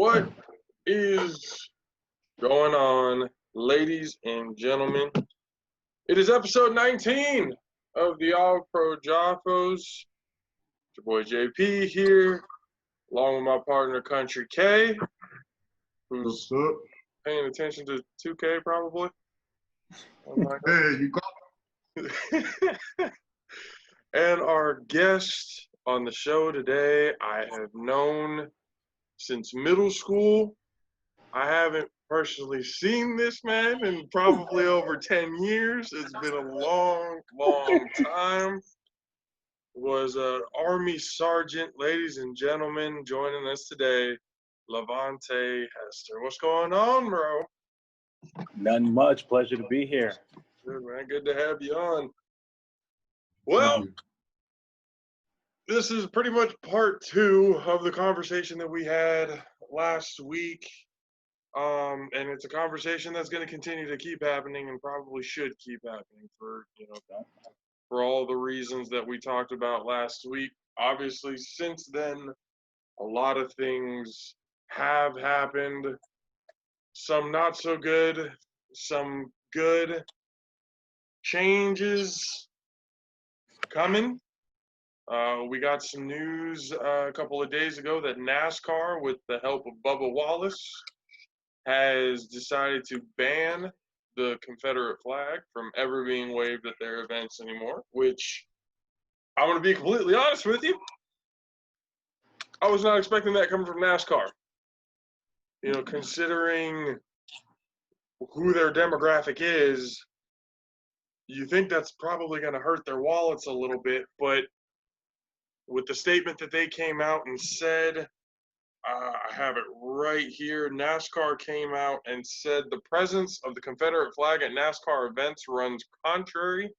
What is going on, ladies and gentlemen? It is episode 19 of the All Pro Jaffos. It's your boy JP here, along with my partner Country K, who's paying attention to 2K probably. Hey, you got And our guest on the show today, I have known since middle school. I haven't personally seen this man in probably over 10 years. It's been a long, long time. Was an Army Sergeant, ladies and gentlemen, joining us today, Lavonte Hester. What's going on, bro? None much. Pleasure to be here. Good, man. Good to have you on. Well, this is pretty much part 2 of the conversation that we had last week. And it's a conversation that's going to continue to keep happening and probably should keep happening for all the reasons that we talked about last week. Obviously, since then, a lot of things have happened. Some not so good, some good. Changes coming. We got some news a couple of days ago that NASCAR, with the help of Bubba Wallace, has decided to ban the Confederate flag from ever being waved at their events anymore, which I'm going to be completely honest with you. I was not expecting that coming from NASCAR. You know, considering who their demographic is, you think that's probably going to hurt their wallets a little bit, but with the statement that they came out and said, I have it right here. NASCAR came out and said the presence of the Confederate flag at NASCAR events runs contrary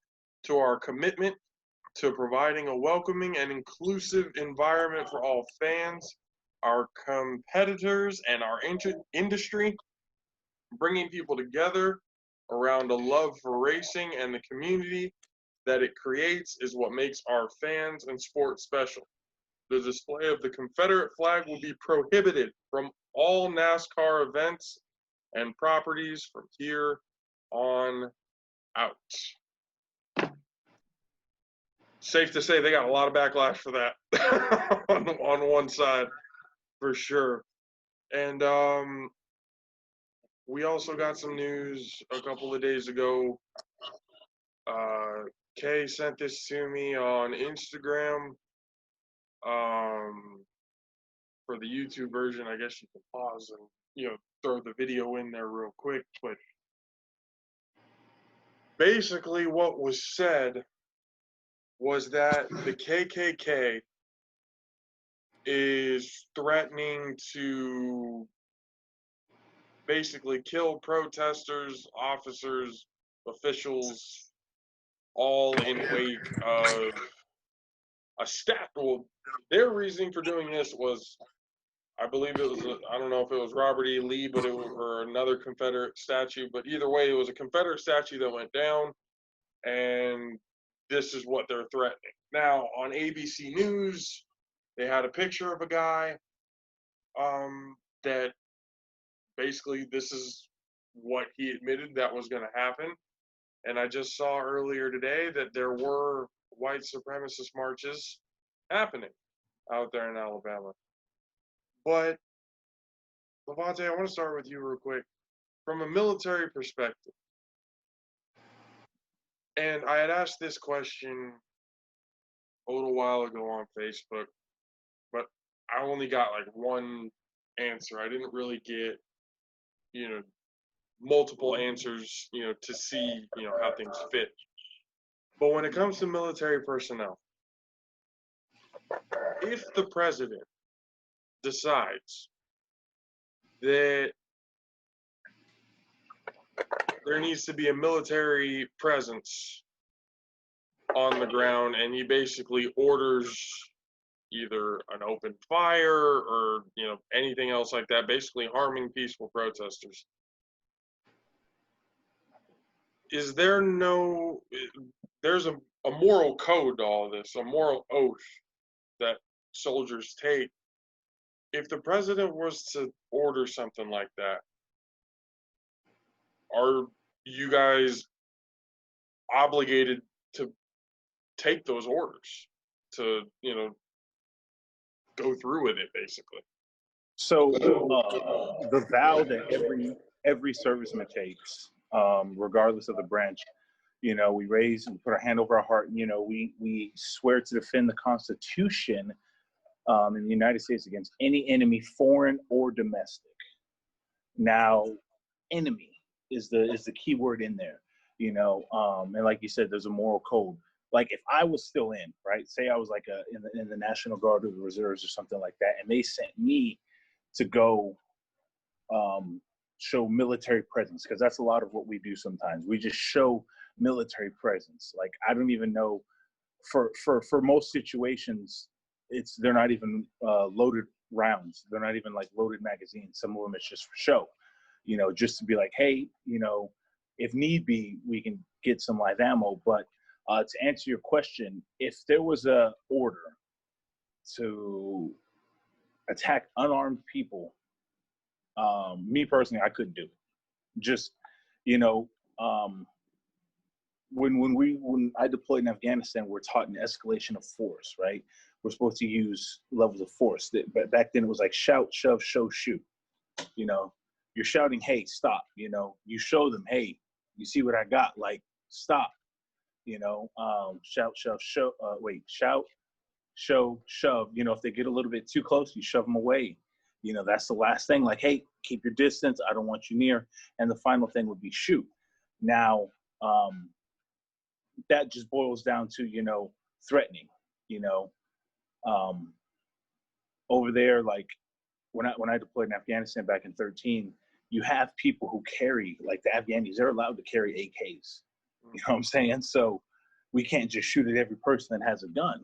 to our commitment to providing a welcoming and inclusive environment for all fans, our competitors, and our industry. Bringing people together around a love for racing and the community that it creates is what makes our fans and sport special. The display of the Confederate flag will be prohibited from all NASCAR events and properties from here on out. Safe to say they got a lot of backlash for that on one side, for sure. And we also got some news a couple of days ago. Kay sent this to me on Instagram. For the YouTube version, I guess you can pause and throw the video in there real quick. But basically, what was said was that the KKK is threatening to basically kill protesters, officers, officials, all in wake of a well, their reasoning for doing this was, I believe it was, I don't know if it was Robert E. Lee, but it was, or another Confederate statue, but either way, it was a Confederate statue that went down, and this is what they're threatening. Now, on ABC News, they had a picture of a guy that basically this is what he admitted that was going to happen. And I just saw earlier today that there were white supremacist marches happening out there in Alabama. But, Lavonte, I want to start with you real quick. From a military perspective, and I had asked this question a little while ago on Facebook, but I only got like one answer. I didn't really get, multiple answers, to see, how things fit. But when it comes to military personnel, if the president decides that there needs to be a military presence on the ground and he basically orders either an open fire or, anything else like that, basically harming peaceful protesters, is there there's a moral code to all this, a moral oath that soldiers take if the president was to order something like that, are you guys obligated to take those orders to, go through with it, basically? So the vow that every serviceman takes, regardless of the branch, we raise and put our hand over our heart, and we swear to defend the Constitution in the United States against any enemy, foreign or domestic. Now, enemy is the key word in there, and like you said, there's a moral code. Like if I was still in, right, say I was like in the National Guard or the Reserves or something like that, and they sent me to go show military presence, because that's a lot of what we do sometimes. We just show military presence. Like I don't even know, for most situations, they're not even loaded rounds. They're not even like loaded magazines. Some of them it's just for show, just to be like, hey, if need be, we can get some live ammo. But to answer your question, if there was a order to attack unarmed people, me personally, I couldn't do it. Just, when I deployed in Afghanistan, we're taught an escalation of force, right? We're supposed to use levels of force. But back then it was like shout, shove, show, shoot. You're shouting, hey, stop. You show them, hey, you see what I got? Like, stop. Shout, shove, show. Shout, show, shove. If they get a little bit too close, you shove them away. That's the last thing. Like, hey, keep your distance. I don't want you near. And the final thing would be shoot. Now, that just boils down to, threatening, over there, like when I deployed in Afghanistan back in 2013, you have people who carry, like the Afghanis, they're allowed to carry AKs. You know what I'm saying? So we can't just shoot at every person that has a gun.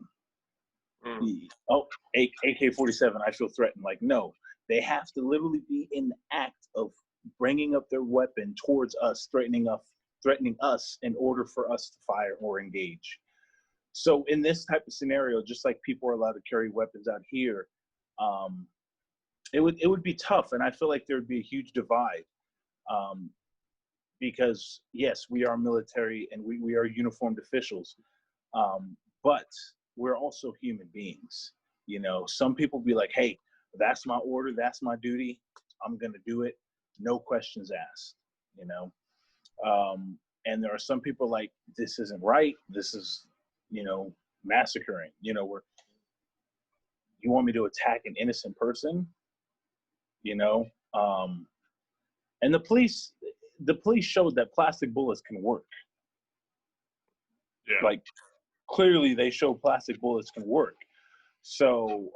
Oh, AK-47, I feel threatened. Like, no, they have to literally be in the act of bringing up their weapon towards us, threatening us in order for us to fire or engage. So in this type of scenario, just like people are allowed to carry weapons out here, it would be tough. And I feel like there would be a huge divide, because yes, we are military and we are uniformed officials, but we're also human beings. Some people be like, hey, that's my order, that's my duty, I'm gonna do it, no questions asked. And there are some people like, this isn't right, this is massacring, where you want me to attack an innocent person, and the police showed that plastic bullets can work. Yeah. Like clearly they show plastic bullets can work. So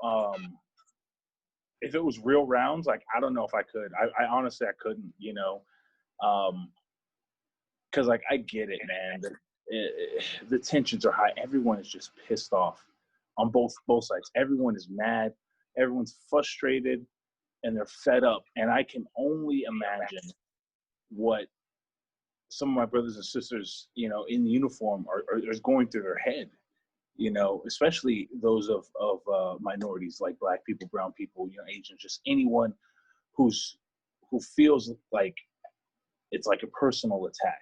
if it was real rounds, like I don't know if I could. I honestly I couldn't, because like I get it, man. The tensions are high. Everyone is just pissed off on both sides. Everyone is mad. Everyone's frustrated, and they're fed up. And I can only imagine what some of my brothers and sisters, in uniform are going through their head. Especially those of minorities like Black people, brown people, Asians, just anyone who feels like it's like a personal attack.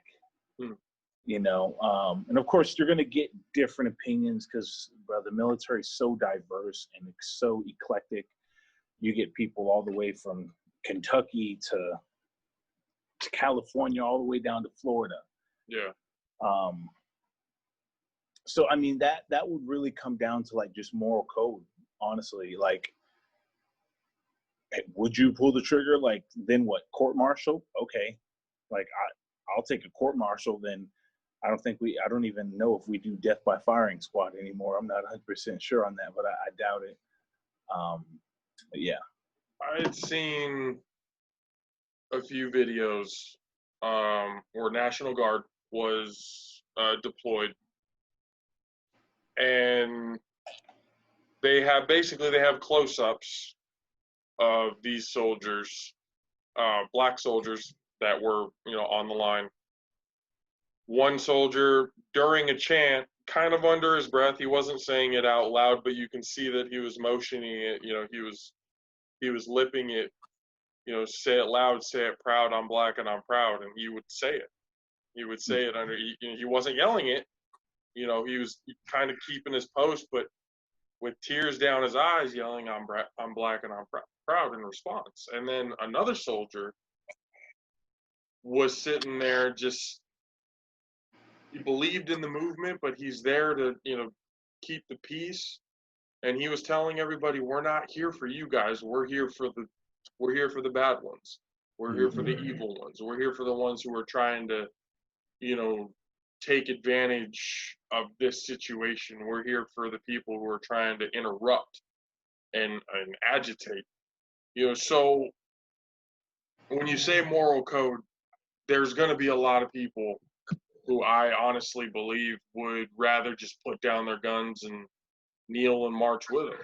And of course you're going to get different opinions because, bro, the military is so diverse and it's so eclectic. You get people all the way from Kentucky to California, all the way down to Florida. Yeah. So I mean that would really come down to like just moral code, honestly. Like, would you pull the trigger? Like, then what? Court martial? Okay. Like I'll take a court martial. Then I don't even know if we do death by firing squad anymore. I'm not 100% sure on that, but I doubt it. But yeah. I had seen a few videos where National Guard was deployed, and they have close-ups of these soldiers, Black soldiers that were on the line. One soldier, during a chant, kind of under his breath, he wasn't saying it out loud, but you can see that he was motioning it. He was he was lipping it, say it loud, say it proud, I'm black and I'm proud, and he would say it. He would say it under. He wasn't yelling it. He was kind of keeping his post, but with tears down his eyes, yelling, I'm black and I'm proud" in response. And then another soldier was sitting there, just he believed in the movement, but he's there to keep the peace. And he was telling everybody, "We're not here for you guys. We're here for the bad ones. We're here for the evil ones. We're here for the ones who are trying to, take advantage of this situation. We're here for the people who are trying to interrupt and agitate." So when you say moral code, there's going to be a lot of people who I honestly believe would rather just put down their guns and kneel and march with it.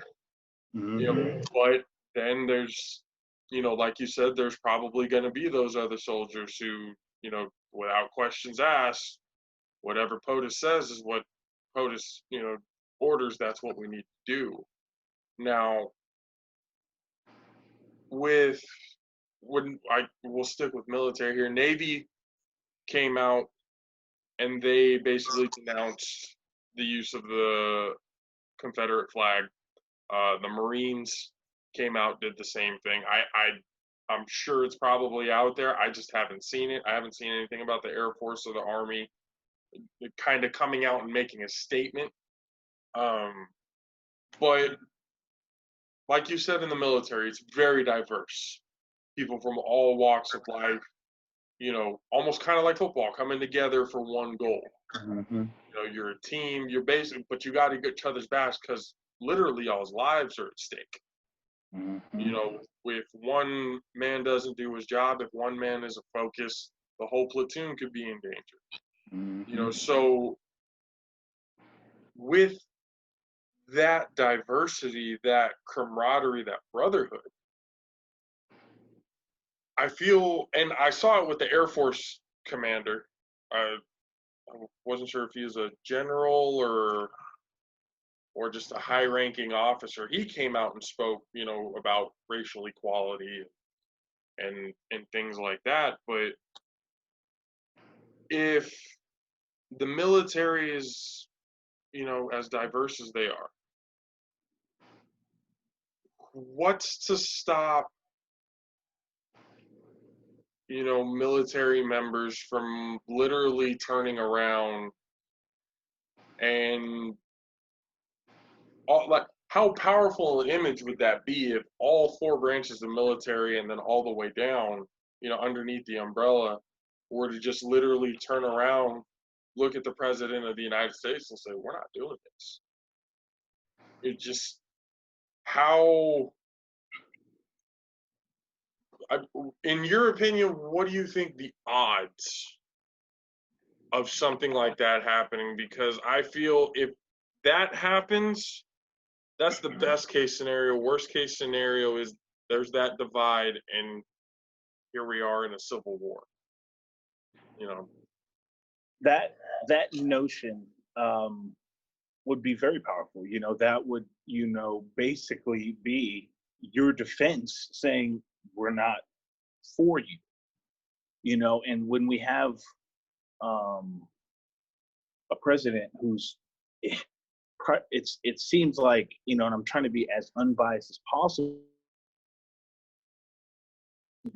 But then there's, like you said, there's probably going to be those other soldiers who, without questions asked, whatever POTUS says is what POTUS, orders. That's what we need to do. Now, we'll stick with military here. Navy came out and they basically denounced the use of the Confederate flag. The Marines came out, did the same thing. I'm sure it's probably out there. I just haven't seen it. I haven't seen anything about the Air Force or the Army kind of coming out and making a statement. But like you said, in the military, it's very diverse. People from all walks of life, almost kind of like football, coming together for one goal. You're a team, you're basic, but you got to get each other's backs because literally y'all's lives are at stake. If one man doesn't do his job, if one man isn't focused, the whole platoon could be in danger. So with that diversity, that camaraderie, that brotherhood, I feel, and I saw it with the Air Force commander. I wasn't sure if he was a general or just a high-ranking officer. He came out and spoke, about racial equality and things like that. But if the military is, as diverse as they are, what's to stop, military members from literally turning around and how powerful an image would that be if all four branches of military and then all the way down, underneath the umbrella, were to just literally turn around, look at the president of the United States and say, "We're not doing this." It just, in your opinion, what do you think the odds of something like that happening? Because I feel if that happens, that's the best case scenario. Worst case scenario is there's that divide, and here we are in a civil war. That notion would be very powerful. That would basically be your defense saying we're not for you. And when we have a president who's it seems like, and I'm trying to be as unbiased as possible,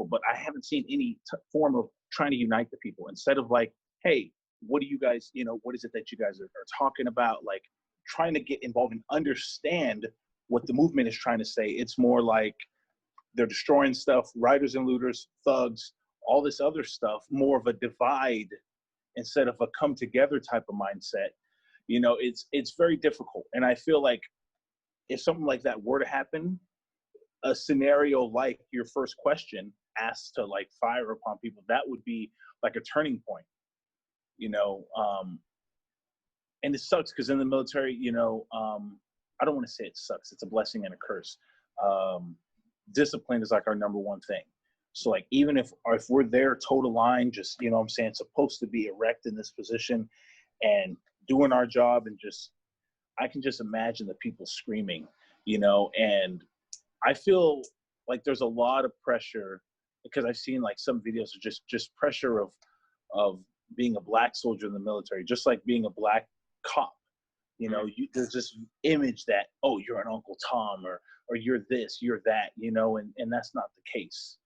but I haven't seen any form of trying to unite the people. Instead of like, hey, what do you guys, what is it that you guys are talking about? Like trying to get involved and understand what the movement is trying to say. It's more like they're destroying stuff, rioters and looters, thugs, all this other stuff, more of a divide instead of a come together type of mindset. It's very difficult. And I feel like if something like that were to happen, a scenario like your first question asked to like fire upon people, that would be like a turning point, and it sucks because in the military, I don't want to say it sucks. It's a blessing and a curse. Discipline is like our number one thing. So like, even if we're there total line, just, supposed to be erect in this position and doing our job, and just, I can just imagine the people screaming, and I feel like there's a lot of pressure, because I've seen like some videos of just pressure of being a black soldier in the military, just like being a black cop. You know, there's this image that, oh, you're an Uncle Tom, or you're this, you're that, you know, and that's not the case.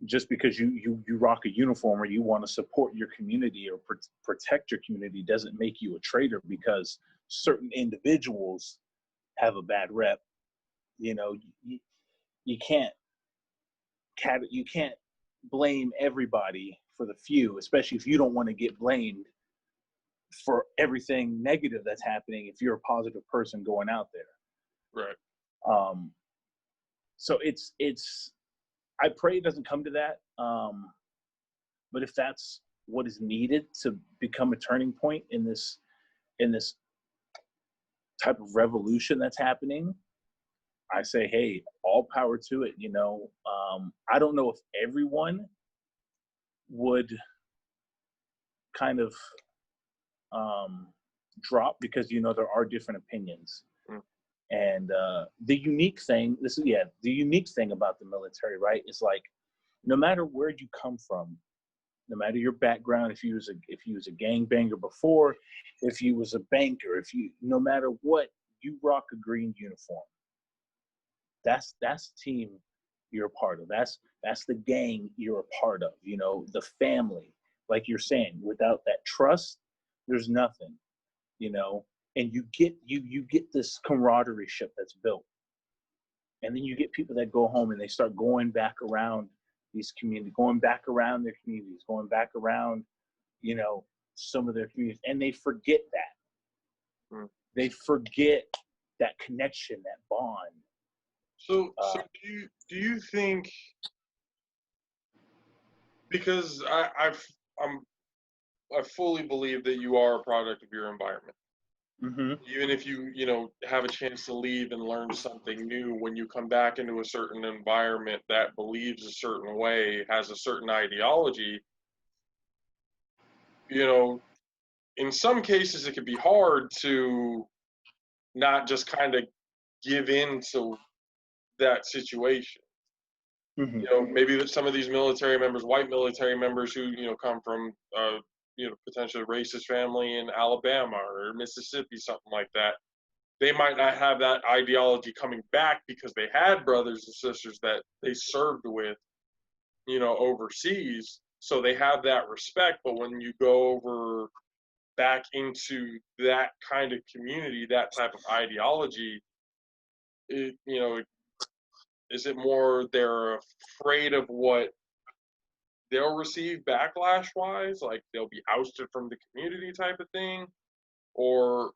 Just because you rock a uniform or you want to support your community or protect your community doesn't make you a traitor, because certain individuals have a bad rep. You know, you can't blame everybody for the few, especially if you don't want to get blamed for everything negative that's happening if you're a positive person going out there. Right. So it's I pray it doesn't come to that. But if that's what is needed to become a turning point in this type of revolution that's happening, I say, hey, all power to it. You know, I don't know if everyone would kind of drop, because, you know, there are different opinions. And the unique thing about the military, right, is like, no matter where you come from, no matter your background, if you was a gangbanger before, if you was a banker, no matter what, you rock a green uniform. That's the team you're a part of. That's the gang you're a part of. You know, the family, like you're saying, without that trust, there's nothing. You know, and you get this camaraderie ship that's built, and then you get people that go home and they start going back around these communities, going back around their communities, going back around, you know, some of their communities, and they forget that. They forget that connection, that bond. So do you think, because I fully believe that you are a product of your environment. Mm-hmm. Even if you know, have a chance to leave and learn something new, when you come back into a certain environment that believes a certain way, has a certain ideology, you know, in some cases it can be hard to not just kind of give in to that situation. Mm-hmm. You know, maybe some of these military members, white military members who, you know, come from you know, potentially racist family in Alabama or Mississippi, something like that, they might not have that ideology coming back because they had brothers and sisters that they served with, you know, overseas. So they have that respect. But when you go over back into that kind of community, that type of ideology, you know, is it more they're afraid of what they'll receive backlash wise, like they'll be ousted from the community type of thing? Or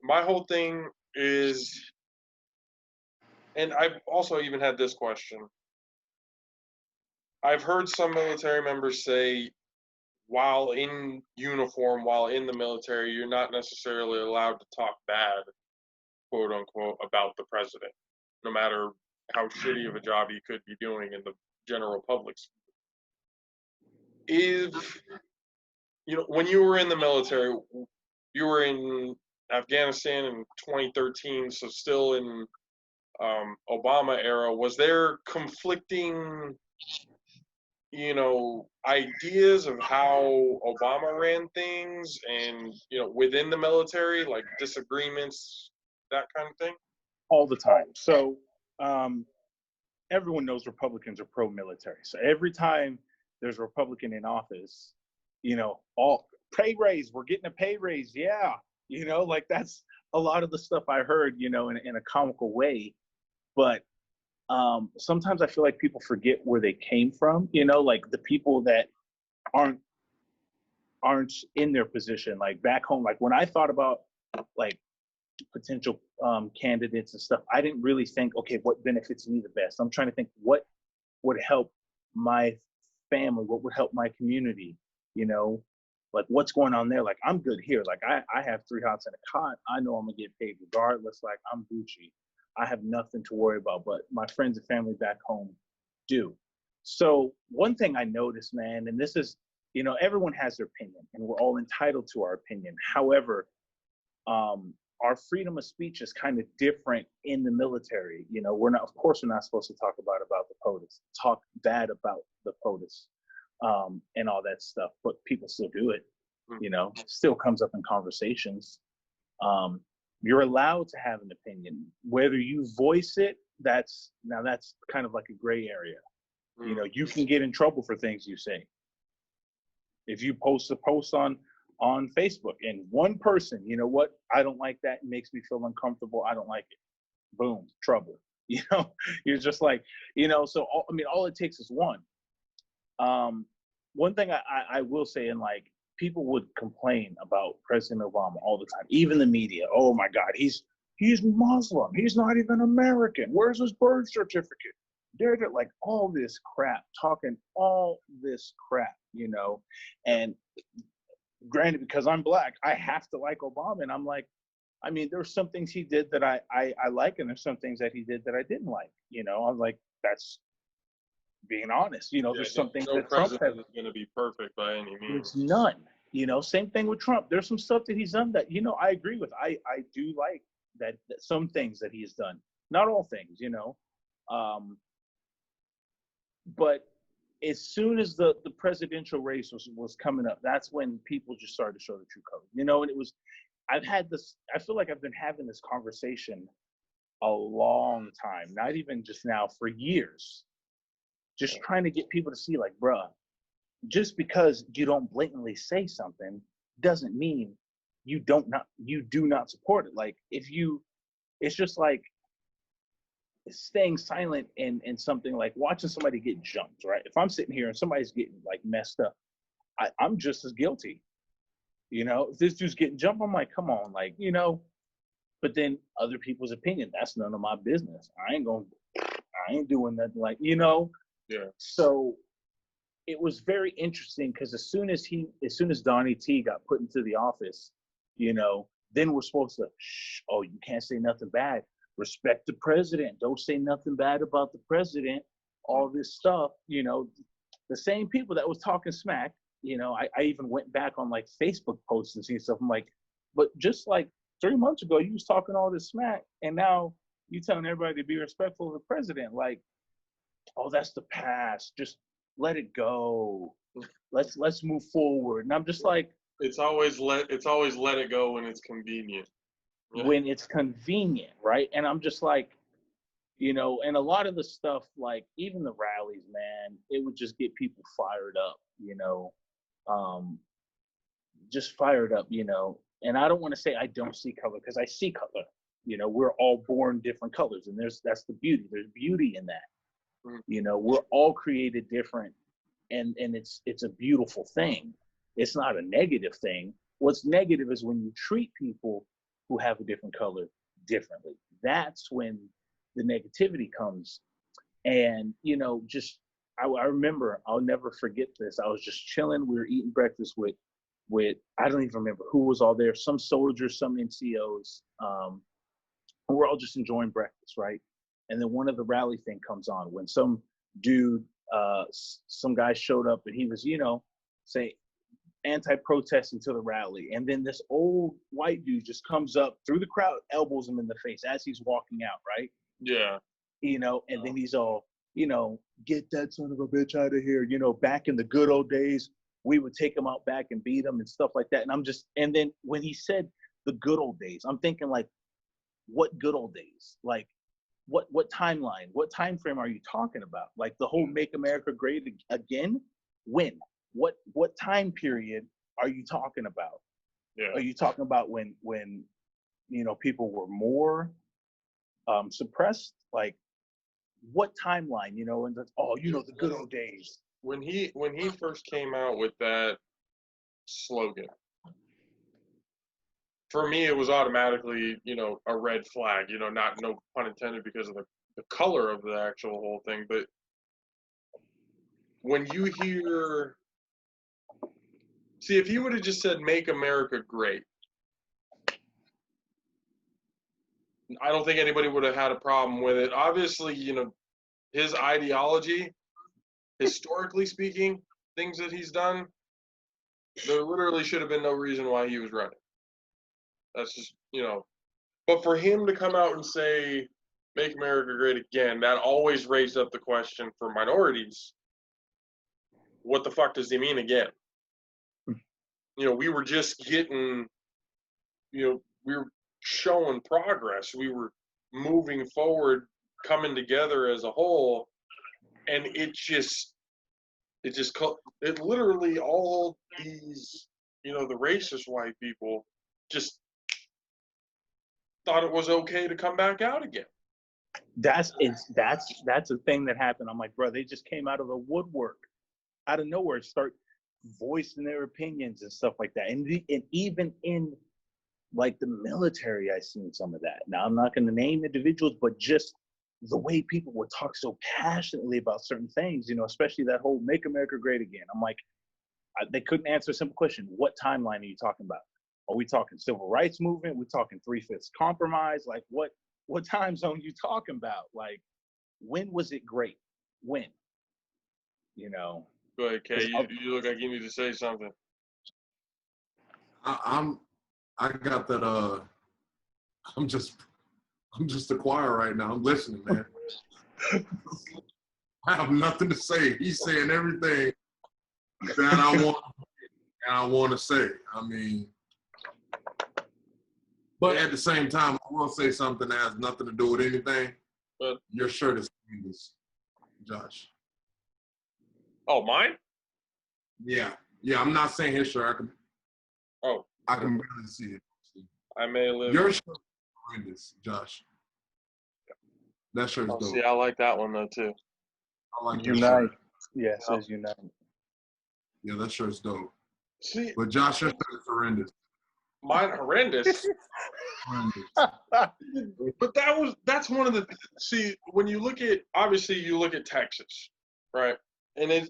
my whole thing is, and I've also even had this question. I've heard some military members say, while in uniform, while in the military, you're not necessarily allowed to talk bad, quote unquote, about the president, no matter how shitty of a job he could be doing in the general public's. If, you know, when you were in the military, you were in Afghanistan in 2013, so still in Obama era, was there conflicting, you know, ideas of how Obama ran things, and, you know, within the military, like disagreements, that kind of thing? All the time. So everyone knows Republicans are pro-military. So every time there's a Republican in office, you know, all pay raise, we're getting a pay raise. Yeah. You know, like that's a lot of the stuff I heard, you know, in a comical way. But sometimes I feel like people forget where they came from, you know, like the people that aren't in their position, like back home. Like when I thought about like potential candidates and stuff, I didn't really think, okay, what benefits me the best? I'm trying to think what would help my family, what would help my community, you know, like what's going on there. Like I'm good here. Like I have 3 hots and a cot. I know I'm gonna get paid regardless. Like I'm Gucci. I have nothing to worry about, but my friends and family back home do. So one thing I noticed, man, and this is, you know, everyone has their opinion and we're all entitled to our opinion. However, our freedom of speech is kind of different in the military. You know, of course, we're not supposed to talk about the POTUS, talk bad about the POTUS, and all that stuff, but people still do it. You know, still comes up in conversations. You're allowed to have an opinion. Whether you voice it, that's kind of like a gray area. You know, you can get in trouble for things you say. If you post a post on Facebook and one person, you know what, I don't like that, it makes me feel uncomfortable, I don't like it. Boom, trouble. You know, you're just like, you know, so all it takes is one. One thing I will say, and like, people would complain about President Obama all the time, even the media. Oh my God, he's Muslim. He's not even American. Where's his birth certificate? They're like all this crap, talking all this crap, you know. And granted, because I'm black, I have to like Obama. And I'm like, I mean, there's some things he did that I like, and there's some things that he did that I didn't like. You know, I'm like, that's being honest. You know, there's some things that Trump has. Is going to be perfect by any means. There's none. You know, same thing with Trump. There's some stuff that he's done that, you know, I agree with. I do like that some things that he has done. Not all things, you know. But as soon as the presidential race was coming up, that's when people just started to show the true color. You know, and I feel like I've been having this conversation a long time, not even just now, for years. Just trying to get people to see, like, bruh, just because you don't blatantly say something doesn't mean you do not support it. Like, it's just like staying silent in something, like watching somebody get jumped, right? If I'm sitting here and somebody's getting like messed up, I'm just as guilty. You know, if this dude's getting jumped, I'm like, come on, like, you know. But then other people's opinion, that's none of my business. I ain't doing nothing, like, you know. Yeah. So it was very interesting, because as soon as Donnie T got put into the office, you know, then we're supposed to, oh, you can't say nothing bad. Respect the president. Don't say nothing bad about the president. All this stuff, you know, the same people that was talking smack, you know, I even went back on like Facebook posts and see stuff. I'm like, but just like 3 months ago, you was talking all this smack, and now you telling everybody to be respectful of the president. Like, oh, that's the past. Just let it go. Let's move forward. And I'm just like, it's always let it go when it's convenient. When it's convenient, right? And I'm just like, you know, and a lot of the stuff, like even the rallies, man, it would just get people fired up, you know, just fired up, you know. And I don't want to say I don't see color, because I see color. You know, we're all born different colors, and that's the beauty. There's beauty in that. You know, we're all created different, and it's a beautiful thing. It's not a negative thing. What's negative is when you treat people who have a different color differently. That's when the negativity comes. And, you know, just, I remember, I'll never forget this. I was just chilling. We were eating breakfast with, I don't even remember who was all there, some soldiers, some NCOs. We're all just enjoying breakfast, right? And then one of the rally thing comes on when some dude, some guy showed up, and he was, you know, say, anti-protest until the rally. And then this old white dude just comes up through the crowd, elbows him in the face as he's walking out, right? Yeah. You know, and then he's all, you know, get that son of a bitch out of here. You know, back in the good old days, we would take him out back and beat him and stuff like that. And then when he said the good old days, I'm thinking, like, what good old days? Like, what timeline, what time frame are you talking about? Like the whole Make America Great Again? When? What time period are you talking about? Yeah. Are you talking about when you know, people were more suppressed? Like, what timeline, you know? And oh, you know, the good old days. When he first came out with that slogan, for me it was automatically, you know, a red flag. You know, no pun intended, because of the color of the actual whole thing. But when you hear, see, if he would have just said "Make America Great," I don't think anybody would have had a problem with it. Obviously, you know, his ideology, historically speaking, things that he's done, there literally should have been no reason why he was running. That's just, you know, But for him to come out and say, "Make America Great Again," that always raised up the question for minorities. What the fuck does he mean again? We were just getting, we were showing progress. We were moving forward, coming together as a whole, and it literally all these, the racist white people just thought it was okay to come back out again. That's a thing that happened. I'm like, bro, they just came out of the woodwork, out of nowhere, start voicing their opinions and stuff like that. And even in like the military, I've seen some of that. Now, I'm not going to name individuals, but just the way people would talk so passionately about certain things, especially that whole "Make America Great Again." I'm like, they couldn't answer a simple question. What timeline are you talking about? Are we talking civil rights movement? We're talking 3/5 compromise? Like, what time zone you talking about? Like, when was it great? When? Go ahead, Kay. You look like you need to say something. I got that. I'm just a choir right now. I'm listening, man. I have nothing to say. He's saying everything that I want to say. I mean, but at the same time, I will say something that has nothing to do with anything. But your shirt is famous, Josh. Oh, mine? Yeah. I'm not saying his shirt. I can barely see it. I may live. Your shirt is horrendous, Josh. That shirt's dope. See, I like that one though too. I like Unite. Yeah, it says Unite. Yeah, that shirt's dope. See, but Josh, your shirt is horrendous. Mine horrendous. But that's one of the. See, when you look at, obviously you look at Texas, right? And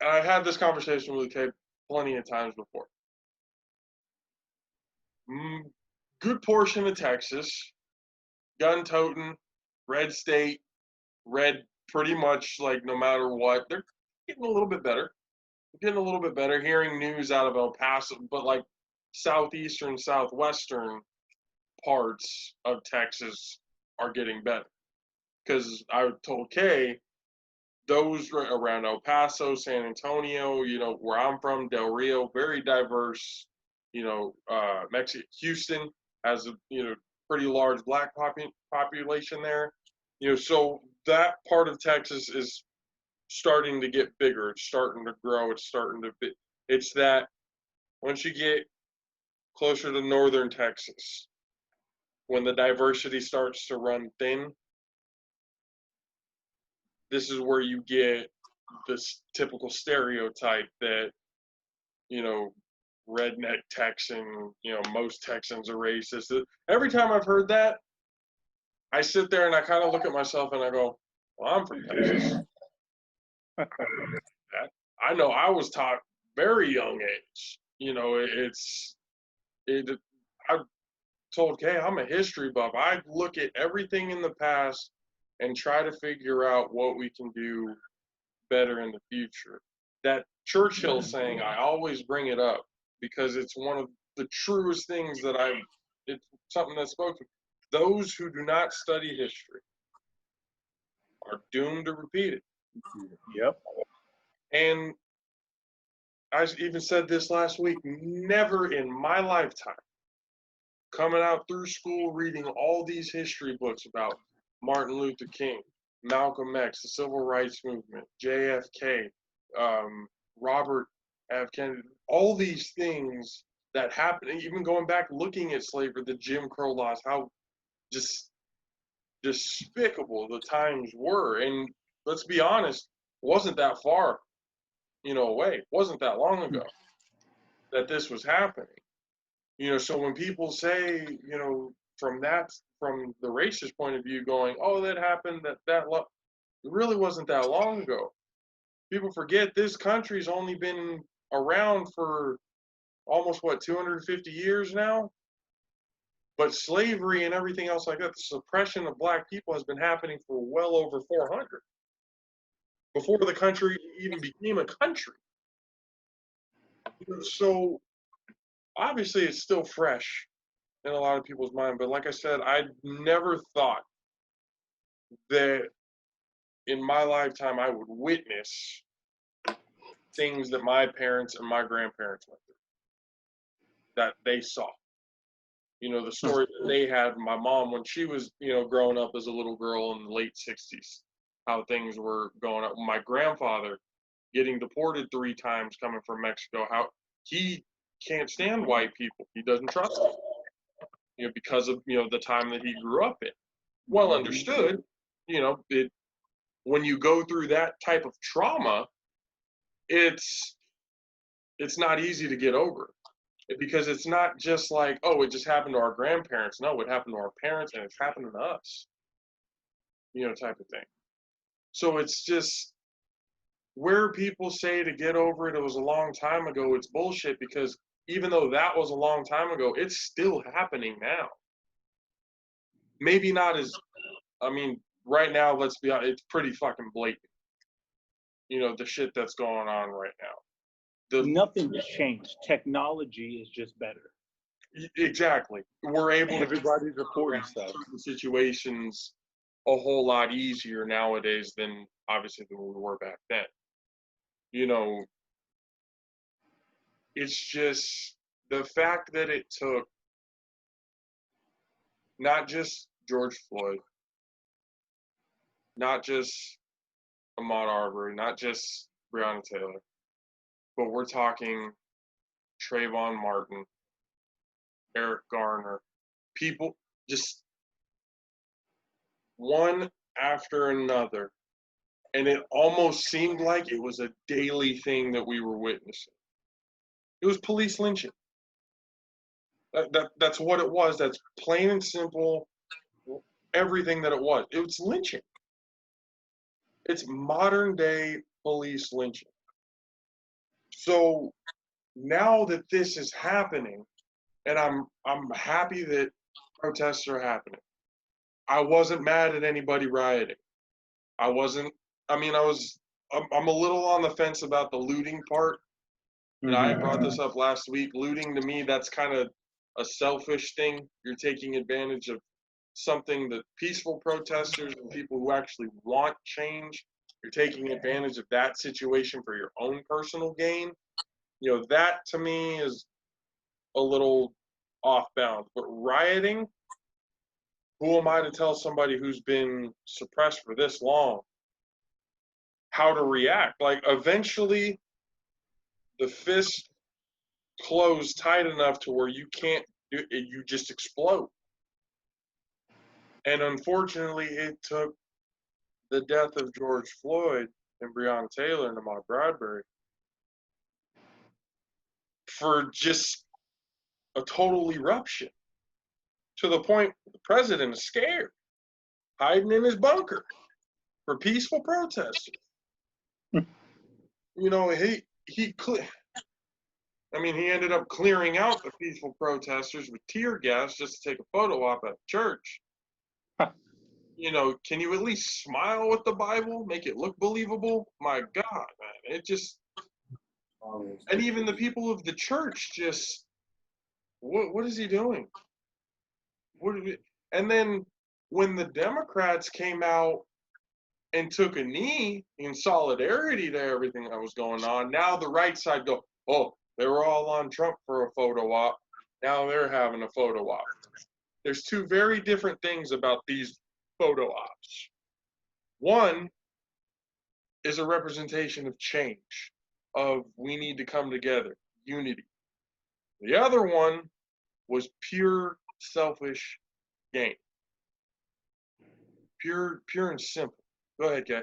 I had this conversation with Kay plenty of times before. Good portion of Texas, gun-toting, red state, red pretty much like no matter what. They're getting a little bit better. Hearing news out of El Paso, but like southeastern, southwestern parts of Texas are getting better. Because I told Kay, those around El Paso, San Antonio, where I'm from, Del Rio, very diverse. Houston has a pretty large black population there. So that part of Texas is starting to get bigger. It's starting to grow. It's that once you get closer to northern Texas, when the diversity starts to run thin, this is where you get this typical stereotype that, redneck Texan, most Texans are racist. Every time I've heard that, I sit there and I kind of look at myself and I go, well, I'm from Texas. I know I was taught very young age. I've told Kay, I'm a history buff. I look at everything in the past and try to figure out what we can do better in the future. That Churchill saying, I always bring it up because it's one of the truest things it's something that's spoken. Those who do not study history are doomed to repeat it. Yep. And I even said this last week, never in my lifetime, coming out through school, reading all these history books about Martin Luther King, Malcolm X, the Civil Rights Movement, JFK, Robert F. Kennedy, all these things that happened, even going back, looking at slavery, the Jim Crow laws, how just despicable the times were. And let's be honest, wasn't that far, away. Wasn't that long ago that this was happening. So when people say, from the racist point of view, going, oh, that happened, it really wasn't that long ago. People forget this country's only been around for almost 250 years now. But slavery and everything else like that, the suppression of black people has been happening for well over 400 before the country even became a country. So obviously it's still fresh in a lot of people's mind. But like I said, I never thought that in my lifetime I would witness things that my parents and my grandparents went through, that they saw. You know, the story that they had, my mom, when she was, you know, growing up as a little girl in the late 60s, how things were going up. My grandfather getting deported 3 times coming from Mexico, how he can't stand white people. He doesn't trust them, you know, because of, you know, the time that he grew up in. Well understood, you know, when you go through that type of trauma, it's not easy to get over. Because it's not just like, oh, it just happened to our grandparents. No, it happened to our parents and it's happening to us, you know, type of thing. So it's just where people say to get over it, it was a long time ago, it's bullshit, because even though that was a long time ago, it's still happening now. Maybe not as, I mean, right now, let's be honest, it's pretty fucking blatant. You know, the shit that's going on right now. Nothing has changed. Technology is just better. Exactly. We're able to everybody's reporting stuff. Certain situations a whole lot easier nowadays than obviously than we were back then. You know, it's just the fact that it took not just George Floyd, not just Ahmaud Arbery, not just Breonna Taylor, but we're talking Trayvon Martin, Eric Garner, people just one after another. And it almost seemed like it was a daily thing that we were witnessing. It was police lynching. That's what it was. That's plain and simple, everything that it was. It was lynching. It's modern day police lynching. So now that this is happening, and I'm happy that protests are happening. I wasn't mad at anybody rioting. I'm a little on the fence about the looting part. And I brought this up last week. Looting, to me, that's kind of a selfish thing. You're taking advantage of something that peaceful protesters and people who actually want change, you're taking advantage of that situation for your own personal gain. You know, that to me is a little off bounds. But rioting, who am I to tell somebody who's been suppressed for this long how to react? Like, eventually, the fist closed tight enough to where you can't do it, you just explode. And unfortunately, it took the death of George Floyd and Breonna Taylor and Ahmaud Bradbury for just a total eruption, to the point the president is scared, hiding in his bunker for peaceful protesters. You know, he ended up clearing out the peaceful protesters with tear gas just to take a photo op at church. You know, can you at least smile with the Bible, make it look believable? My God, man, it just, and even the people of the church just, what is he doing? And then when the Democrats came out and took a knee in solidarity to everything that was going on, now the right side go, oh, they were all on Trump for a photo op. Now they're having a photo op. There's two very different things about these photo ops. One is a representation of change, of we need to come together, unity. The other one was pure selfish gain. Pure and simple. Go ahead, Kay.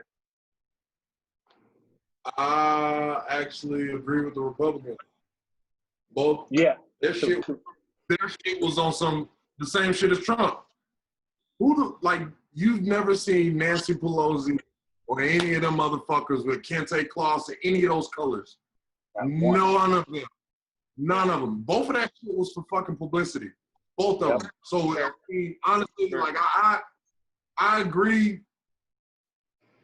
I actually agree with the Republicans. Both. Yeah. Their shit was on the same shit as Trump. You've never seen Nancy Pelosi or any of them motherfuckers with kente cloths or any of those colors. None of them. None of them. Both of that shit was for fucking publicity. Both of them. So, I mean, honestly, I agree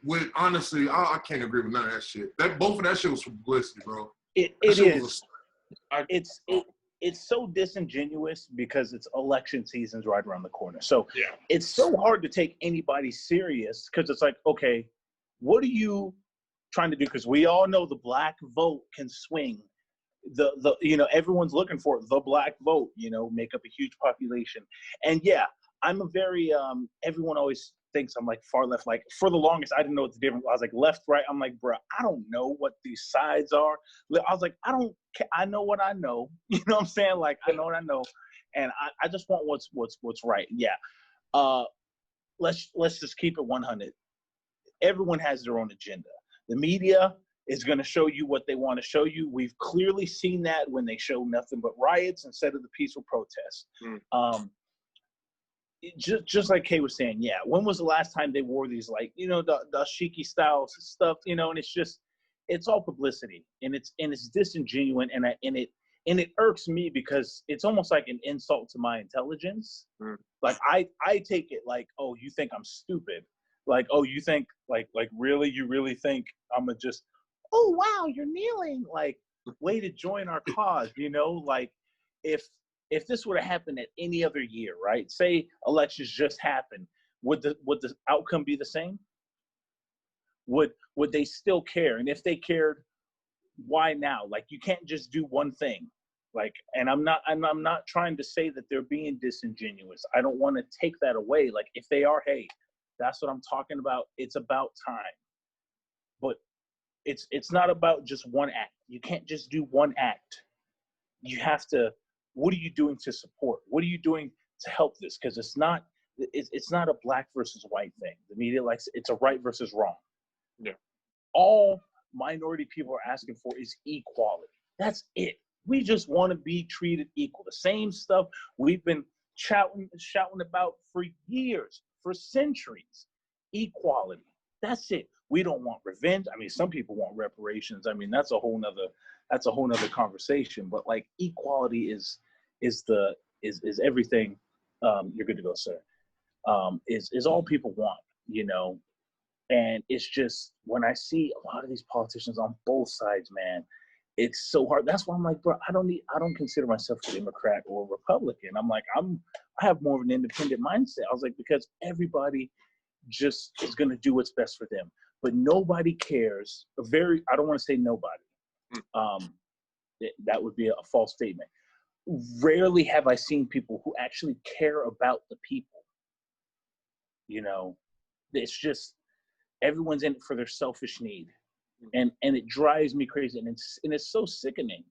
with, honestly, I can't agree with none of that shit. Both of that shit was for publicity, bro. It is. it's so disingenuous because it's election season's right around the corner. So Yeah. it's so hard to take anybody serious because it's like, okay, what are you trying to do? Because we all know the black vote can swing. The you know, everyone's looking for it. The black vote, you know, make up a huge population. And yeah, I'm a very everyone always thinks I'm like far left. Like for the longest, I didn't know what the difference. I was like left, right. I'm like, bro, I don't know what these sides are. I was like, I know what I know. You know what I'm saying? Like I know what I know, and I just want what's right. Yeah. Let's just keep it 100. Everyone has their own agenda. The media is going to show you what they want to show you. We've clearly seen that when they show nothing but riots instead of the peaceful protests. Just like Kay was saying, yeah, when was the last time they wore these, like, you know, the dashiki style stuff, you know, and it's all publicity, and it's disingenuous, and it irks me because it's almost like an insult to my intelligence. Like I take it like, oh, you think I'm stupid? Like, oh, you think like really, you really think I'm gonna just, oh wow, you're kneeling, like, way to join our cause, you know? Like if this would have happened at any other year, right? Say elections just happened, would the outcome be the same? Would they still care? And if they cared, why now? Like, you can't just do one thing. Like, and I'm not trying to say that they're being disingenuous. I don't want to take that away. Like, if they are, hey, that's what I'm talking about. It's about time. But it's not about just one act. You can't just do one act. You have to, what are you doing to support? What are you doing to help this? Because it's not a black versus white thing. The media likes it's a right versus wrong. Yeah. All minority people are asking for is equality. That's it. We just want to be treated equal. The same stuff we've been shouting about for years, for centuries. Equality. That's it. We don't want revenge. I mean, some people want reparations. I mean, that's a whole nother conversation. But like, equality is everything. You're good to go, sir. Is all people want, you know. And it's just, when I see a lot of these politicians on both sides, man, it's so hard. That's why I'm like, bro, I don't consider myself a Democrat or a Republican. I'm like, I have more of an independent mindset. I was like, because everybody just is going to do what's best for them, but nobody cares. I don't want to say nobody. That would be a false statement. Rarely have I seen people who actually care about the people. You know, it's just, everyone's in it for their selfish need. And it drives me crazy. And it's so sickening.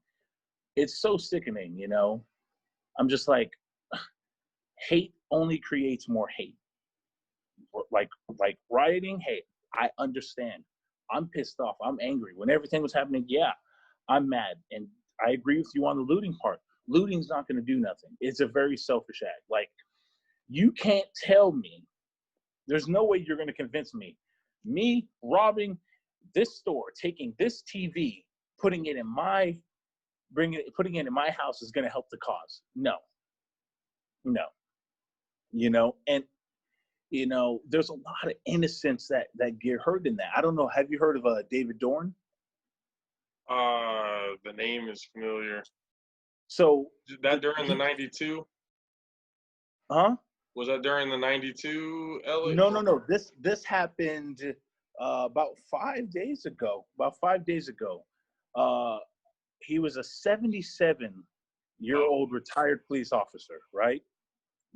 It's so sickening, you know. I'm just like, hate only creates more hate. Like rioting, hey, I understand. I'm pissed off. I'm angry. When everything was happening, yeah, I'm mad. And I agree with you on the looting part. Looting's not going to do nothing. It's a very selfish act. Like, you can't tell me, there's no way you're going to convince me robbing this store, taking this TV, putting it in my house is going to help the cause. No. You know, and you know, there's a lot of innocents that get hurt in that. I don't know. Have you heard of David Dorn? The name is familiar. So that during the 92? Huh? Was that during the 92, LA? No. This happened about 5 days ago. He was a 77-year-old retired police officer, right?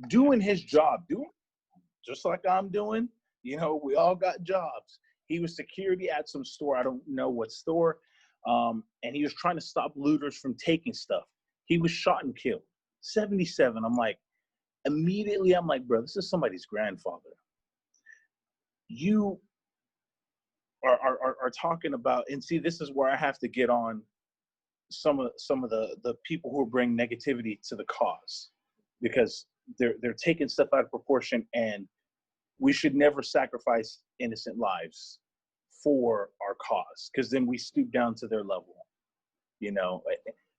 Doing his job, just like I'm doing. You know, we all got jobs. He was security at some store. I don't know what store. And he was trying to stop looters from taking stuff. He was shot and killed. 77. Immediately I'm like, bro, this is somebody's grandfather. You are talking about, and see, this is where I have to get on some of the people who bring negativity to the cause, because they're taking stuff out of proportion, and we should never sacrifice innocent lives for our cause, because then we stoop down to their level. You know,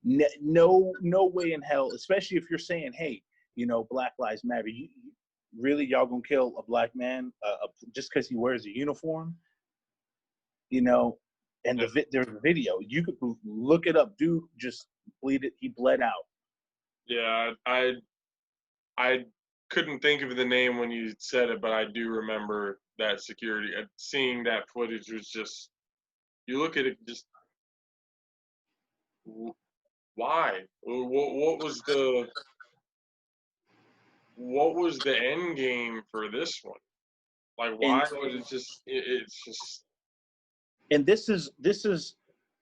no way in hell, especially if you're saying, hey, you know, Black Lives Matter. Really, y'all gonna kill a black man just because he wears a uniform? You know, and there's a video. You could look it up. Dude just bleeded. He bled out. Yeah, I couldn't think of the name when you said it, but I do remember that security. Seeing that footage was just, you look at it, just why? What was the end game for this one? Like, And why would it just? It's just. this is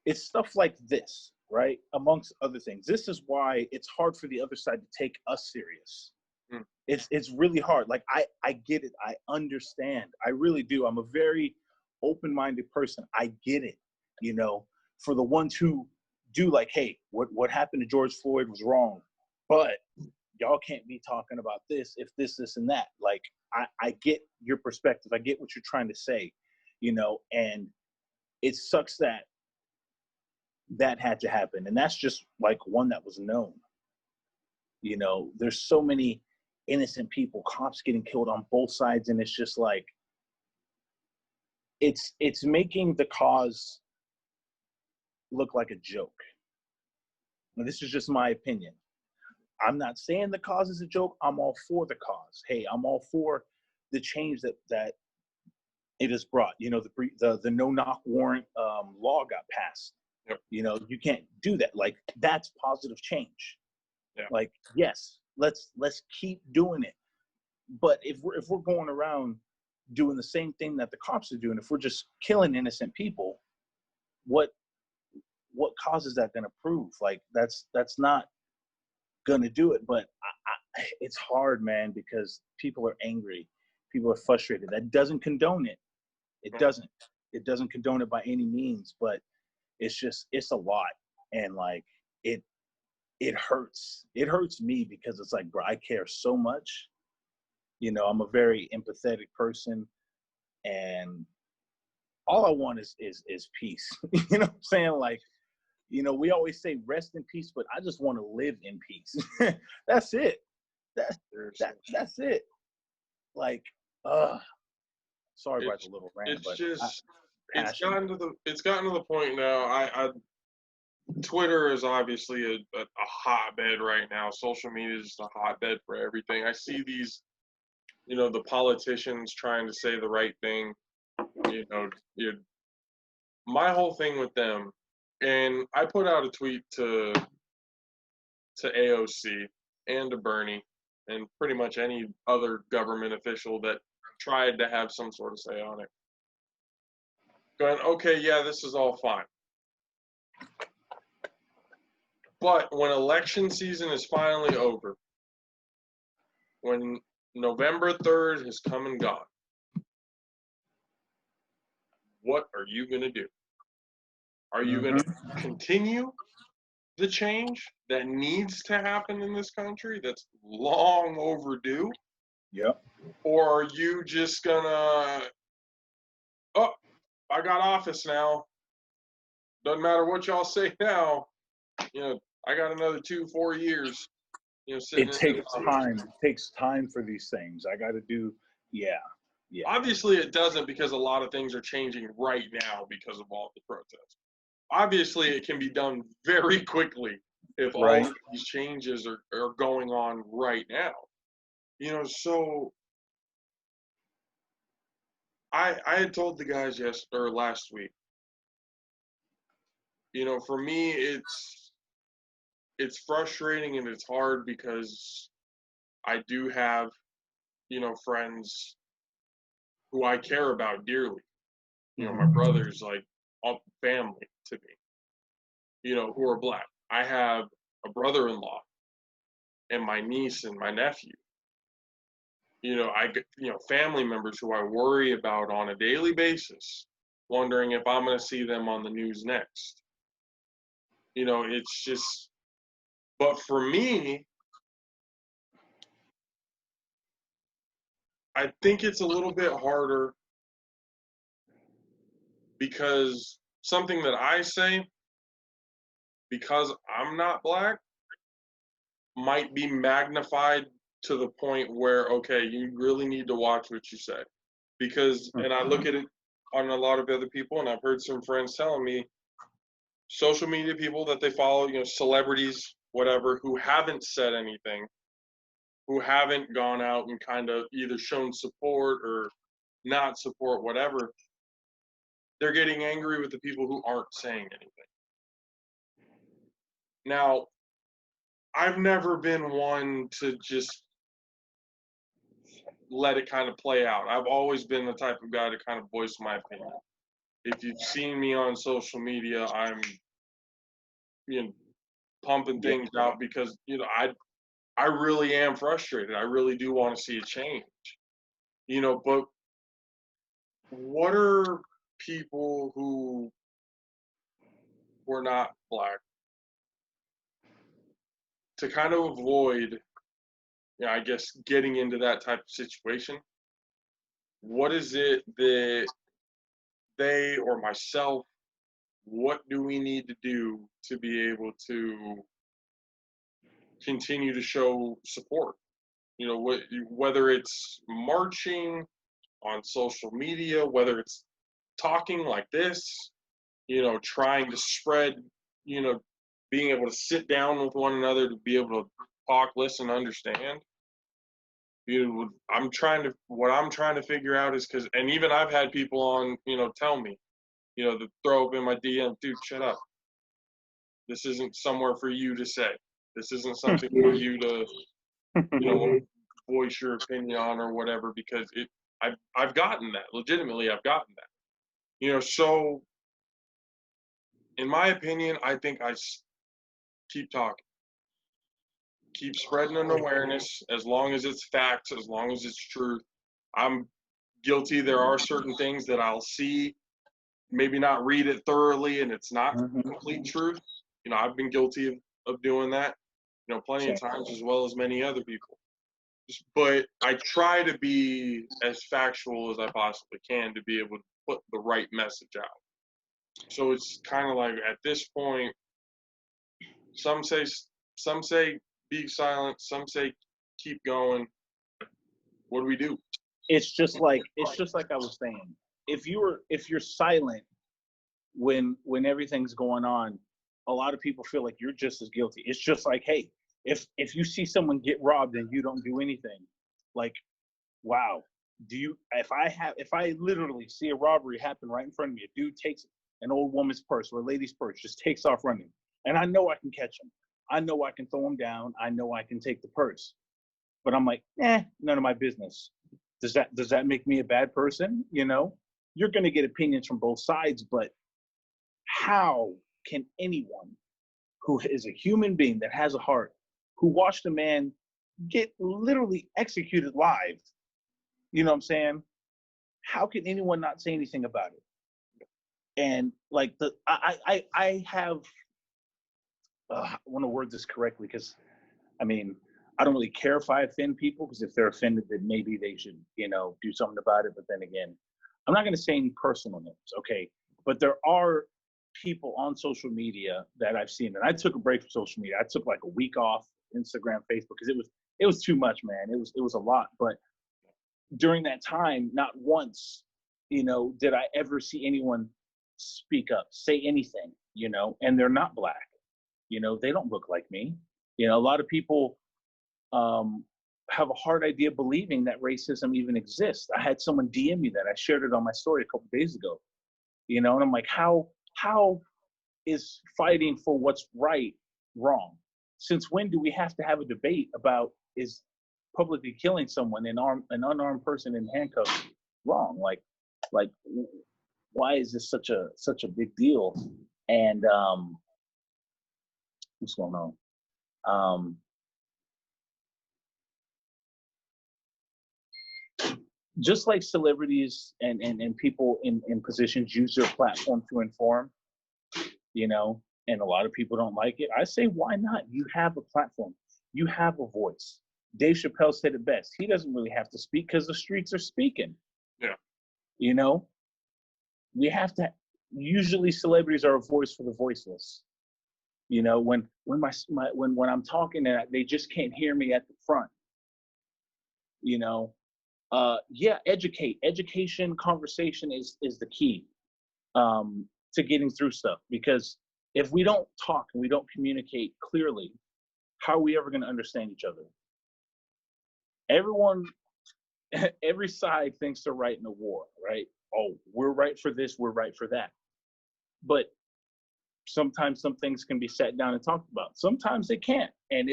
it's stuff like this, right? Amongst other things. This is why it's hard for the other side to take us serious. Mm. It's really hard. Like I get it. I understand. I really do. I'm a very open-minded person. I get it. You know, for the ones who do like, hey, what happened to George Floyd was wrong, but y'all can't be talking about this if this and that. Like I get your perspective. I get what you're trying to say, and it sucks that that had to happen. And that's just like one that was known. There's so many innocent people, cops getting killed on both sides, and it's just like it's making the cause look like a joke. And this is just my opinion. I'm not saying the cause is a joke. I'm all for the cause. Hey, I'm all for the change that it has brought. The no knock warrant law got passed. Yep. You can't do that. Like, that's positive change. Yeah. Like, yes, let's keep doing it. But if we're going around doing the same thing that the cops are doing, if we're just killing innocent people, what cause is that going to prove? Like, that's not going to do it. But it's hard, man, because people are angry, people are frustrated. That doesn't condone it. It doesn't condone it by any means, but it's a lot. And like, it hurts. It hurts me because it's like, bro, I care so much. I'm a very empathetic person, and all I want is peace. You know what I'm saying? Like, we always say rest in peace, but I just want to live in peace. That's it. That's it. Like, sorry about the little rant, It's but just. passion. It's gotten to the point now. Twitter is obviously a hotbed right now. Social media is just a hotbed for everything. I see these, the politicians trying to say the right thing. You know, my whole thing with them, and I put out a tweet to AOC and to Bernie and pretty much any other government official that tried to have some sort of say on it. Going, okay, yeah, this is all fine. But when election season is finally over, when November 3rd has come and gone, what are you going to do? Are you going to continue the change that needs to happen in this country that's long overdue? Yep. Or are you just going to, oh, I got office now. Doesn't matter what y'all say now. I got another 2-4 years. Sitting It takes time. It takes time for these things. I got to do, yeah. Obviously, it doesn't, because a lot of things are changing right now because of all the protests. Obviously, it can be done very quickly if all of these changes are going on right now. So I had told the guys last week. For me, it's frustrating and it's hard because I do have, friends who I care about dearly. My brother's like all family to me, who are black. I have a brother-in-law and my niece and my nephew. Family members who I worry about on a daily basis, wondering if I'm going to see them on the news next. It's just, but for me, I think it's a little bit harder because something that I say, because I'm not black, might be magnified to the point where, okay, you really need to watch what you say. Because, and I look at it on a lot of other people, and I've heard some friends telling me, social media people that they follow, celebrities, whatever, who haven't said anything, who haven't gone out and kind of either shown support or not support, whatever, they're getting angry with the people who aren't saying anything. Now, I've never been one to just let it kind of play out. I've always been the type of guy to kind of voice my opinion. If you've seen me on social media, I'm, pumping things out because, I really am frustrated. I really do want to see a change. But what are people who were not black to kind of avoid, I guess, getting into that type of situation? What is it that they or myself, what do we need to do to be able to continue to show support? Whether it's marching on social media, whether it's talking like this, trying to spread, being able to sit down with one another to be able to talk, listen, understand. What I'm trying to figure out is and even I've had people on, tell me, to throw up in my DM, dude, shut up. This isn't somewhere for you to say. This isn't something for you to, voice your opinion on or whatever, because I've gotten that. Legitimately, I've gotten that. So in my opinion, I think keep talking. Keep spreading an awareness as long as it's facts, as long as it's truth. I'm guilty. There are certain things that I'll see, maybe not read it thoroughly, and it's not complete truth. I've been guilty of doing that, plenty of times, as well as many other people. But I try to be as factual as I possibly can to be able to put the right message out. So it's kind of like, at this point, some say be silent, some say keep going. What do we do? It's just like I was saying. If you're silent when everything's going on, a lot of people feel like you're just as guilty. It's just like, hey, if you see someone get robbed and you don't do anything, like, wow, if I literally see a robbery happen right in front of me, a dude takes an old woman's purse or a lady's purse, just takes off running, and I know I can catch him, I know I can throw him down, I know I can take the purse, but I'm like, none of my business. Does that make me a bad person? You're going to get opinions from both sides, but how can anyone who is a human being that has a heart, who watched a man get literally executed live, you know what I'm saying? How can anyone not say anything about it? And like I have, I want to word this correctly, because I don't really care if I offend people, because if they're offended, then maybe they should, do something about it. But then again, I'm not going to say any personal names, okay? But there are people on social media that I've seen, and I took a break from social media. I took like a week off Instagram, Facebook, because it was too much, man. It was a lot. But during that time, not once, did I ever see anyone speak up, say anything, and they're not black. They don't look like me. A lot of people have a hard idea believing that racism even exists. I had someone DM me that. I shared it on my story a couple days ago, and I'm like, how is fighting for what's right wrong? Since when do we have to have a debate about, is publicly killing someone, an unarmed person in handcuffs, wrong? Like why is this such a big deal? And what's going on? Just like celebrities and people in positions use their platform to inform, and a lot of people don't like it. I say, why not? You have a platform. You have a voice. Dave Chappelle said it best. He doesn't really have to speak because the streets are speaking. Yeah. We have to, usually celebrities are a voice for the voiceless. When I'm talking and they just can't hear me at the front. Education, conversation is the key to getting through stuff, because if we don't talk and we don't communicate clearly, how are we ever going to understand each other? Everyone, every side thinks they're right in a war, right? Oh, we're right for this, we're right for that. But sometimes some things can be sat down and talked about. Sometimes they can't. And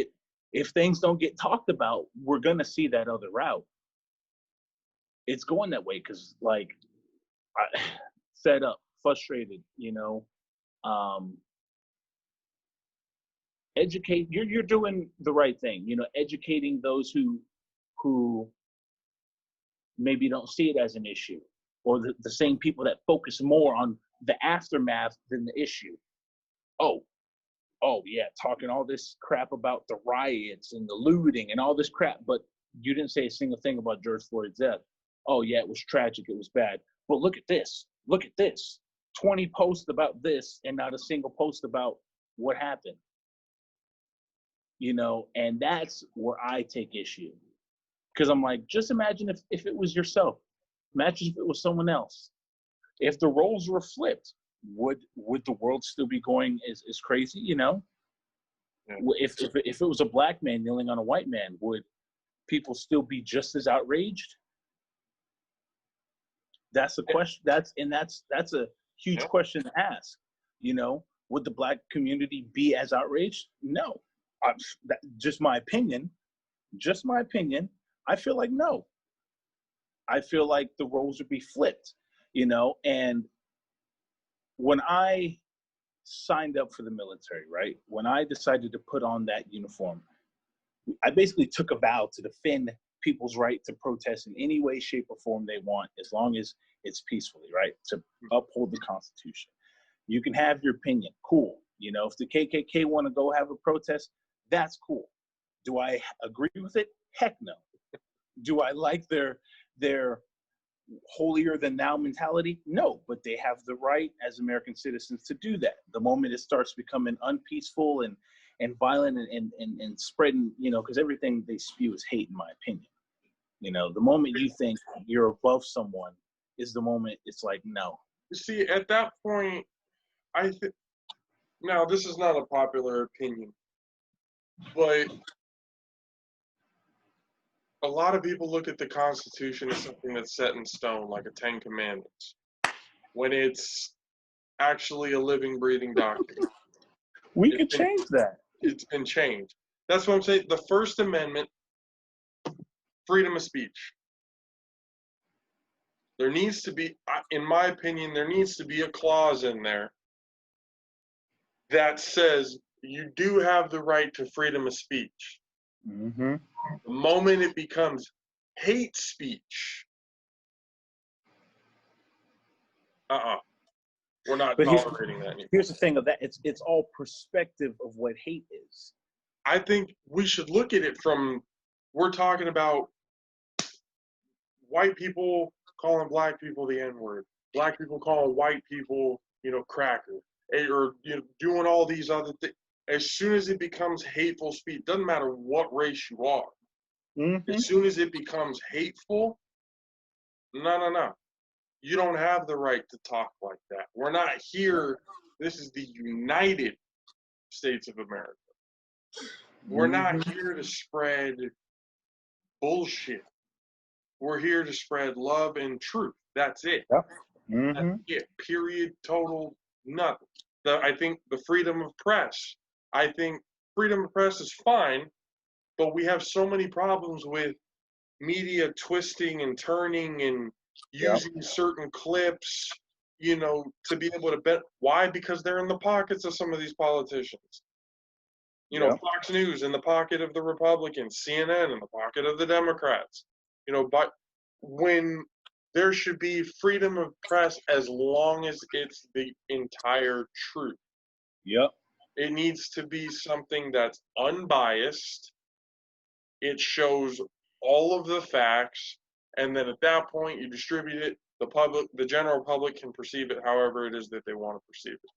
if things don't get talked about, we're going to see that other route. It's going that way because, like, fed up, frustrated, educate. You're doing the right thing, educating those who maybe don't see it as an issue, or the same people that focus more on the aftermath than the issue. Oh yeah, talking all this crap about the riots and the looting and all this crap, but you didn't say a single thing about George Floyd's death. Oh yeah, it was tragic, it was bad. But look at this. 20 posts about this and not a single post about what happened. And that's where I take issue. Because I'm like, just imagine if it was yourself. Imagine if it was someone else. If the roles were flipped, would the world still be going as crazy, Yeah. If it was a black man kneeling on a white man, would people still be just as outraged? That's the question. That's a huge question to ask. Would the black community be as outraged? No. Just my opinion. I feel like no. I feel like the roles would be flipped, and when I signed up for the military, right? When I decided to put on that uniform, I basically took a vow to defend people's right to protest in any way, shape, or form they want, as long as it's peacefully, right? To uphold the Constitution. You can have your opinion, cool. If the KKK want to go have a protest, that's cool. Do I agree with it? Heck no. Do I like their holier than thou mentality? No, but they have the right as American citizens to do that. The moment it starts becoming unpeaceful and violent and spreading, because everything they spew is hate, in my opinion. The moment you think you're above someone is the moment it's like, no. See, at that point, I think, now this is not a popular opinion, but a lot of people look at the Constitution as something that's set in stone, like a 10 Commandments, when it's actually a living, breathing document. We could change that. It's been changed. That's what I'm saying. The First Amendment, freedom of speech. There needs to be, in my opinion, there needs to be a clause in there that says you do have the right to freedom of speech. Mm-hmm. The moment it becomes hate speech, we're not tolerating that anymore. Here's the thing of that. It's all perspective of what hate is. I think we should look at it from, we're talking about white people calling black people the N-word, black people calling white people, cracker, or doing all these other things. As soon as it becomes hateful speech, doesn't matter what race you are. Mm-hmm. As soon as it becomes hateful, no. You don't have the right to talk like that. We're not here. This is the United States of America. We're not here to spread bullshit. We're here to spread love and truth. That's it. Yep. Mm-hmm. That's it. Period. Total. Nothing. I think the freedom of press. I think freedom of press is fine, but we have so many problems with media twisting and turning and using certain clips, to be able to bet. Why? Because they're in the pockets of some of these politicians. Fox News in the pocket of the Republicans, CNN in the pocket of the Democrats. But when there should be freedom of press as long as it's the entire truth. Yep. It needs to be something that's unbiased. It shows all of the facts, and then at that point you distribute it. The general public can perceive it however it is that they want to perceive it.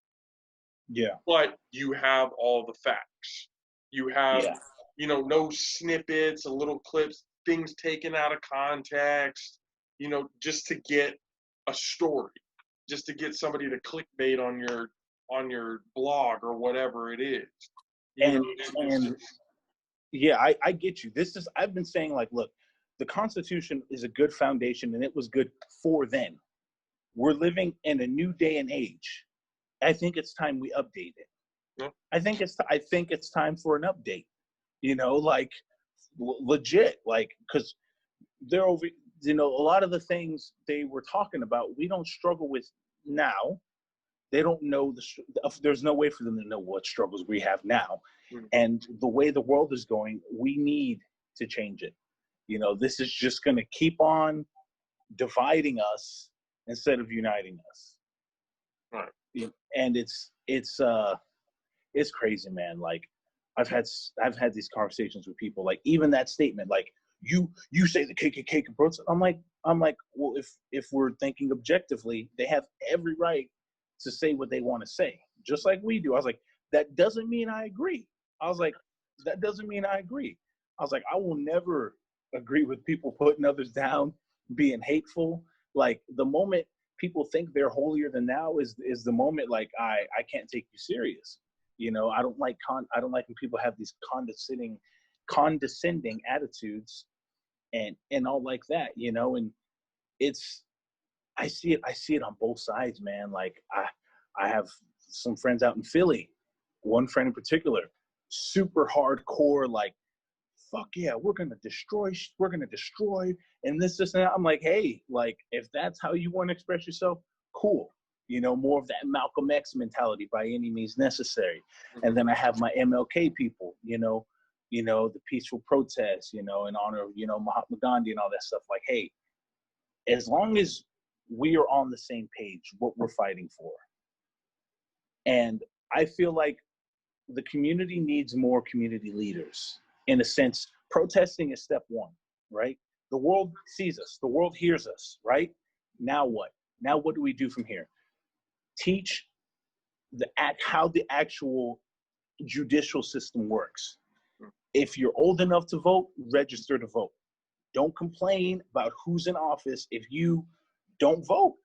Yeah. But you have all the facts. You have, no snippets, little clips, things taken out of context, just to get a story, just to get somebody to clickbait on your blog or whatever it is. Yeah, I get you. I've been saying, like, look, the Constitution is a good foundation, and it was good for then. We're living in a new day and age. I think it's time we update it. Yeah. I think it's time for an update. Like, legit, like, because they're over. A lot of the things they were talking about, we don't struggle with now. They don't know there's no way for them to know what struggles we have now. Mm-hmm. And the way the world is going, we need to change it. This is just going to keep on dividing us instead of uniting us. Right. And it's crazy, man. Like, I've had these conversations with people, like, even that statement, like, you say the KKK can protest. I'm like, well, if we're thinking objectively, they have every right to say what they want to say, just like we do. I was like, that doesn't mean I agree. I was like, that doesn't mean I agree. I was like, I will never agree with people putting others down, being hateful. Like, the moment people think they're holier than thou is the moment, like, I can't take you serious. I don't like when people have these condescending attitudes and all like that, and I see it on both sides, man. Like, I have some friends out in Philly, one friend in particular, super hardcore, like, fuck yeah, we're gonna destroy, and this and that. I'm like, hey, like, if that's how you want to express yourself, cool. More of that Malcolm X mentality, by any means necessary. And then I have my MLK people, the peaceful protests, in honor of, Mahatma Gandhi and all that stuff. Like, hey, as long as we are on the same page, what we're fighting for. And I feel like the community needs more community leaders. In a sense, protesting is step one, right? The world sees us, the world hears us, right? Now what? Now what do we do from here? Teach how the actual judicial system works. If you're old enough to vote, register to vote. Don't complain about who's in office if you don't vote.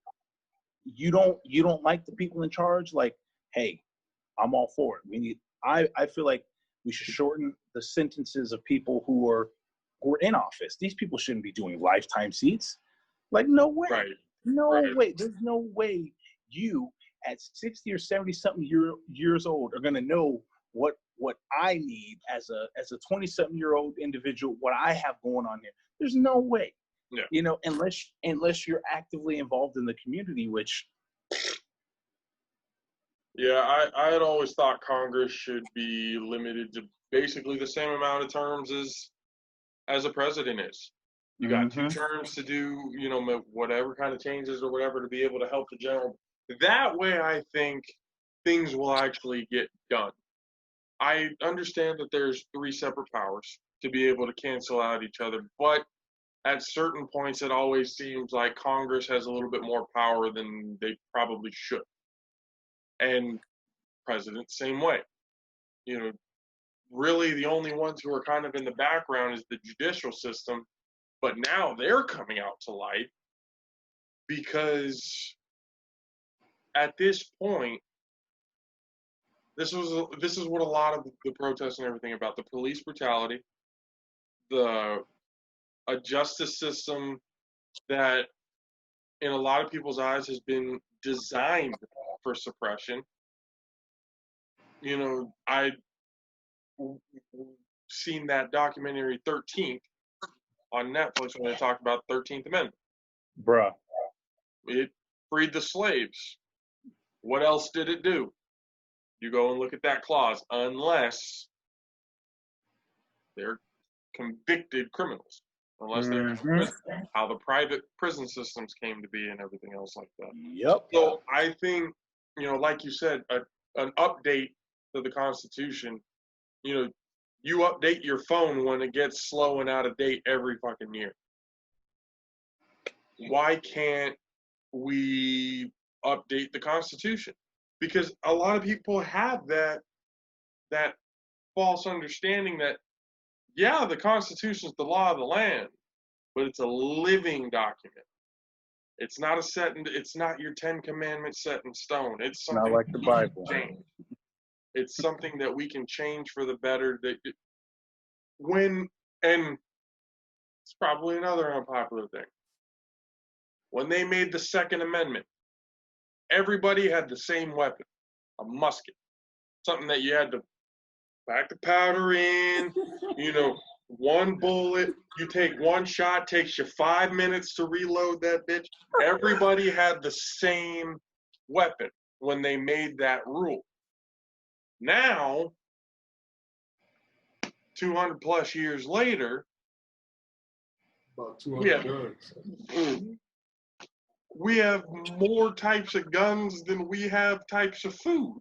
You don't like the people in charge. Like, hey, I'm all for it. I feel like we should shorten the sentences of people who are in office. These people shouldn't be doing lifetime seats. Like, no way. Right. No Right. way. There's no way you at 60 or 70 something years old are gonna know what I need as a 27-year-old individual, what I have going on here. There's no way. Yeah. Unless you're actively involved in the community, which. Yeah, I had always thought Congress should be limited to basically the same amount of terms as a president is. You got 2 terms to do, whatever kind of changes or whatever to be able to help the general. That way, I think things will actually get done. I understand that there's 3 separate powers to be able to cancel out each other, but at certain points, it always seems like Congress has a little bit more power than they probably should. And president, same way. Really the only ones who are kind of in the background is the judicial system, but now they're coming out to light because at this point, this is what a lot of the protests and everything about, the police brutality, a justice system that in a lot of people's eyes has been designed for suppression. I seen that documentary 13th on Netflix when they talked about the 13th Amendment. Bruh. It freed the slaves. What else did it do? You go and look at that clause, unless they're convicted criminals, unless they're how the private prison systems came to be and everything else like that. Yep. So I think, like you said, an update to the Constitution, you update your phone when it gets slow and out of date every fucking year. Why can't we update the Constitution? Because a lot of people have that false understanding that, yeah, the Constitution is the law of the land, but it's a living document. It's not it's not your 10 commandments set in stone. It's something not like the Bible. Change. It's something that we can change for the better. and it's probably another unpopular thing. When they made the Second Amendment, everybody had the same weapon, a musket, something that you had to pack the powder in, one bullet, you take one shot, takes you 5 minutes to reload that bitch. Everybody had the same weapon when they made that rule. Now, 200 plus years later, about 200 guns. We have more types of guns than we have types of food.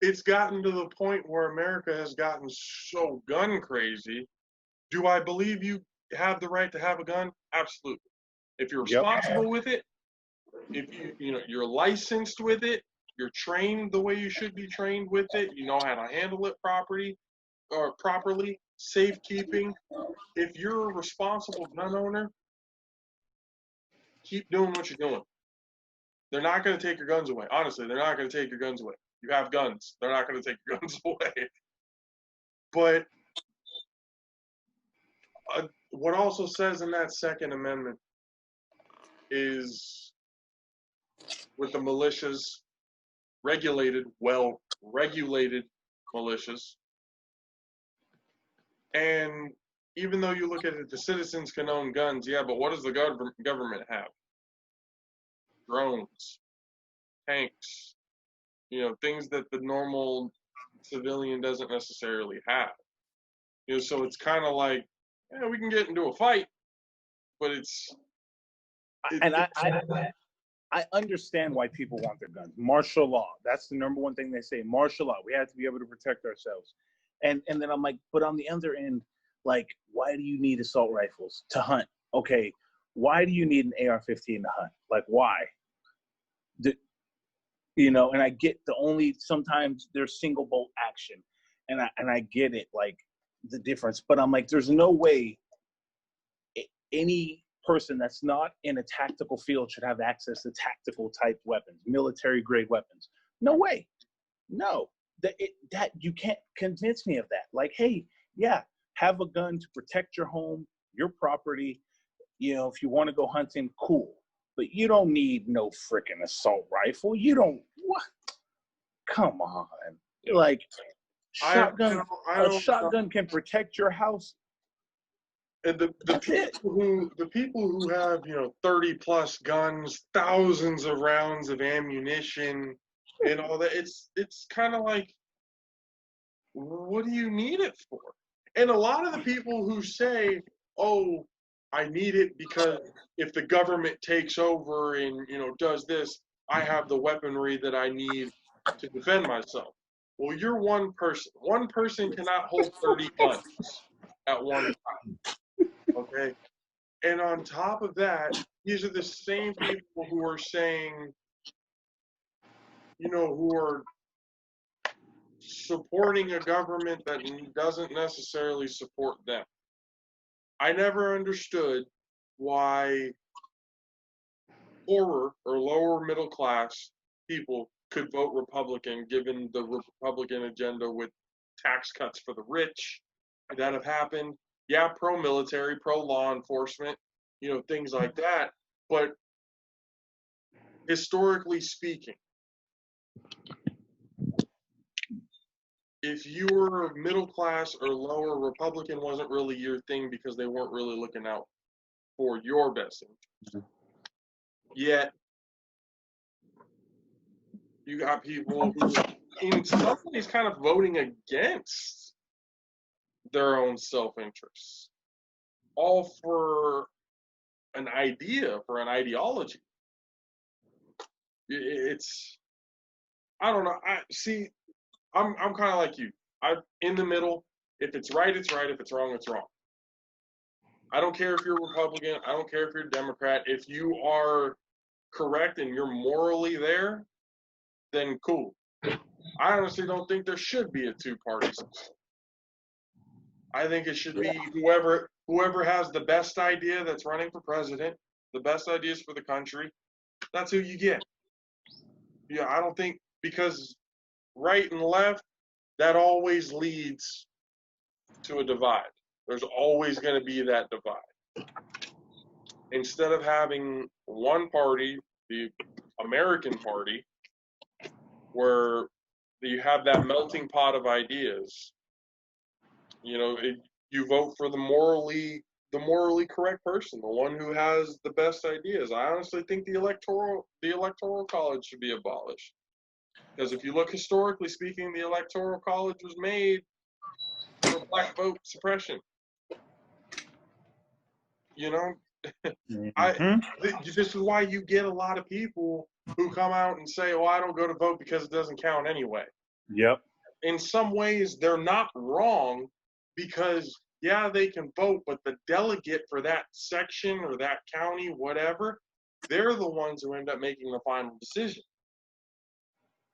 It's gotten to the point where America has gotten so gun crazy. Do I believe you have the right to have a gun? Absolutely. If you're responsible with it, if you're licensed with it, you're trained the way you should be trained with it, you know how to handle it properly, safekeeping. If you're a responsible gun owner, keep doing what you're doing. They're not going to take your guns away. Honestly, they're not going to take your guns away. You have guns. They're not going to take your guns away. But what also says in that Second Amendment is with the militias, well-regulated militias, and even though you look at it, the citizens can own guns, yeah, but what does the government have? Drones, tanks, things that the normal civilian doesn't necessarily have. So it's kind of like, yeah, we can get into a fight, but I understand why people want their guns. Martial law. That's the number one thing they say. Martial law. We have to be able to protect ourselves. And then I'm like, but on the other end, like, why do you need assault rifles to hunt? Okay, why do you need an AR-15 to hunt? Like, why? And I get sometimes there's single bolt action, and I get it, like, the difference. But I'm like, there's no way any person that's not in a tactical field should have access to tactical type weapons, military grade weapons. No way. No. That you can't convince me of that. Like, hey, yeah, have a gun to protect your home, your property. If you want to go hunting, cool. But you don't need no freaking assault rifle. You don't. What? Come on. Like, shotgun. A shotgun can protect your house. And the people who have 30 plus guns, thousands of rounds of ammunition, and all that, it's kind of like, what do you need it for? And a lot of the people who say, oh, I need it because if the government takes over and does this, I have the weaponry that I need to defend myself. Well, you're one person. One person cannot hold 30 guns at one time. Okay? And on top of that, these are the same people who are saying, who are supporting a government that doesn't necessarily support them. I never understood why poorer or lower middle class people could vote Republican given the Republican agenda with tax cuts for the rich that have happened. Yeah, pro-military, pro-law enforcement, things like that. But historically speaking, if you were middle class or lower, Republican wasn't really your thing because they weren't really looking out for your best interest. Yet, you got people who, in some ways, kind of voting against their own self-interests, all for an idea, for an ideology. It's, I don't know. I'm kind of like you. I'm in the middle. If it's right, it's right. If it's wrong, it's wrong. I don't care if you're Republican. I don't care if you're Democrat. If you are correct and you're morally there, then cool. I honestly don't think there should be a two-party system. I think it should be whoever has the best idea that's running for president, the best ideas for the country, that's who you get. Yeah, I don't think, because right and left, that always leads to a divide. There's always going to be that divide. Instead of having one party, the American party, where you have that melting pot of ideas, you vote for the morally correct person, the one who has the best ideas. I honestly think the electoral college should be abolished. Because if you look historically speaking, the electoral college was made for black vote suppression. This is why you get a lot of people who come out and say, "Oh, I don't go to vote because it doesn't count anyway." Yep. In some ways, they're not wrong, because yeah, they can vote, but the delegate for that section or that county, whatever, they're the ones who end up making the final decision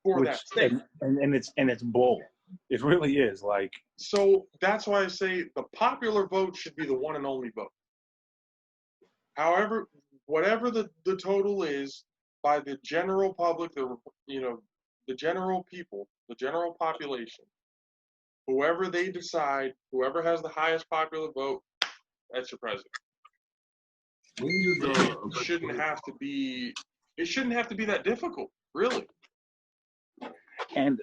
for that state. And it's bull. It really is. Like, so that's why I say the popular vote should be the one and only vote. However, whatever the total is by the general public, the general people, the general population, whoever they decide, whoever has the highest popular vote, that's your president. It shouldn't have to be that difficult, really. And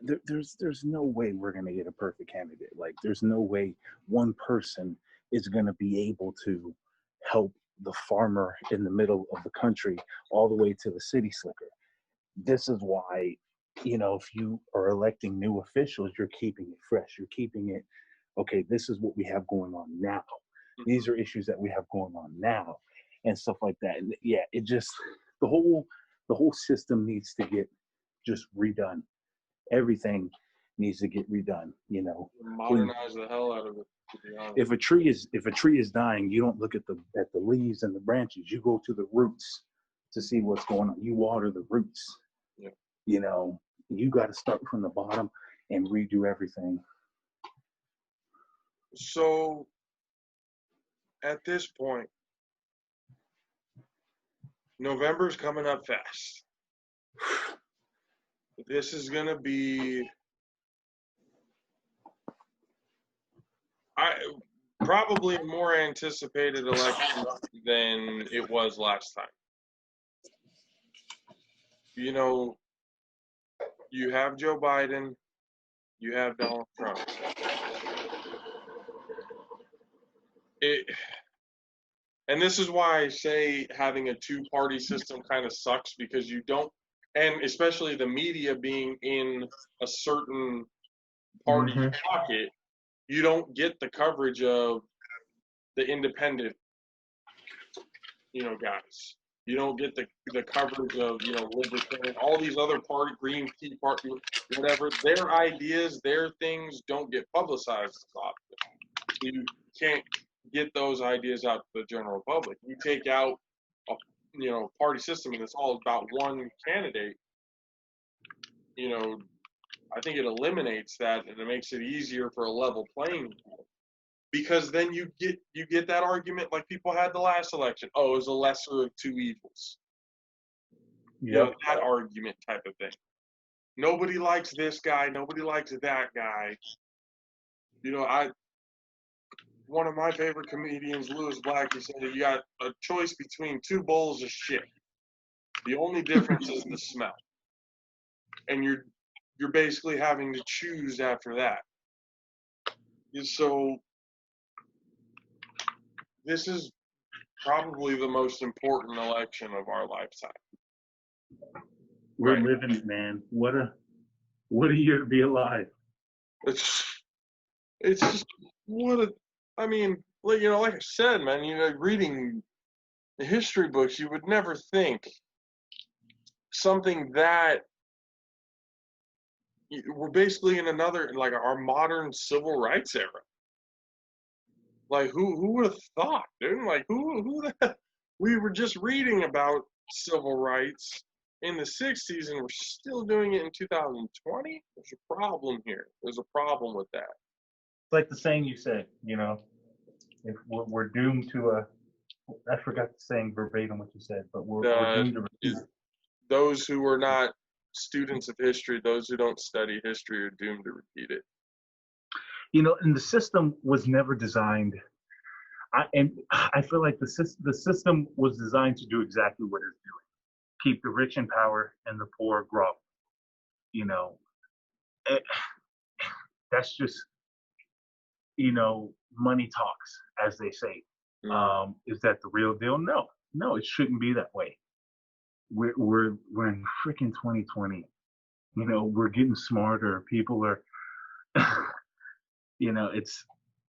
there's no way we're going to get a perfect candidate. Like, there's no way one person is going to be able to help the farmer in the middle of the country all the way to the city slicker. This is why, if you are electing new officials, you're keeping it fresh. You're keeping it, okay, this is what we have going on now. These are issues that we have going on now and stuff like that. And yeah, it just, the whole system needs to get just redone. Everything needs to get redone, Modernize the hell out of it, to be honest. If a tree is dying, you don't look at the leaves and the branches. You go to the roots to see what's going on. You water the roots. Yeah. You got to start from the bottom and redo everything. So at this point, November's coming up fast. This is going to be probably a more anticipated election than it was last time. You have Joe Biden, you have Donald Trump. And this is why I say having a two-party system kind of sucks, because you don't, and especially the media being in a certain party pocket, you don't get the coverage of the independent, guys. You don't get the coverage of, Libertarian, all these other party, Green Tea Party, whatever. Their ideas, their things don't get publicized as often. You can't get those ideas out to the general public. You take out a party system and it's all about one candidate, I think it eliminates that, and it makes it easier for a level playing field. Because then you get that argument like people had the last election. Oh, it was a lesser of two evils. Yep. That argument type of thing. Nobody likes this guy. Nobody likes that guy. One of my favorite comedians, Lewis Black, he said you got a choice between two bowls of shit. The only difference is the smell. And you're basically having to choose after that. So this is probably the most important election of our lifetime. We're living it, man. What a year to be alive. It's just like I said, man, reading the history books, you would never think something that we're basically in another, like, our modern civil rights era. Like, who would have thought, dude? Like, we were just reading about civil rights in the 60s and we're still doing it in 2020? There's a problem here. There's a problem with that. It's like the saying you said, if we're doomed to I forgot the saying verbatim what you said, but we're doomed to those who are not students of history, those who don't study history are doomed to repeat it. You know, and the system was never designed. I feel like the system was designed to do exactly what it's doing: keep the rich in power and the poor grow. You know, that's just, you know, money talks, as they say. Is that the real deal? No, no, it shouldn't be that way. We're in freaking 2020. You know, we're getting smarter. People are, you know,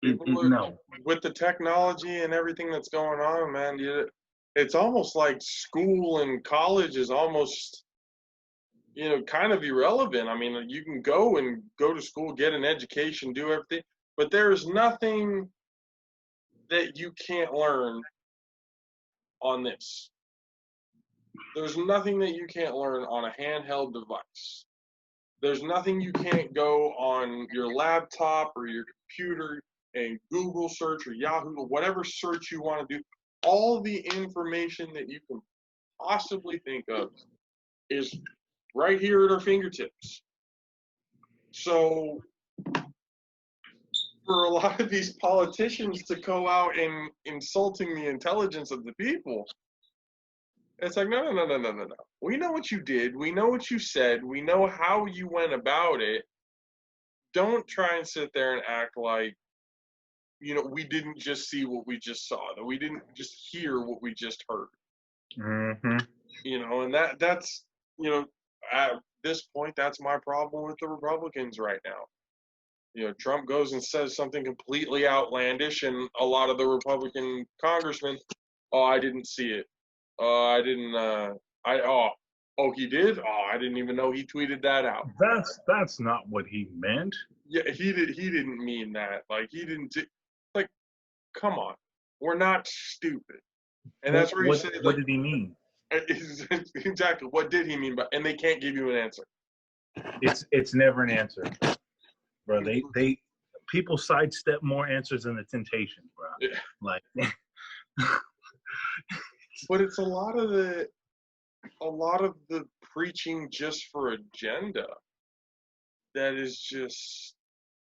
no. With the technology and everything that's going on, man, it's almost like school and college is almost, you know, kind of irrelevant. I mean, you can go to school, get an education, do everything, but there's nothing that you can't learn on this. There's nothing that you can't learn on a handheld device. There's nothing you can't go on your laptop or your computer and Google search or Yahoo or whatever search you want to do. All the information that you can possibly think of is right here at our fingertips. So for a lot of these politicians to go out and insulting the intelligence of the people, it's like, no. We know what you did. We know what you said. We know how you went about it. Don't try and sit there and act like, you know, we didn't just see what we just saw, that we didn't just hear what we just heard. Mm-hmm. You know, and that's, you know, at this point, that's my problem with the Republicans right now. You know, Trump goes and says something completely outlandish, and a lot of the Republican congressmen, oh, I didn't see it. I didn't. He did. Oh, I didn't even know he tweeted that out. That's not what he meant. Yeah, he did. He didn't mean that. Like he didn't. Like, come on, we're not stupid. And that's where you say, like, what did he mean? Exactly. What did he mean? But and they can't give you an answer. It's never an answer, bro. They people sidestep more answers than the Temptations, bro. Yeah. Like. But it's a lot of the preaching just for agenda that is just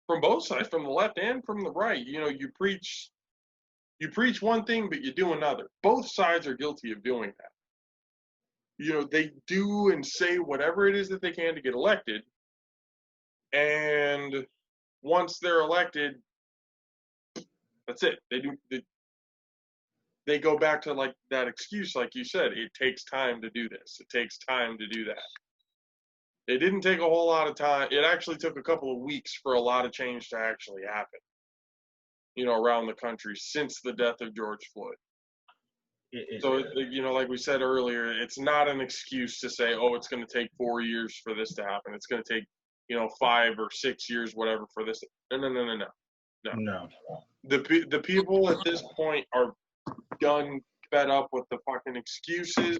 from both sides, from the left and from the right. You know, you preach one thing, but you do another. Both sides are guilty of doing that. You know, they do and say whatever it is that they can to get elected. And once they're elected, that's it. They go back to like that excuse, like you said, it takes time to do this. It takes time to do that. It didn't take a whole lot of time. It actually took a couple of weeks for a lot of change to actually happen, you know, around the country since the death of George Floyd. So, you know, like we said earlier, it's not an excuse to say, oh, it's going to take 4 years for this to happen. It's going to take, you know, 5 or 6 years, whatever, for this. No. The people at this point are done, fed up with the fucking excuses,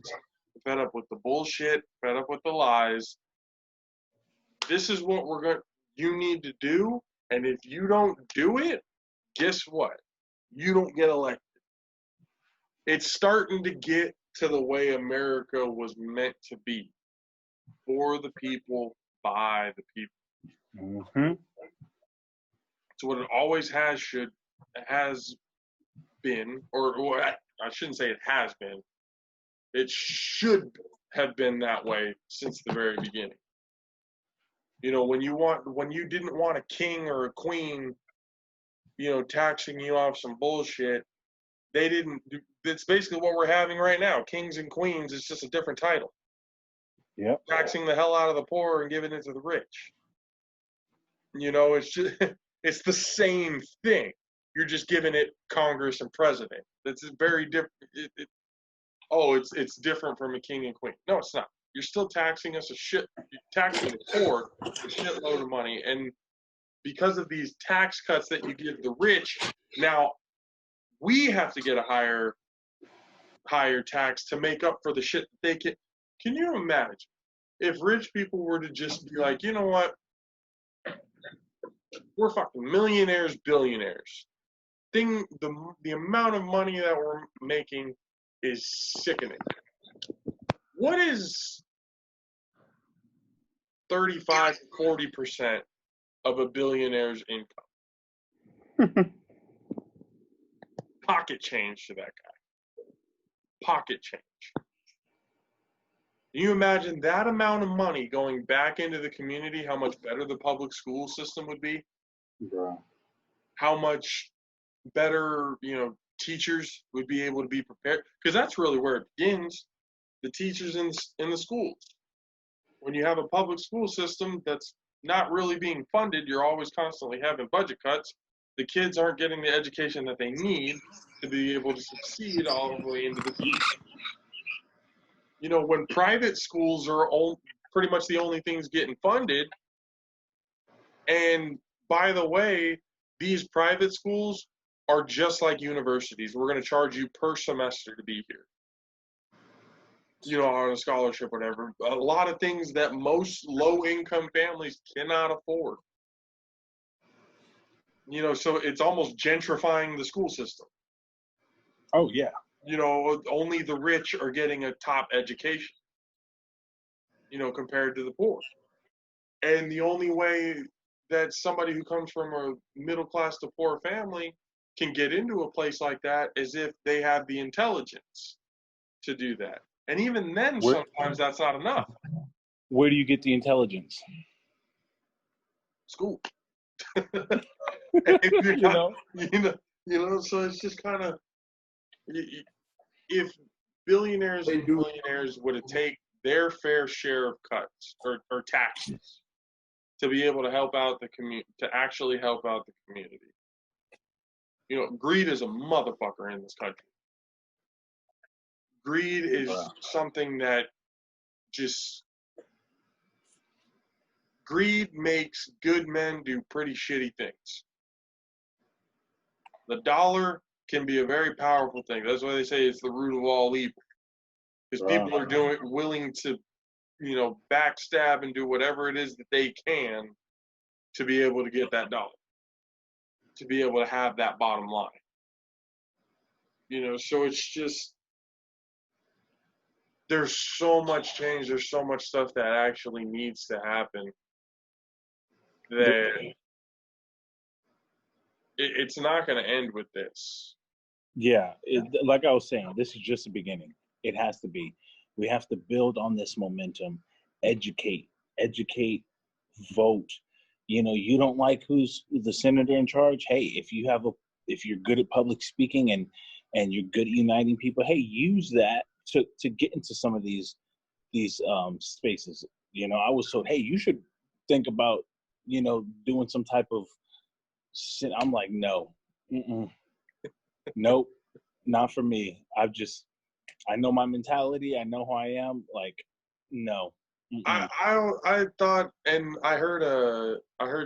fed up with the bullshit, fed up with the lies. This is what you need to do, and if you don't do it, guess what? You don't get elected. It's starting to get to the way America was meant to be. For the people, by the people. Mm-hmm. It's what it always has been, or I shouldn't say it has been. It should have been that way since the very beginning. You know, when you didn't want a king or a queen, you know, taxing you off some bullshit, they didn't. It's basically what we're having right now. Kings and queens. It's just a different title. Yep. Taxing the hell out of the poor and giving it to the rich. You know, it's just it's the same thing. You're just giving it Congress and president. It's very different. It's different from a king and queen. No, it's not. You're still taxing us you're taxing the poor a shitload of money, and because of these tax cuts that you give the rich, now we have to get a higher tax to make up for the shit that they can. Can you imagine if rich people were to just be like, you know what? We're fucking millionaires, billionaires. The amount of money that we're making is sickening. What is 35 to 40% of a billionaire's income. Pocket change to that guy. Pocket change. Can you imagine that amount of money going back into the community, how much better the public school system would be? Yeah. How much better, teachers would be able to be prepared? Because that's really where it begins, the teachers in the schools. When you have a public school system that's not really being funded, you're always constantly having budget cuts. The kids aren't getting the education that they need to be able to succeed all the way into the future. When private schools are pretty much the only things getting funded, and by the way, these private schools are just like universities. We're going to charge you per semester to be here, on a scholarship, whatever. A lot of things that most low-income families cannot afford. So it's almost gentrifying the school system. Oh, yeah. Only the rich are getting a top education, compared to the poor. And the only way that somebody who comes from a middle class to poor family can get into a place like that is if they have the intelligence to do that. And even then, sometimes that's not enough. Where do you get the intelligence? School. So it's just kind of, if billionaires and millionaires would have taken their fair share of cuts or taxes to be able to help out the community, to actually help out the community. Greed is a motherfucker in this country. Greed is something that greed makes good men do pretty shitty things. The dollar can be a very powerful thing. That's why they say it's the root of all evil. Because people are willing to, backstab and do whatever it is that they can to be able to get that dollar, to be able to have that bottom line. So it's just, there's so much change, there's so much stuff that actually needs to happen that it's not going to end with this. Yeah, like I was saying, this is just the beginning. It has to be. We have to build on this momentum, educate, vote. You don't like who's the senator in charge. Hey, if you're good at public speaking and you're good at uniting people, hey, use that to get into some of these spaces. I was told, hey, you should think about doing some type of. I'm like, no, nope, not for me. I know my mentality. I know who I am. Like, no. I thought, and I heard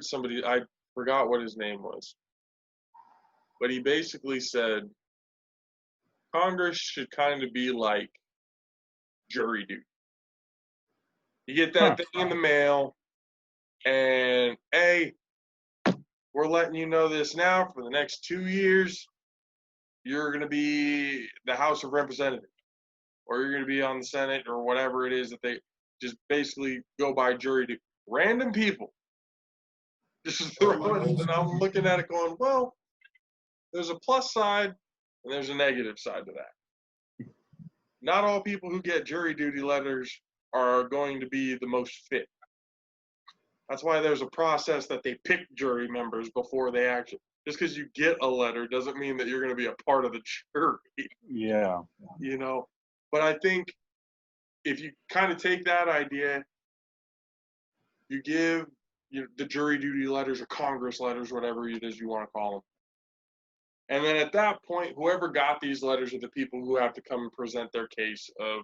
somebody, I forgot what his name was, but he basically said Congress should kind of be like jury duty. You get that thing in the mail, and hey, we're letting you know this now. For the next 2 years, you're going to be the House of Representatives, or you're going to be on the Senate, or whatever it is that they just basically go by jury duty. Random people. Just throwing it, and I'm looking at it going, well, there's a plus side, and there's a negative side to that. Not all people who get jury duty letters are going to be the most fit. That's why there's a process that they pick jury members before they actually. Just because you get a letter doesn't mean that you're going to be a part of the jury. Yeah. But I think if you kind of take that idea, you give the jury duty letters or Congress letters, whatever it is you want to call them. And then at that point, whoever got these letters are the people who have to come and present their case of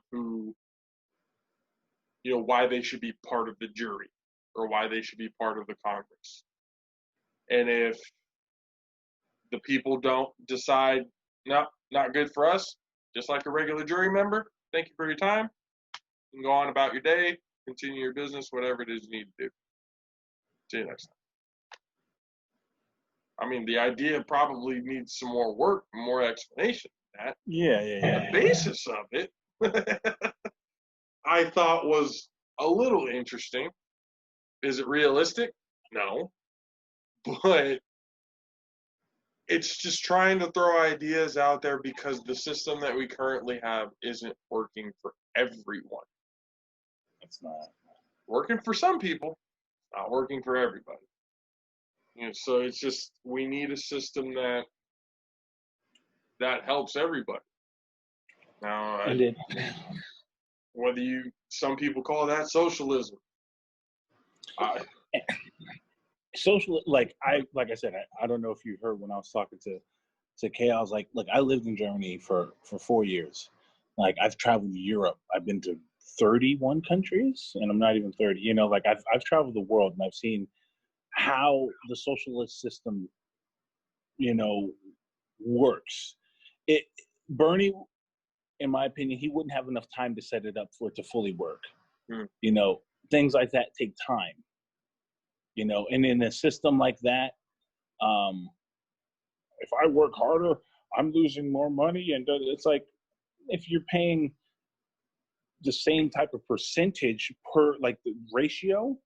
why they should be part of the jury or why they should be part of the Congress. And if the people don't decide, no, not good for us, just like a regular jury member, thank you for your time. You can go on about your day, continue your business, whatever it is you need to do. See you next time. I mean, the idea probably needs some more work, more explanation than that. Yeah. The basis of it, I thought was a little interesting. Is it realistic? No. But it's just trying to throw ideas out there because the system that we currently have isn't working for everyone. It's not. Working for some people, not working for everybody. So it's just we need a system that helps everybody. Now, some people call that socialism. Social, like I said, I don't know if you heard when I was talking to Kay, I was like, look, I lived in Germany for 4 years. Like I've traveled to Europe. I've been to 31 countries, and I'm not even 30. Like I've traveled the world, and I've seen how the socialist system, works. Bernie, in my opinion, he wouldn't have enough time to set it up for it to fully work. Things like that take time. And in a system like that, if I work harder, I'm losing more money. And it's like, if you're paying the same type of percentage per, like the ratio,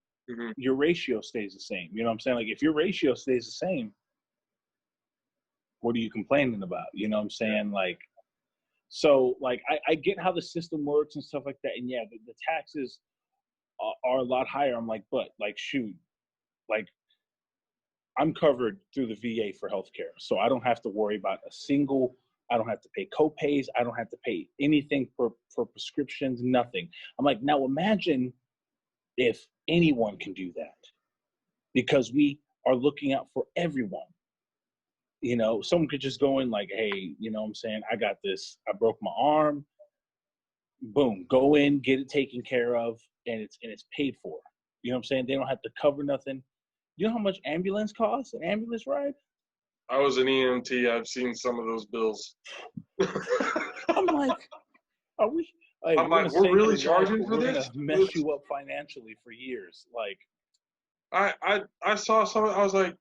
your ratio stays the same. You know what I'm saying? Like if your ratio stays the same, what are you complaining about? You know what I'm saying? Like, so like, I get how the system works and stuff like that. And yeah, the taxes are a lot higher. I'm like, but like, shoot, like I'm covered through the VA for healthcare. So I don't have to worry about I don't have to pay co-pays. I don't have to pay anything for prescriptions, nothing. I'm like, now imagine if anyone can do that, because we are looking out for everyone. Someone could just go in like, hey, you know what I'm saying? I got this. I broke my arm. Boom, go in, get it taken care of, and it's paid for. You know what I'm saying? They don't have to cover nothing. You know how much ambulance costs? An ambulance ride? I was an EMT. I've seen some of those bills. I'm like, are we? Like, we're really charging for we're this? Gonna mess you up financially for years. Like, I saw some. I was like,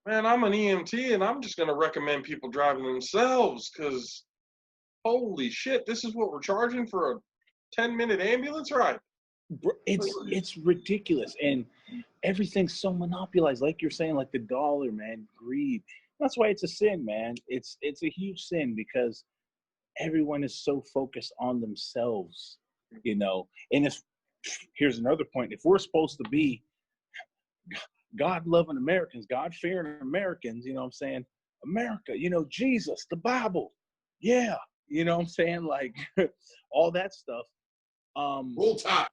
man, I'm an EMT, and I'm just gonna recommend people driving themselves because, holy shit, this is what we're charging for a 10-minute ambulance ride. It's ridiculous, and everything's so monopolized. Like you're saying, like the dollar, man, greed. That's why it's a sin, man. It's a huge sin because everyone is so focused on themselves, And here's another point: if we're supposed to be God-loving Americans, God-fearing Americans, you know what I'm saying? America, Jesus, the Bible, yeah, you know what I'm saying? Like all that stuff. Roll Tide.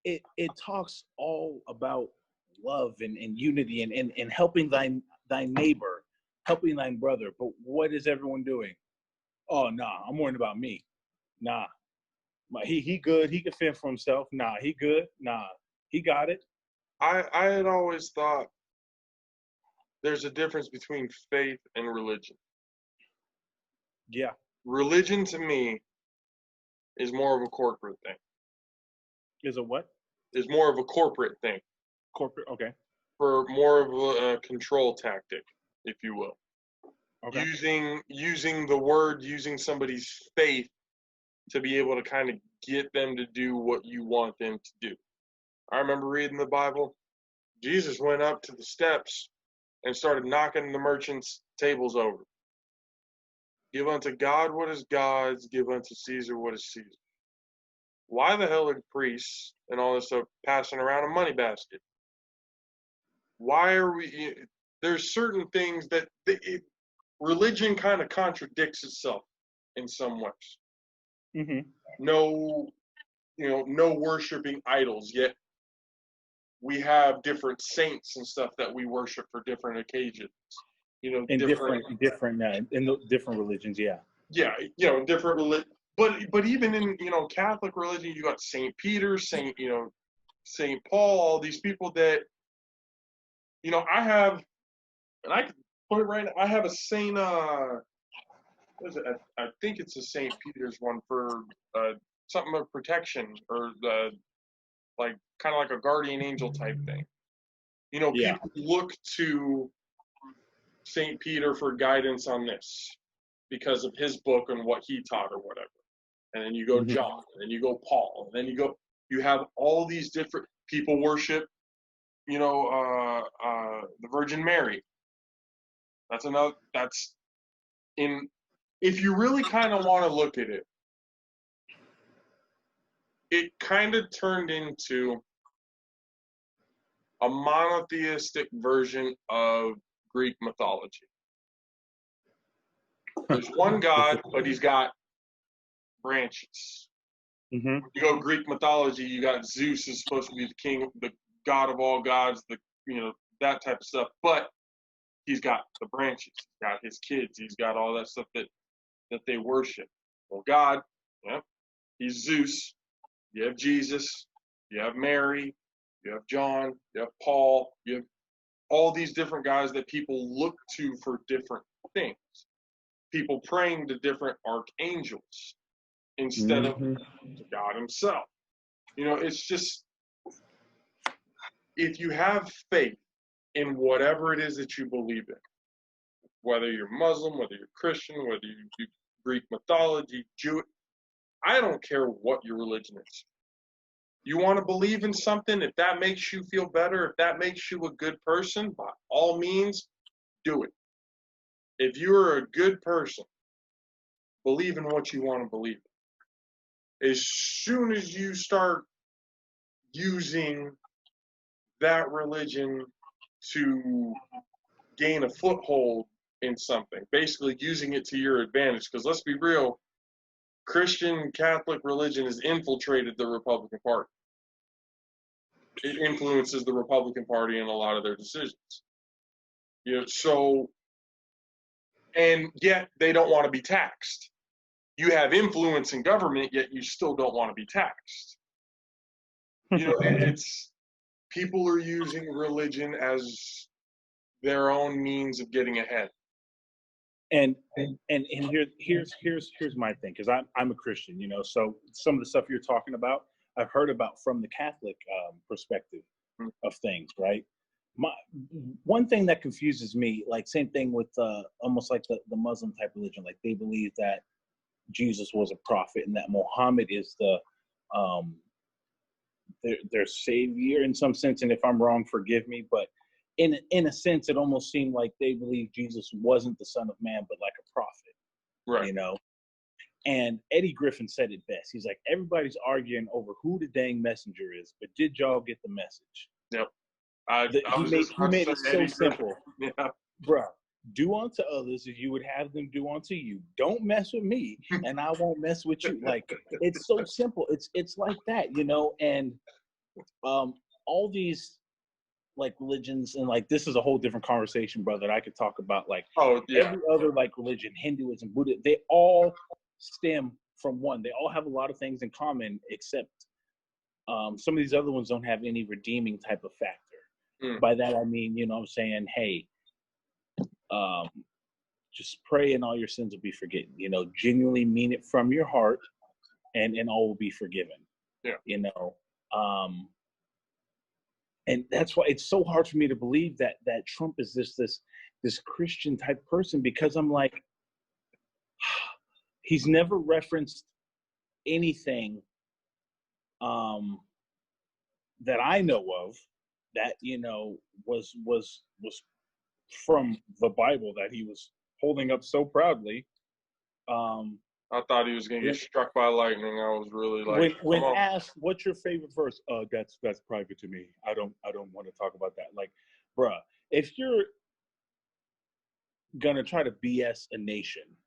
It talks all about love and unity and helping thy neighbor, helping thy brother. But what is everyone doing? Oh, nah, I'm worrying about me. Nah, he good. He can fend for himself. Nah, he good. Nah, he got it. I had always thought there's a difference between faith and religion. Yeah. Religion to me is more of a corporate thing. Is a what? Is more of a corporate thing. Corporate, okay. For more of a control tactic, if you will. Okay. Using the word, using somebody's faith to be able to kind of get them to do what you want them to do. I remember reading the Bible. Jesus went up to the steps and started knocking the merchants' tables over. Give unto God what is God's, give unto Caesar what is Caesar. Why the hell are priests and all this stuff passing around a money basket? Why are we? There's certain things that religion kind of contradicts itself in some ways. Mm-hmm. No worshiping idols, yet we have different saints and stuff that we worship for different occasions. In different religions, yeah. Yeah, different religion. But even in Catholic religion, you got Saint Peter, Saint Paul, all these people that I have, and I can put it right now, I have a Saint. What is it? I think it's a Saint Peter's one for something of protection or like kind of like a guardian angel type thing. Yeah. People look to Saint Peter for guidance on this because of his book and what he taught or whatever. and then you go to John, and then you go Paul, and then you have all these different people worship, the Virgin Mary. If you really kind of want to look at it, it kind of turned into a monotheistic version of Greek mythology. There's one God, but he's got branches. Mm-hmm. You go Greek mythology, you got Zeus is supposed to be the king, the god of all gods, that type of stuff. But he's got the branches, he's got his kids, he's got all that stuff that they worship. Well, God, he's Zeus. You have Jesus, you have Mary, you have John, you have Paul, you have all these different guys that people look to for different things. People praying to different archangels instead of God himself. It's just, if you have faith in whatever it is that you believe in, whether you're Muslim, whether you're Christian, whether you do Greek mythology, Jewish, I don't care what your religion is. You want to believe in something, if that makes you feel better, if that makes you a good person, by all means, do it. If you're a good person, believe in what you want to believe in. As soon as you start using that religion to gain a foothold in something, basically using it to your advantage, because let's be real, Christian Catholic religion has infiltrated the Republican Party. It influences the Republican Party in a lot of their decisions. And yet they don't want to be taxed. You have influence in government, yet you still don't want to be taxed. It's people are using religion as their own means of getting ahead. And here's my thing, because I'm a Christian, so some of the stuff you're talking about, I've heard about from the Catholic perspective of things, right? One thing that confuses me, like same thing with almost like the Muslim type religion, like they believe that Jesus was a prophet and that Muhammad is their savior in some sense. And if I'm wrong, forgive me, but in a sense, it almost seemed like they believed Jesus wasn't the Son of Man, but like a prophet, right? And Eddie Griffin said it best. He's like, everybody's arguing over who the dang messenger is, but did y'all get the message? Yep. He made it so simple. Yeah. Bruh, do unto others as you would have them do unto you. Don't mess with me, and I won't mess with you. Like, it's so simple. It's like that, and all these like religions, and like this is a whole different conversation, brother, that I could talk about. Like every other like religion, Hinduism, Buddha, they all stem from one. They all have a lot of things in common, except some of these other ones don't have any redeeming type of factor. By that I mean, I'm saying, hey, just pray and all your sins will be forgiven. Genuinely mean it from your heart, and all will be forgiven. Yeah. And that's why it's so hard for me to believe that Trump is this Christian type person, because I'm like, he's never referenced anything that I know of that was from the Bible that he was holding up so proudly. I thought he was gonna get struck by lightning. I was really like, when asked what's your favorite verse, that's private to me. I don't want to talk about that. Like, bruh, if you're gonna try to BS a nation,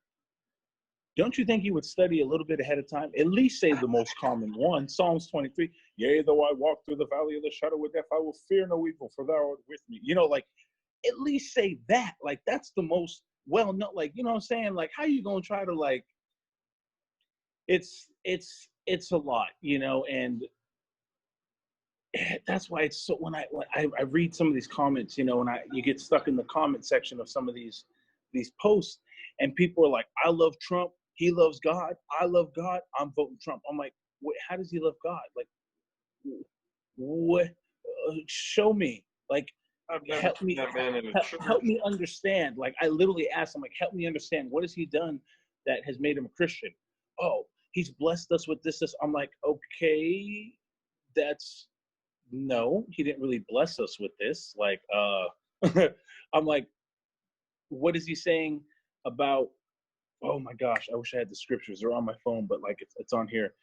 don't you think you would study a little bit ahead of time? At least say the most common one, Psalms 23. Yea, though I walk through the valley of the shadow of death, I will fear no evil, for thou art with me. Like, at least say that. Like, that's the most well-known. Like, what I'm saying? Like, how you gonna try to like? It's a lot, and that's why it's so. When I read some of these comments, and you get stuck in the comment section of some of these posts, and people are like, I love Trump. He loves God. I love God. I'm voting Trump. I'm like, wait, how does he love God? Like, what? Show me. Like, help me understand. Like, I literally asked him, like, help me understand. What has he done that has made him a Christian? Oh, he's blessed us with this. I'm like, okay, no, he didn't really bless us with this. Like, I'm like, what is he saying about, oh my gosh, I wish I had the scriptures. They're on my phone, but like it's on here.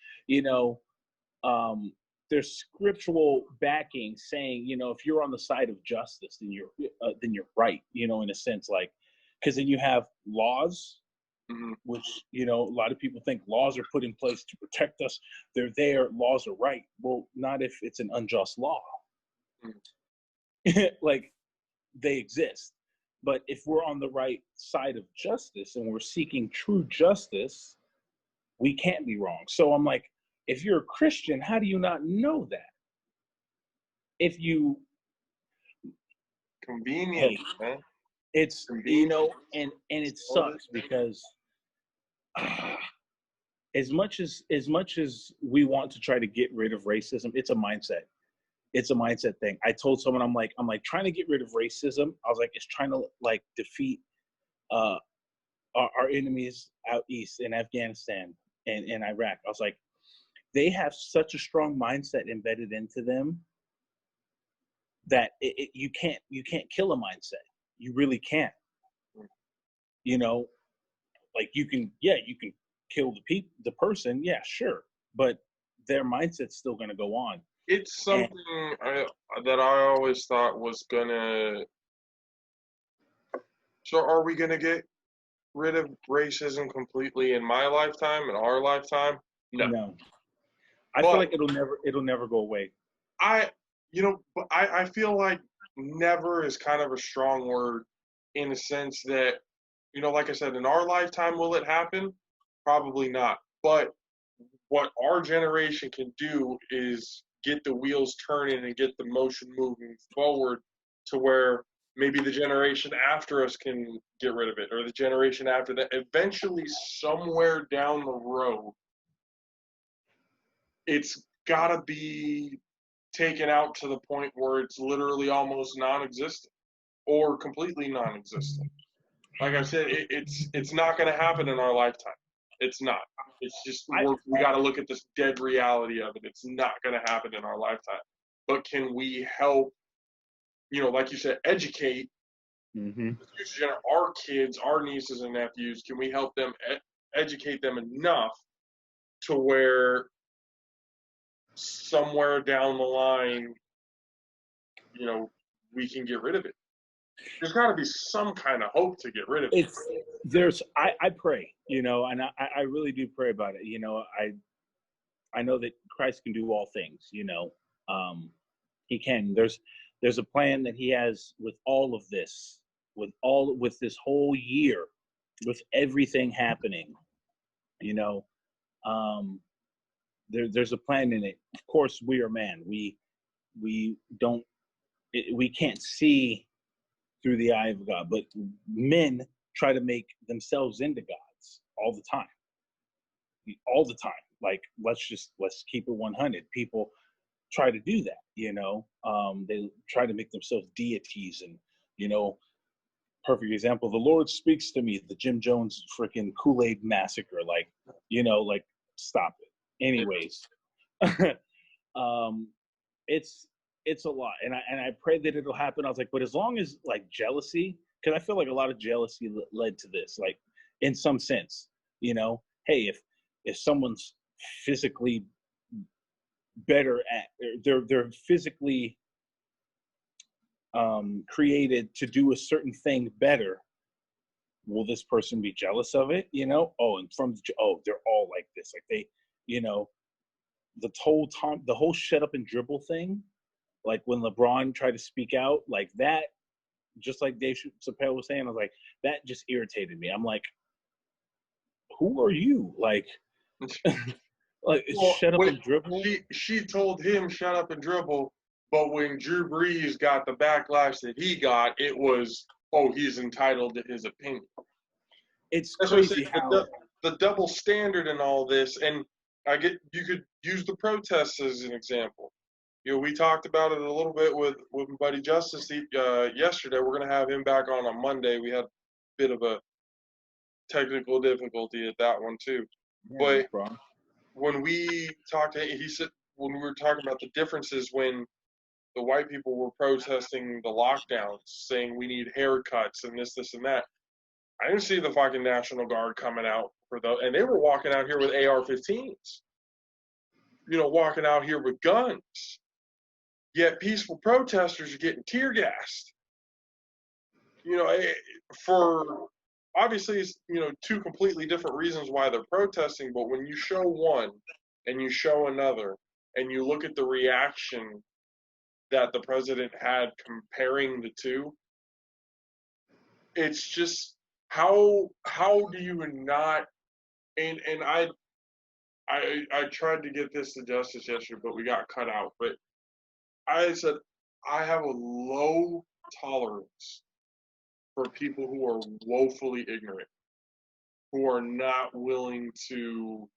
There's scriptural backing saying, if you're on the side of justice, then you're right. In a sense, like, because then you have laws, which a lot of people think laws are put in place to protect us. They're there. Laws are right. Well, not if it's an unjust law. Like, they exist. But if we're on the right side of justice and we're seeking true justice, we can't be wrong. So I'm like, if you're a Christian, how do you not know that? If you convenient, man. It's convenient. And it sucks because as much as we want to try to get rid of racism, it's a mindset. It's a mindset thing. I told someone, I'm like trying to get rid of racism. I was like, it's trying to like defeat our enemies out east in Afghanistan and Iraq. I was like, they have such a strong mindset embedded into them that you can't kill a mindset. You really can't. Like you can kill the person, yeah, sure, but their mindset's still going to go on. It's something that I always thought was gonna. So, are we gonna get rid of racism completely in my lifetime, in our lifetime? No. I feel like it'll never go away. I feel like never is kind of a strong word in the sense that, like I said, in our lifetime, will it happen? Probably not. But what our generation can do is get the wheels turning and get the motion moving forward to where maybe the generation after us can get rid of it, or the generation after that. Eventually, somewhere down the road, it's got to be taken out to the point where it's literally almost non-existent or completely non-existent. Like I said, it's not going to happen in our lifetime. It's not. It's just we got to look at this dead reality of it. It's not going to happen in our lifetime. But can we help, like you said, educate our kids, our nieces and nephews? Can we help them educate them enough to where somewhere down the line, we can get rid of it? There's got to be some kind of hope to get rid of it. I pray, and I really do pray about it. I know that Christ can do all things. He can. There's a plan that he has with all of this, with this whole year, with everything happening. There's a plan in it. Of course, we are man. We can't see through the eye of God, but men try to make themselves into gods all the time. Like, let's keep it 100. People try to do that, they try to make themselves deities. And, perfect example, the Lord speaks to me, the Jim Jones freaking Kool-Aid massacre. Like, stop it. Anyways, it's a lot, and I pray that it'll happen. I was like, but as long as like jealousy, because I feel like a lot of jealousy led to this, like in some sense, hey, if someone's physically better they're physically created to do a certain thing better, will this person be jealous of it? And they're all like this, like they, the whole shut up and dribble thing. Like when LeBron tried to speak out like that, just like Dave Chappelle was saying, I was like, that just irritated me. I'm like, who are you? Like, shut up and dribble? She told him shut up and dribble, but when Drew Brees got the backlash that he got, it was, he's entitled to his opinion. It's crazy how the double standard in all this, and you could use the protests as an example. We talked about it a little bit with my buddy Justice yesterday. We're going to have him back on Monday. We had a bit of a technical difficulty at that one too. Yeah, when we talked to, he said, when we were talking about the differences when the white people were protesting the lockdowns, saying we need haircuts and this, and that. I didn't see the fucking National Guard coming out for those, and they were walking out here with AR-15s. Walking out here with guns. Yet peaceful protesters are getting tear gassed. For obviously, it's, two completely different reasons why they're protesting, but when you show one and you show another and you look at the reaction that the president had comparing the two, it's just how do you not, and I tried to get this to Justice yesterday, but we got cut out. But I said I have a low tolerance for people who are woefully ignorant, who are not willing to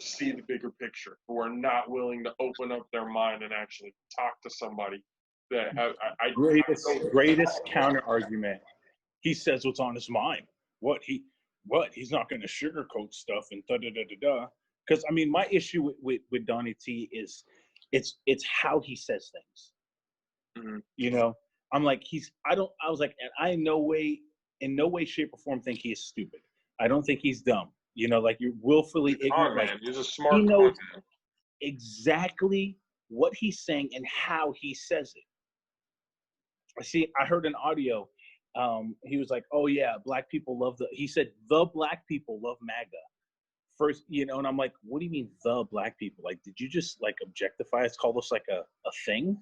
see the bigger picture, who are not willing to open up their mind and actually talk to somebody that have greatest counter argument. He says what's on his mind. He's not going to sugarcoat stuff and da da da da da. Because I mean, my issue with Donnie T is it's how he says things. Mm-hmm. I'm like, I was like, and I in no way, shape, or form think he is stupid. I don't think he's dumb. Like you're willfully ignorant. Man. He's a smart he knows man. Exactly what he's saying and how he says it. I heard an audio. He was like, oh yeah, black people love he said the black people love MAGA. First, and I'm like, what do you mean the black people? Like, did you just like objectify us, call us like a thing?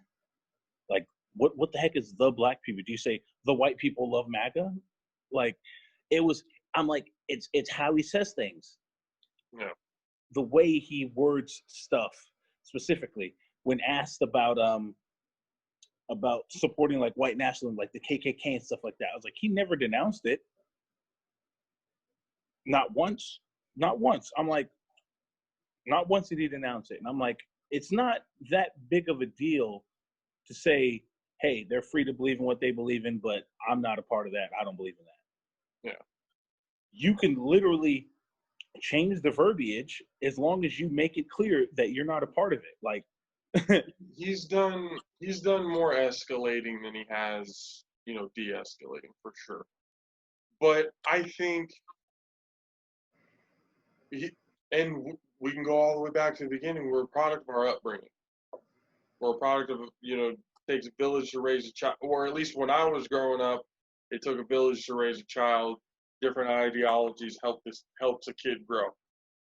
Like, what the heck is the black people? Do you say the white people love MAGA? Like, I'm like, it's how he says things. Yeah. The way he words stuff, specifically when asked about supporting like white nationalism, like the KKK and stuff like that. I was like, he never denounced it. Not once. I'm like, not once did he denounce it. And I'm like, it's not that big of a deal to say, hey, they're free to believe in what they believe in, but I'm not a part of that. I don't believe in that. Yeah. You can literally change the verbiage as long as you make it clear that you're not a part of it. Like, he's done more escalating than he has, de-escalating for sure. But I think and we can go all the way back to the beginning. We're a product of our upbringing. We're a product of, it takes a village to raise a child, or at least when I was growing up, it took a village to raise a child. Different ideologies helps a kid grow.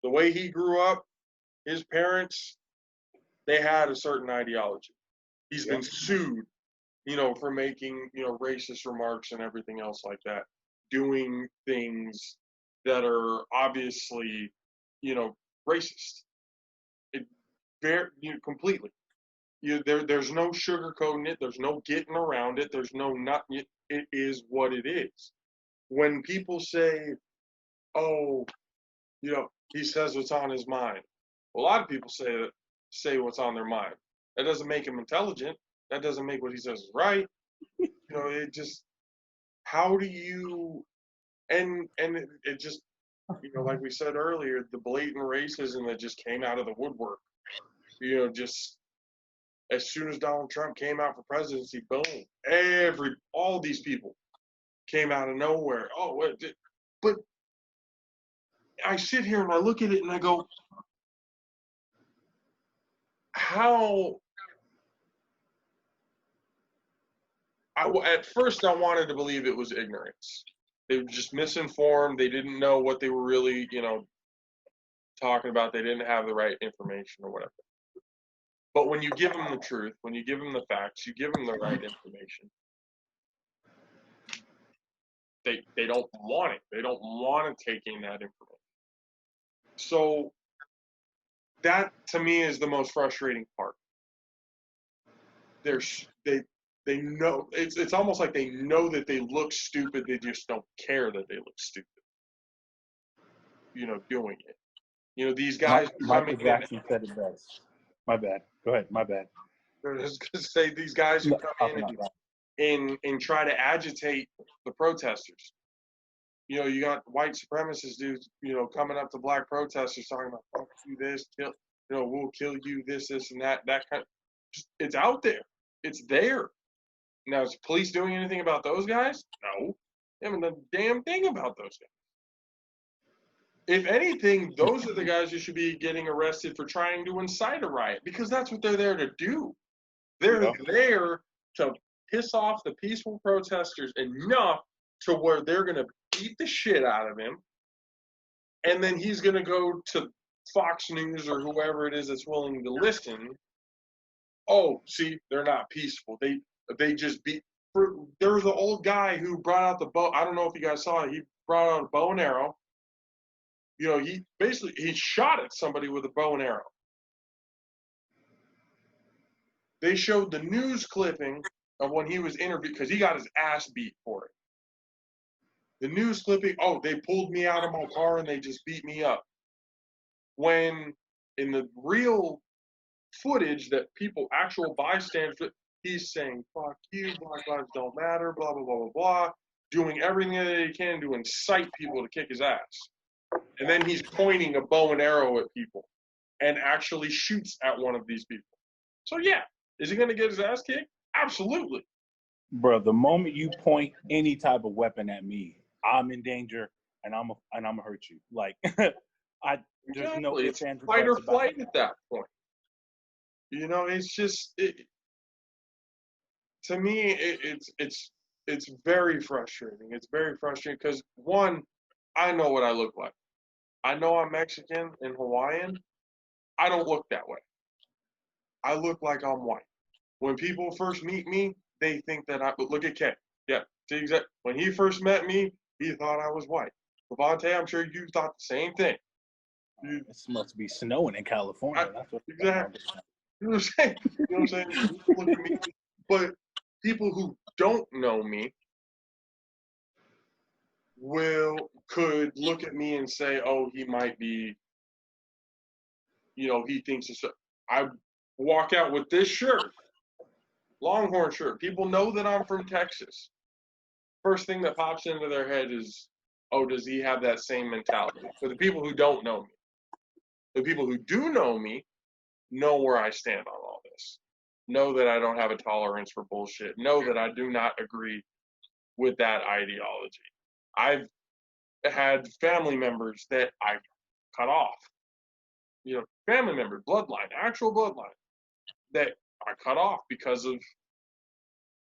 The way he grew up, his parents, they had a certain ideology. He's been sued, for making, racist remarks and everything else like that, doing things that are obviously, racist. Completely. There's no sugarcoating it. There's no getting around it. There's no nothing. It is what it is. When people say, oh, he says what's on his mind. Well, a lot of people say what's on their mind. That doesn't make him intelligent. That doesn't make what he says is right. It just, how do you, and it just, like we said earlier, the blatant racism that just came out of the woodwork. Just as soon as Donald Trump came out for presidency, boom, all these people came out of nowhere. Oh, but I sit here and I look at it and I go, how? At first, I wanted to believe it was ignorance. They were just misinformed. They didn't know what they were really, talking about. They didn't have the right information or whatever. But when you give them the truth, when you give them the facts, you give them the right information, they don't want it. They don't want to take in that information. So that, to me, is the most frustrating part. They know, it's almost like they know that they look stupid. They just don't care that they look stupid, doing it. These guys Michael Jackson said it best. My bad. Go ahead. My bad. I was going to say, these guys who come in and try to agitate the protesters. You got white supremacist dudes, coming up to black protesters talking about fuck you this, kill, we'll kill you, this, and that kind. It's out there. It's there. Now, is police doing anything about those guys? No, they haven't done a damn thing about those guys. If anything, those are the guys who should be getting arrested for trying to incite a riot, because that's what they're there to do. They're there to piss off the peaceful protesters enough to where they're going to beat the shit out of him, and then he's going to go to Fox News or whoever it is that's willing to listen. Oh, see, they're not peaceful. They just beat. There was an old guy who brought out the bow. I don't know if you guys saw it. He brought out a bow and arrow. He shot at somebody with a bow and arrow. They showed the news clipping of when he was interviewed, because he got his ass beat for it. The news clipping, they pulled me out of my car and they just beat me up. When in the real footage that actual bystanders, he's saying, fuck you, black lives don't matter, blah, blah, blah, blah, blah, doing everything that he can to incite people to kick his ass. And then he's pointing a bow and arrow at people and actually shoots at one of these people. So yeah, is he going to get his ass kicked? Absolutely. Bro, the moment you point any type of weapon at me, I'm in danger, and I'm gonna hurt you. Like, there's no ifs, it's ands, or fight or buts about flight it. at that point. It's just to me, it's very frustrating. It's very frustrating because, one, I know what I look like. I know I'm Mexican and Hawaiian. I don't look that way. I look like I'm white. When people first meet me, they think that look at Ken. Yeah, when he first met me, he thought I was white. Lavonte, I'm sure you thought the same thing. It must be snowing in California. That's what exactly. You know what I'm saying? Look at me. But people who don't know me could look at me and say, oh, he might be, he thinks it's. I walk out with this shirt, Longhorn shirt. People know that I'm from Texas. First thing that pops into their head is, oh, does he have that same mentality? For the people who don't know me. The people who do know me know where I stand on all this. Know that I don't have a tolerance for bullshit. Know that I do not agree with that ideology. I've had family members that I cut off. Family member, bloodline, actual bloodline, that I cut off because of,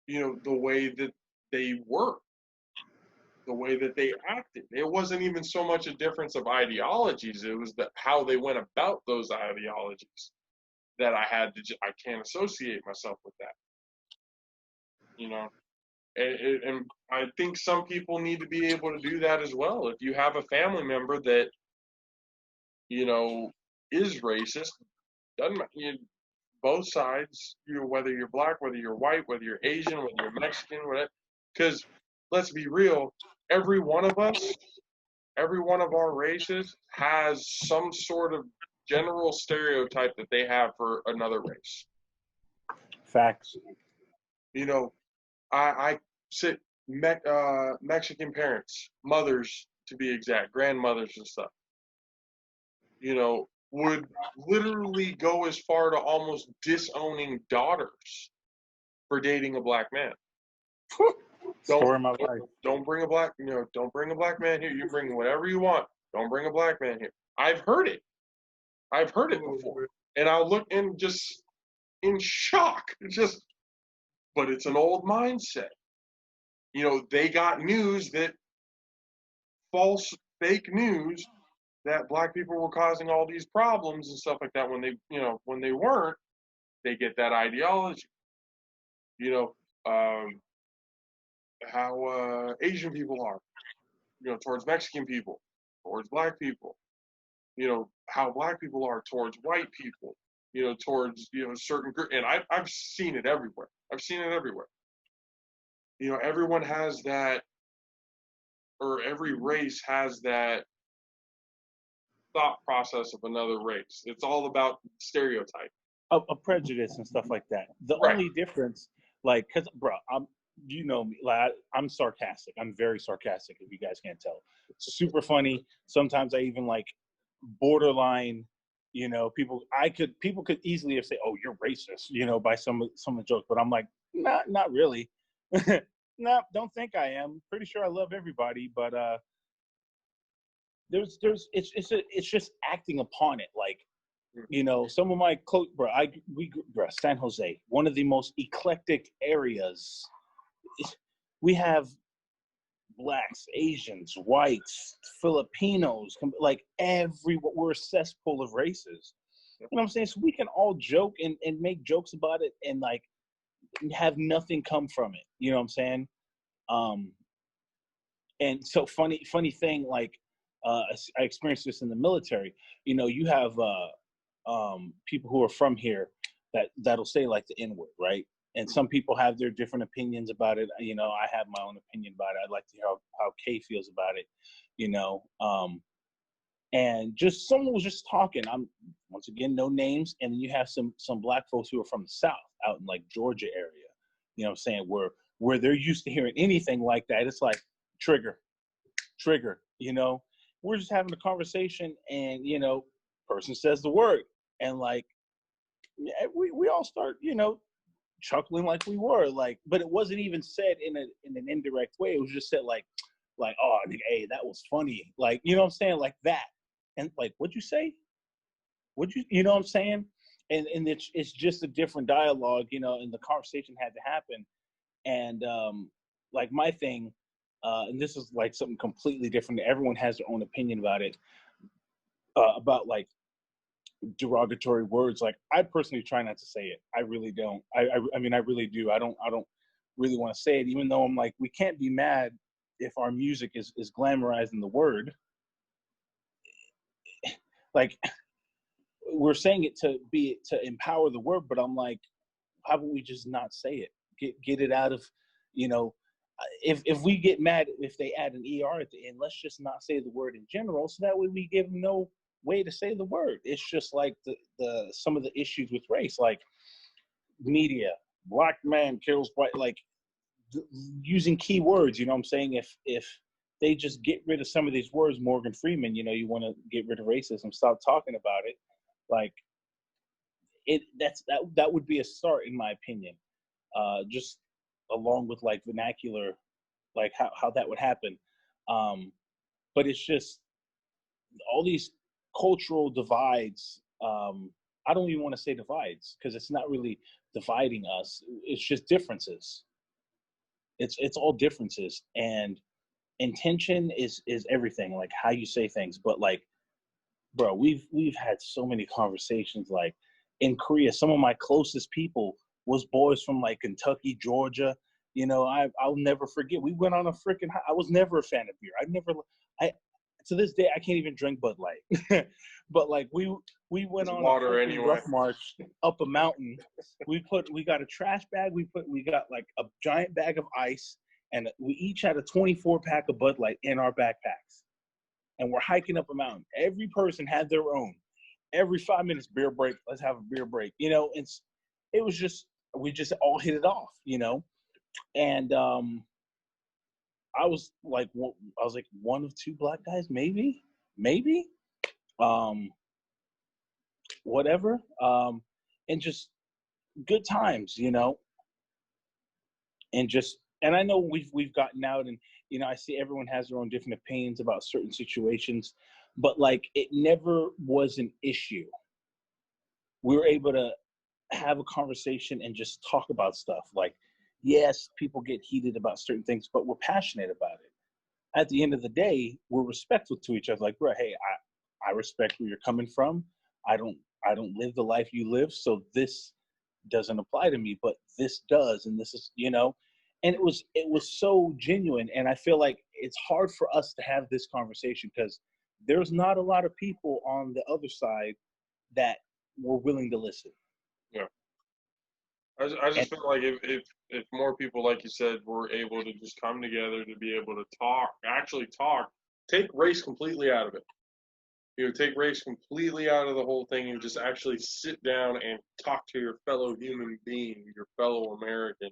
the way that they were, the way that they acted. It wasn't even so much a difference of ideologies. It was how they went about those ideologies that I can't associate myself with that. And I think some people need to be able to do that as well. If you have a family member that, is racist, doesn't both sides, whether you're black, whether you're white, whether you're Asian, whether you're Mexican, whatever. Because let's be real, every one of us, every one of our races has some sort of general stereotype that they have for another race. Facts. I sit Mexican parents, mothers to be exact, grandmothers and stuff, would literally go as far to almost disowning daughters for dating a black man. Story of my life. Don't bring a black man here. You bring whatever you want. Don't bring a black man here. I've heard it before, and I'll look in just in shock. But it's an old mindset. They got news that fake news that black people were causing all these problems and stuff like that when they weren't. They get that ideology. How Asian people are, towards Mexican people, towards black people. How black people are towards white people. Towards certain group, and I've seen it everywhere. Everyone has that, or every race has that thought process of another race. It's all about stereotype. A prejudice and stuff like that. The Right. only difference, like, because, bro, you know me, like, I'm sarcastic. I'm very sarcastic, if you guys can't tell. Super funny. Sometimes I even like borderline, you know, people could easily have said, "Oh, you're racist," you know, by some of the jokes, but I'm like, not really. No, don't think I am. Pretty sure I love everybody, but it's just acting upon it. Like, you know, some of my close, San Jose, one of the most eclectic areas. We have blacks, Asians, whites, Filipinos, like we're a cesspool of races. You know what I'm saying? So we can all joke and make jokes about it and like have nothing come from it. You know what I'm saying? And so funny thing, like I experienced this in the military. You know, you have people who are from here that'll say like the N-word, right? And some people have their different opinions about it. You know, I have my own opinion about it. I'd like to hear how Kay feels about it, you know. And just someone was just talking. I'm once again no names, and you have some black folks who are from the South, out in like Georgia area. You know what I'm saying? Where they're used to hearing anything like that. It's like trigger, you know. We're just having a conversation and, you know, person says the word and like we all start, you know, chuckling like we were like, but it wasn't even said in an indirect way. It was just said like, oh, hey, that was funny. Like, you know what I'm saying? Like that. And like, what'd you say? You know what I'm saying? And it's just a different dialogue, you know, and the conversation had to happen. And like my thing, and this is like something completely different. Everyone has their own opinion about it, about like derogatory words. Like I personally try not to say it. I really don't. I mean, I really do. I don't really want to say it, even though I'm like, we can't be mad if our music is glamorizing the word. Like we're saying it to empower the word, but I'm like, how about we just not say it? Get it out of, you know, if we get mad if they add an ER at the end, let's just not say the word in general, so that way we give them no way to say the word. It's just like the some of the issues with race, like media, black man kills white, like using key words. You know what I'm saying? If they just get rid of some of these words, Morgan Freeman, you know, you want to get rid of racism, stop talking about it. Like that would be a start, in my opinion. Just along with like vernacular, like how that would happen. But it's just all these cultural divides. I don't even want to say divides because it's not really dividing us. It's just differences. It's all differences, and intention is everything. Like how you say things. But like, bro, we've had so many conversations. Like in Korea, some of my closest people was boys from like Kentucky, Georgia. You know, I'll never forget. We went on a freaking. I was never a fan of beer. I to this day I can't even drink Bud Light. But like we went It's on water a anyway. rough march up a mountain. We got a trash bag. We got like a giant bag of ice, and we each had a 24 pack of Bud Light in our backpacks. And we're hiking up a mountain. Every person had their own. Every 5 minutes, beer break. Let's have a beer break. You know, it was just we just all hit it off. You know, and I was like one of two black guys, maybe, um, whatever, and just good times, you know, and I know we've gotten out, and you know, I see everyone has their own different opinions about certain situations, but like it never was an issue. We were able to have a conversation and just talk about stuff. Like, yes, people get heated about certain things, but we're passionate about it. At the end of the day, we're respectful to each other. Like, bro, hey, I respect where you're coming from. I don't live the life you live, so this doesn't apply to me, but this does, and this is, you know. And it was so genuine, and I feel like it's hard for us to have this conversation because there's not a lot of people on the other side that were willing to listen. Yeah. I just feel like if more people, like you said, were able to just come together to be able to actually talk, take race completely out of it. You know, take race completely out of the whole thing and just actually sit down and talk to your fellow human being, your fellow American,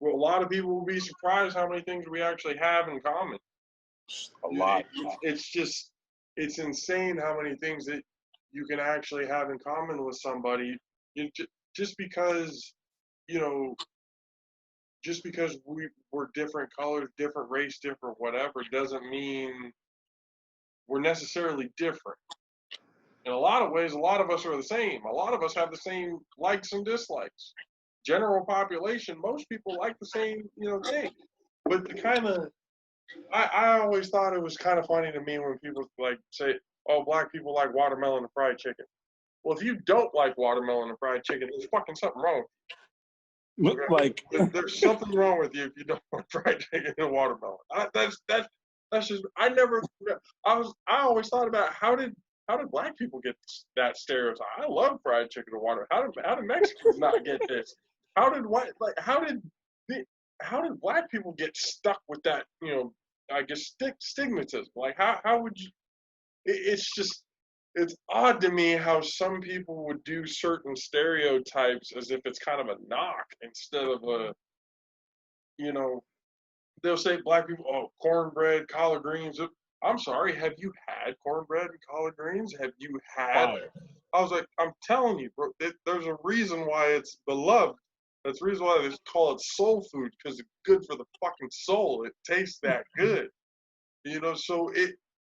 well, a lot of people will be surprised how many things we actually have in common. A lot. It's just, it's insane how many things that you can actually have in common with somebody. Just because, you know, just because we're different colors, different race, different whatever, doesn't mean we're necessarily different. In a lot of ways, a lot of us are the same. A lot of us have the same likes and dislikes. General population, most people like the same, thing. But the kind of, I always thought it was kind of funny to me when people like say, "Oh, black people like watermelon and fried chicken." Well, if you don't like watermelon and fried chicken, there's fucking something wrong. Okay? Like, there's something wrong with you if you don't like fried chicken and watermelon. That's just, I always thought about how did black people get that stereotype? I love fried chicken and watermelon. How did Mexicans not get this? How did black people get stuck with that? I guess stigmatism. Like how would you? It's just, it's odd to me how some people would do certain stereotypes as if it's kind of a knock instead of a, they'll say black people, oh, cornbread, collard greens. I'm sorry, have you had cornbread and collard greens? Have you had? fire. I was like, I'm telling you, bro, there's a reason why it's beloved. That's the reason why they call it soul food, because it's good for the fucking soul. It tastes that good. So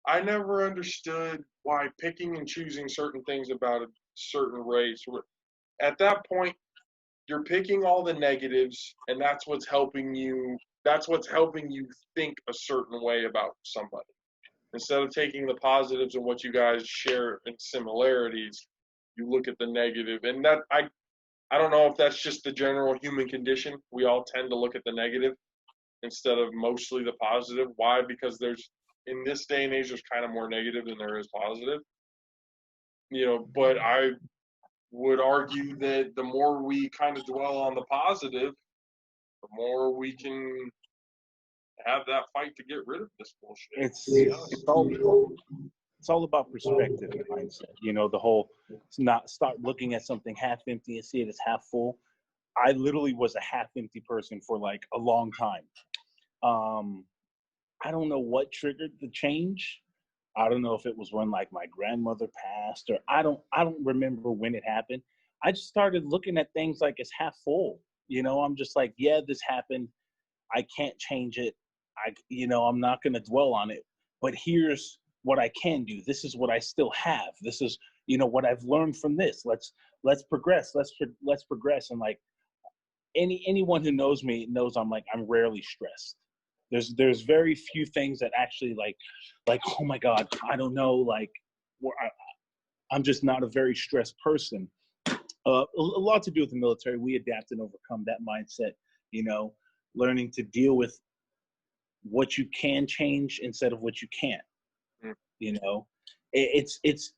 I never understood why picking and choosing certain things about a certain race. At that point, you're picking all the negatives, and that's what's helping you. That's what's helping you think a certain way about somebody. Instead of taking the positives and what you guys share in similarities, you look at the negative. And that I don't know if that's just the general human condition. We all tend to look at the negative instead of mostly the positive. Why? Because in this day and age, there's kind of more negative than there is positive. But I would argue that the more we kind of dwell on the positive, the more we can have that fight to get rid of this bullshit. It's all about perspective and mindset. The whole, not start looking at something half empty and see it as half full. I literally was a half empty person for like a long time. I don't know what triggered the change. I don't know if it was when like my grandmother passed, or I don't remember when it happened. I just started looking at things like it's half full. I'm just like, yeah, this happened. I can't change it. I'm not going to dwell on it, but here's what I can do. This is what I still have. This is, what I've learned from this. Let's progress. Let's progress. And like anyone who knows me knows I'm rarely stressed. There's very few things that actually like, oh my God, I don't know. Like I'm just not a very stressed person. A lot to do with the military. We adapt and overcome that mindset, learning to deal with what you can change instead of what you can't. It's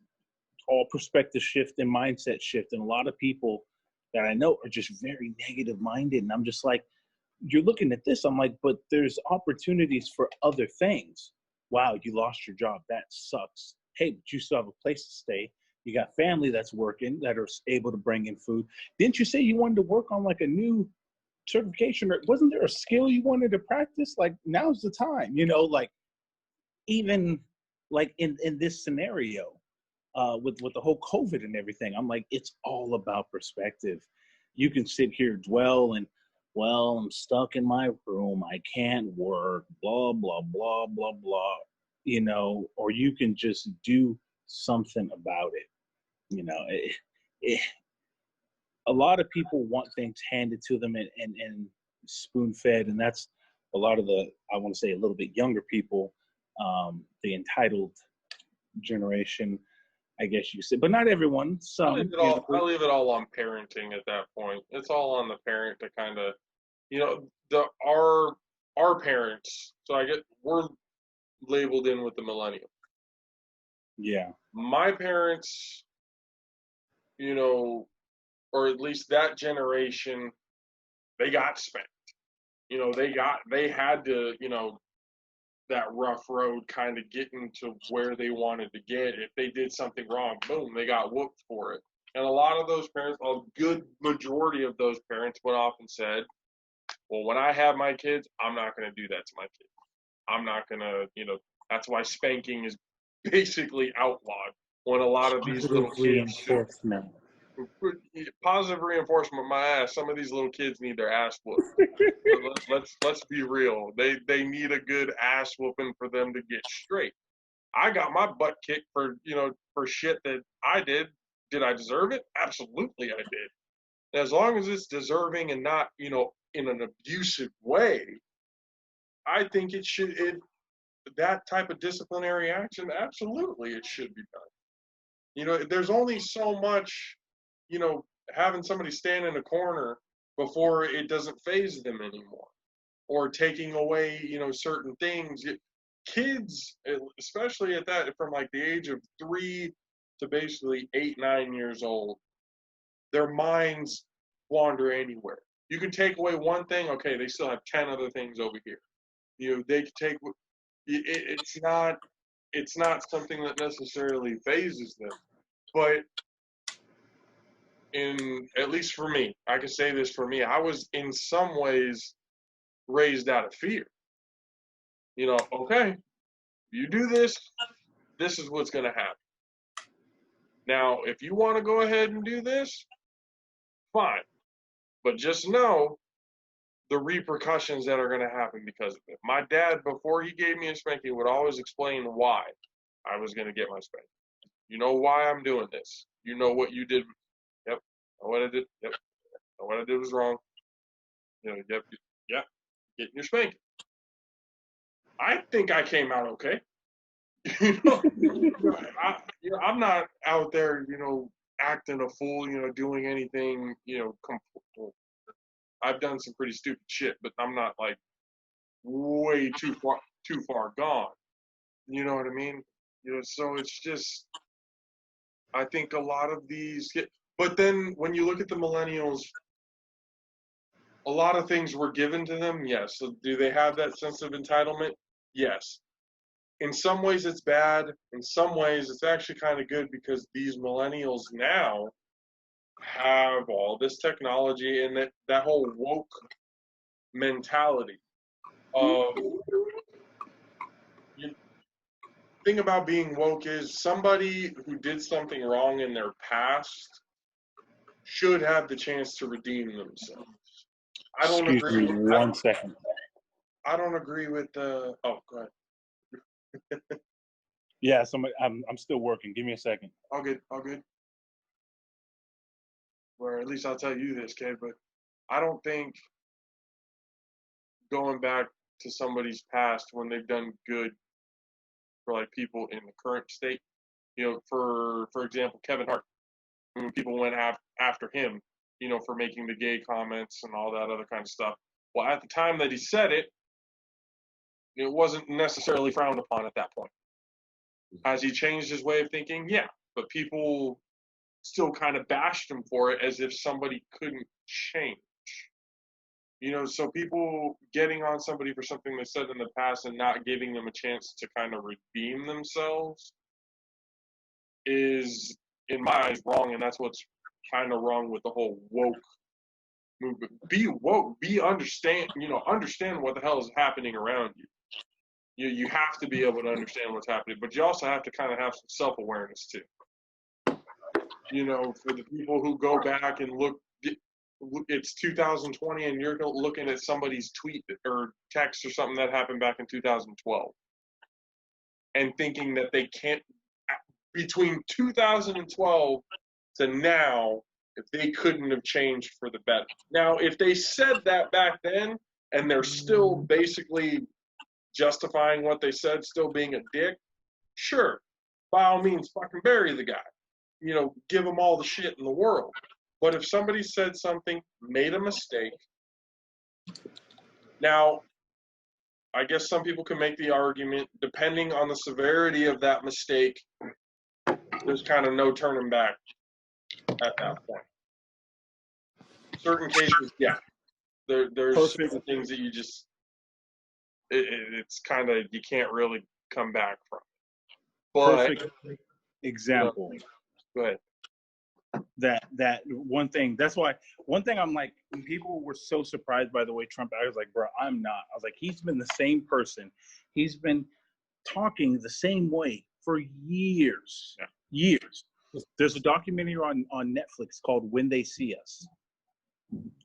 all perspective shift and mindset shift. And a lot of people that I know are just very negative minded. And I'm just like, you're looking at this. I'm like, but there's opportunities for other things. Wow, you lost your job. That sucks. Hey, but you still have a place to stay. You got family that's working, that are able to bring in food. Didn't you say you wanted to work on like a new certification, or wasn't there a skill you wanted to practice? Like, now's the time, like even like in this scenario with the whole COVID and everything, I'm like, it's all about perspective. You can sit here, dwell, and, well, I'm stuck in my room. I can't work, blah, blah, blah, blah, blah, or you can just do something about it. A lot of people want things handed to them and spoon-fed, and that's a lot of the, I want to say, a little bit younger people, the entitled generation, I guess you say, but not everyone. Some. I leave it all on parenting at that point. It's all on the parent to kind of, our parents. So we're labeled in with the millennial. Yeah. My parents, or at least that generation, they got spanked. They had to, that rough road kind of getting to where they wanted to get. If they did something wrong, boom, they got whooped for it. And a lot of those parents, a good majority of those parents went off and said, Well, when I have my kids, I'm not going to do that to my kids. I'm not going to, that's why spanking is basically outlawed when a lot of these little Positive kids should. reinforcement. Positive reinforcement, my ass. Some of these little kids need their ass whooped. Let's be real. They need a good ass whooping for them to get straight. I got my butt kicked for shit that I did. Did I deserve it? Absolutely, I did. As long as it's deserving and not in an abusive way, I think that type of disciplinary action, absolutely, it should be done. There's only so much, having somebody stand in a corner before it doesn't faze them anymore, or taking away, certain things. Kids, especially at that, from like the age of 3 to basically 8, 9 years old, their minds wander anywhere. You can take away one thing, okay, they still have 10 other things over here. They can take. It's not something that necessarily phases them, but at least for me, I can say this for me, I was in some ways raised out of fear. Okay, you do this, this is what's going to happen. Now, if you want to go ahead and do this, fine. But just know the repercussions that are going to happen because of it. My dad, before he gave me a spanking, would always explain why I was going to get my spanking. You know why I'm doing this. You know what you did. Yep. Know what I did. Yep. Know what I did was wrong. Yep. Yeah. Getting your spanking. I think I came out okay. I'm not out there, acting a fool, doing anything, I've done some pretty stupid shit, but I'm not like way too far gone. You know what I mean? So it's just, I think a lot of these but then when you look at the millennials, a lot of things were given to them, yes. So do they have that sense of entitlement? Yes. In some ways it's bad. In some ways it's actually kind of good because these millennials now have all this technology and that whole woke mentality of thing about being woke is somebody who did something wrong in their past should have the chance to redeem themselves. I don't Excuse agree. me 1 second. I don't agree with the. Oh, go ahead. Yeah, I'm still working. Give me a second. All good. All good. Or at least I'll tell you this, kid. But I don't think going back to somebody's past when they've done good for like people in the current state. For example, Kevin Hart. When people went after him, for making the gay comments and all that other kind of stuff. Well, at the time that he said it, it wasn't necessarily frowned upon at that point. Has he changed his way of thinking? Yeah, but people still kind of bashed him for it as if somebody couldn't change. So people getting on somebody for something they said in the past and not giving them a chance to kind of redeem themselves is, in my eyes, wrong, and that's what's kind of wrong with the whole woke movement. Be woke, understand what the hell is happening around you. You have to be able to understand what's happening, but you also have to kind of have some self-awareness too. For the people who go back and look, it's 2020 and you're looking at somebody's tweet or text or something that happened back in 2012 and thinking that they can't, between 2012 to now, if they couldn't have changed for the better. Now, if they said that back then and they're still basically justifying what they said, still being a dick, sure, by all means, fucking bury the guy. Give him all the shit in the world. But if somebody said something, made a mistake, now, I guess some people can make the argument, depending on the severity of that mistake, there's kind of no turning back at that point. Certain cases, yeah. There's certain things that you just, it's kind of, you can't really come back from. But, Perfect example. Go ahead. that one thing. That's why one thing I'm like, people were so surprised by the way Trump. I was like, bro, I'm not. I was like, he's been the same person. He's been talking the same way for years. Yeah. Years. There's a documentary on Netflix called When They See Us.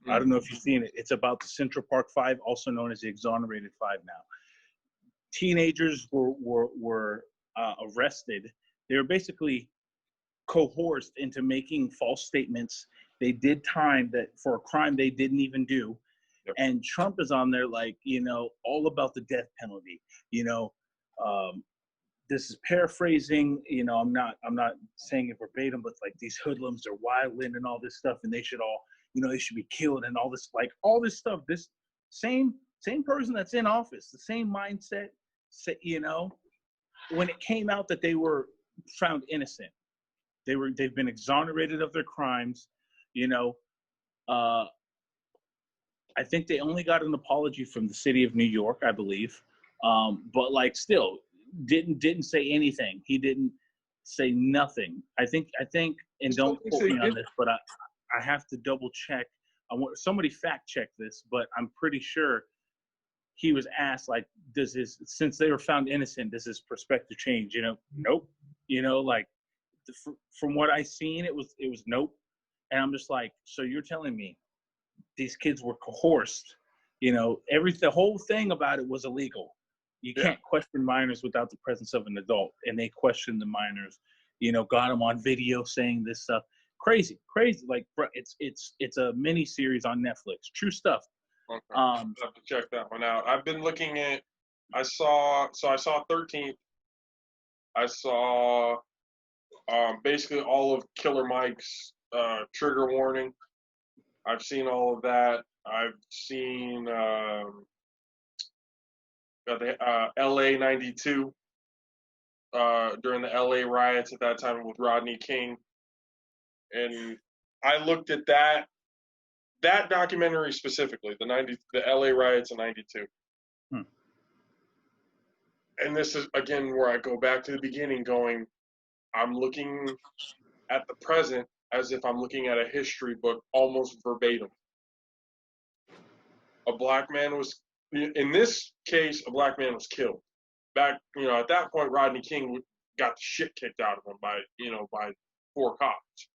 I don't know if you've seen it. It's about the Central Park Five, also known as the Exonerated Five now. Teenagers were arrested. They were basically coerced into making false statements. They did time that for a crime they didn't even do. Yep. And Trump is on there like, all about the death penalty. This is paraphrasing, I'm not saying it verbatim, but like these hoodlums are wilding and all this stuff, and they should all, they should be killed and all this, like all this stuff. This same person that's in office, the same mindset, when it came out that they were found innocent, they've been exonerated of their crimes, I think they only got an apology from the city of New York, I believe. But like still didn't say anything. He didn't say nothing. I think, and don't quote me on this, but I have to double check. I want somebody fact check this, but I'm pretty sure he was asked, like, since they were found innocent, does his perspective change? Nope. Like from what I seen, it was nope. And I'm just like, so you're telling me these kids were coerced? The whole thing about it was illegal. You can't question minors without the presence of an adult, and they questioned the minors. Got them on video saying this stuff. Crazy. Like, bro, it's a mini series on Netflix. True stuff. Okay. I'll have to check that one out. I've been looking at. I saw 13th. I saw basically all of Killer Mike's trigger warning. I've seen all of that. I've seen the LA 92 during the LA riots at that time with Rodney King. And I looked at that documentary specifically, the LA riots in 92. And this is, again, where I go back to the beginning going, I'm looking at the present as if I'm looking at a history book almost verbatim. A black man was, in this case, a black man was killed. Back, at that point, Rodney King got the shit kicked out of him by 4 cops.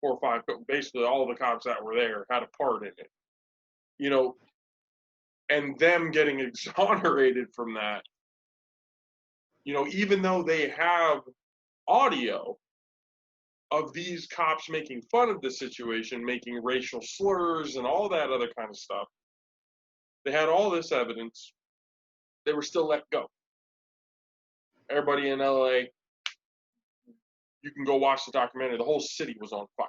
4 or 5, basically all the cops that were there had a part in it. And them getting exonerated from that, even though they have audio of these cops making fun of the situation, making racial slurs and all that other kind of stuff, they had all this evidence, they were still let go. Everybody in LA, you can go watch the documentary, the whole city was on fire.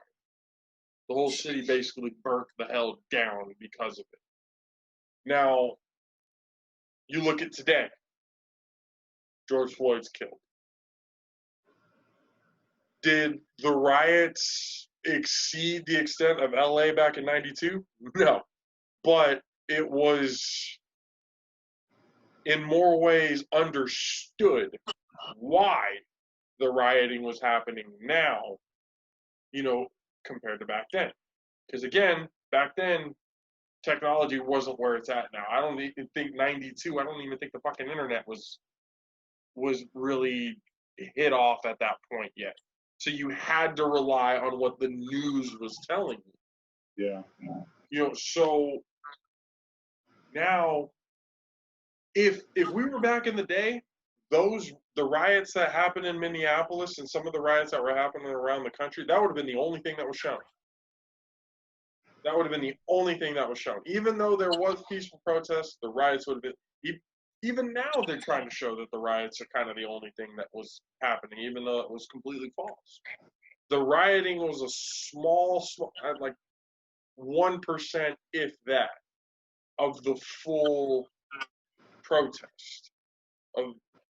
The whole city basically burnt the hell down because of it. Now, you look at today, George Floyd's killed. Did the riots exceed the extent of LA back in 92? No. But it was, in more ways, understood why the rioting was happening now, compared to back then. Because again, back then, technology wasn't where it's at now. I don't even think 92, I don't even think the fucking internet was really hit off at that point yet. So you had to rely on what the news was telling you. Yeah. So now, if we were back in the day, the riots that happened in Minneapolis and some of the riots that were happening around the country, that would have been the only thing that was shown. That would have been the only thing that was shown. Even though there was peaceful protests, the riots would have been. Even now, they're trying to show that the riots are kind of the only thing that was happening, even though it was completely false. The rioting was a small, like 1%, if that, of the full protest of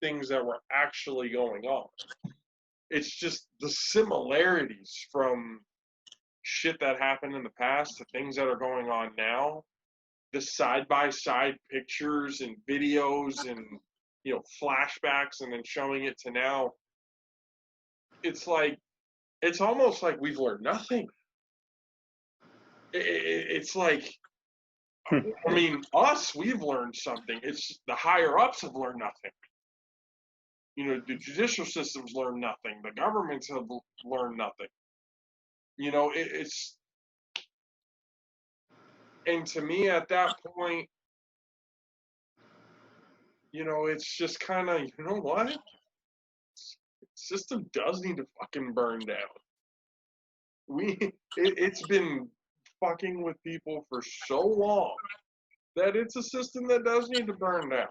things that were actually going on. It's just the similarities from shit that happened in the past to things that are going on now. The side-by-side pictures and videos and, flashbacks and then showing it to now. It's like it's almost like we've learned nothing. It's like, I mean, we've learned something. It's the higher ups have learned nothing. You know, the judicial systems learned nothing. The governments have learned nothing. You know, it's, and to me at that point, you know, it's just kind of, you know what? The system does need to fucking burn down. It's been fucking with people for so long that it's a system that does need to burn down.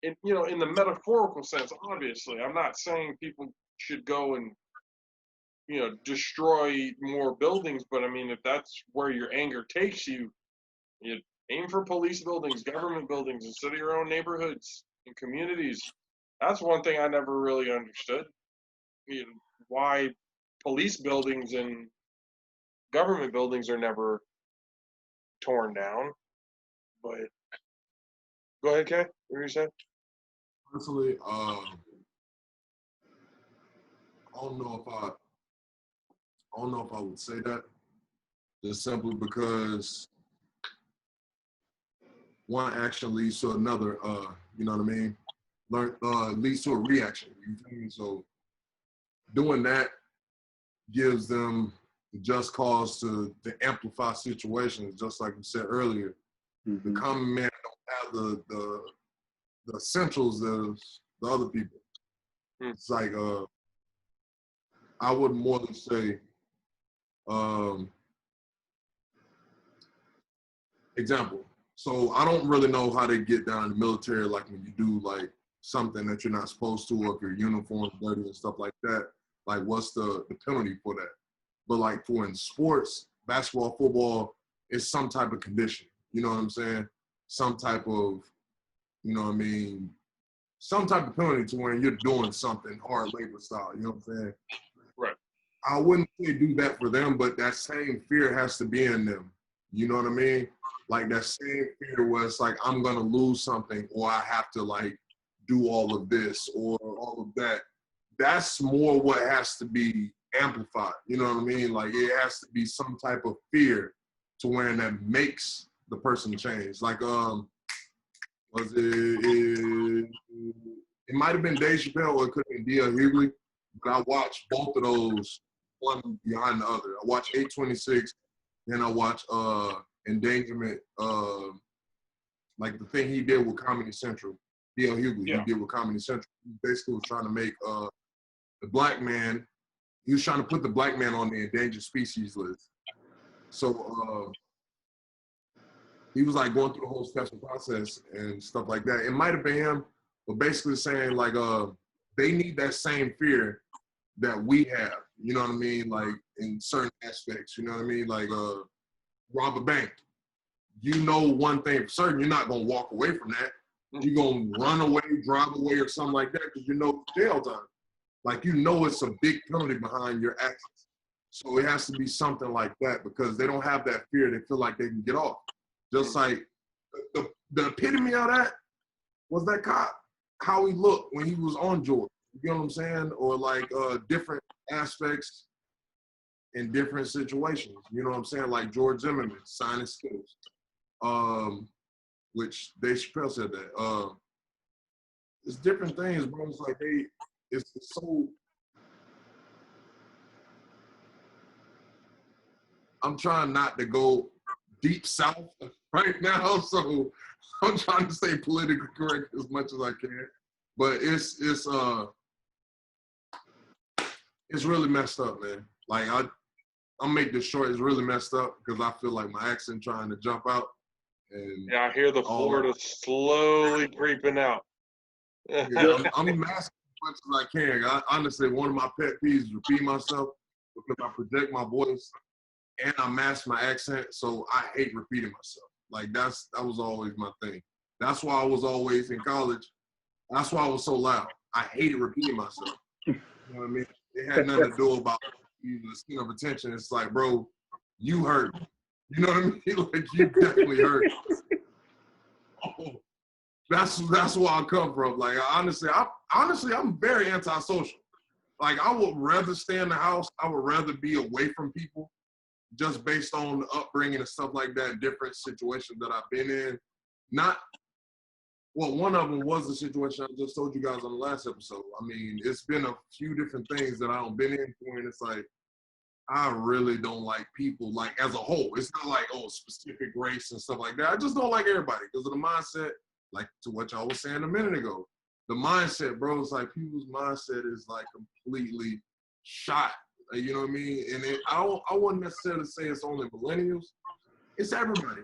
And, you know, in the metaphorical sense, obviously, I'm not saying people should go and, you know, destroy more buildings, but I mean, if that's where your anger takes you, you aim for police buildings, government buildings, instead of your own neighborhoods and communities. That's one thing I never really understood. You know, why police buildings and government buildings are never torn down. But go ahead, Kay. What were you saying? Honestly, I don't know if I would say that. Just simply because one action leads to another. You know what I mean? Leads to a reaction. You feel me? So doing that gives them the just cause to amplify situations, just like we said earlier. Mm-hmm. The common man don't have the essentials of the other people. It's like I would more than say example. So I don't really know how they get down in the military, like when you do like something that you're not supposed to, or if your uniform's dirty and stuff like that. Like what's the penalty for that? But like for in sports, basketball, football, it's some type of condition. You know what I'm saying? Some type of, you know what I mean? Some type of penalty to when you're doing something hard labor style. You know what I'm saying? Right. I wouldn't say do that for them, but that same fear has to be in them. You know what I mean? Like that same fear where it's like, I'm going to lose something, or I have to like do all of this or all of that. That's more what has to be amplified. You know what I mean? Like it has to be some type of fear to where that makes the person change. Like, was it might have been Dave Chappelle or it could have been D.L. Hughley, but I watched both of those one behind the other. I watched 826, then I watched Endangerment, like the thing he did with Comedy Central. D.L. Hughley, he did with Comedy Central. He basically was trying to make the black man, he was trying to put the black man on the endangered species list. So he was like going through the whole steps and process and stuff like that. It might have been him, but basically saying like they need that same fear that we have. You know what I mean? Like in certain aspects. You know what I mean? Like rob a bank. You know one thing for certain, you're not gonna walk away from that. You're gonna run away, drive away, or something like that because you know it's jail time. Like you know it's a big penalty behind your actions. So it has to be something like that because they don't have that fear. They feel like they can get off. Just like the epitome of that was that cop, how he looked when he was on George. You know what I'm saying? Or like different aspects in different situations. You know what I'm saying? Like George Zimmerman, signing skills. Which Dave Chappelle said that. It's different things, bro. It's like it's so. I'm trying not to go deep south right now, so I'm trying to stay politically correct as much as I can. But it's really messed up, man. Like I'll make this short. It's really messed up because I feel like my accent trying to jump out. And yeah, I hear the Florida slowly creeping out. Yeah, I'm masking as much as I can. Honestly, one of my pet peeves is repeating myself because I project my voice and I mask my accent, so I hate repeating myself. Like that was always my thing. That's why I was always in college. That's why I was so loud. I hated repeating myself. You know what I mean? It had nothing to do about the skin of attention. It's like, bro, you hurt. You know what I mean? Like you definitely hurt. Oh, that's where I come from. Like honestly, I'm very antisocial. Like, I would rather stay in the house. I would rather be away from people just based on the upbringing and stuff like that, different situations that I've been in. Well, one of them was the situation I just told you guys on the last episode. I mean, it's been a few different things that I don't been in, and it's like, I really don't like people, like, as a whole. It's not like, oh, specific race and stuff like that. I just don't like everybody because of the mindset, like to what y'all was saying a minute ago. The mindset, bro, it's like people's mindset is like completely shot. You know what I mean? And I wouldn't necessarily say it's only millennials. It's everybody.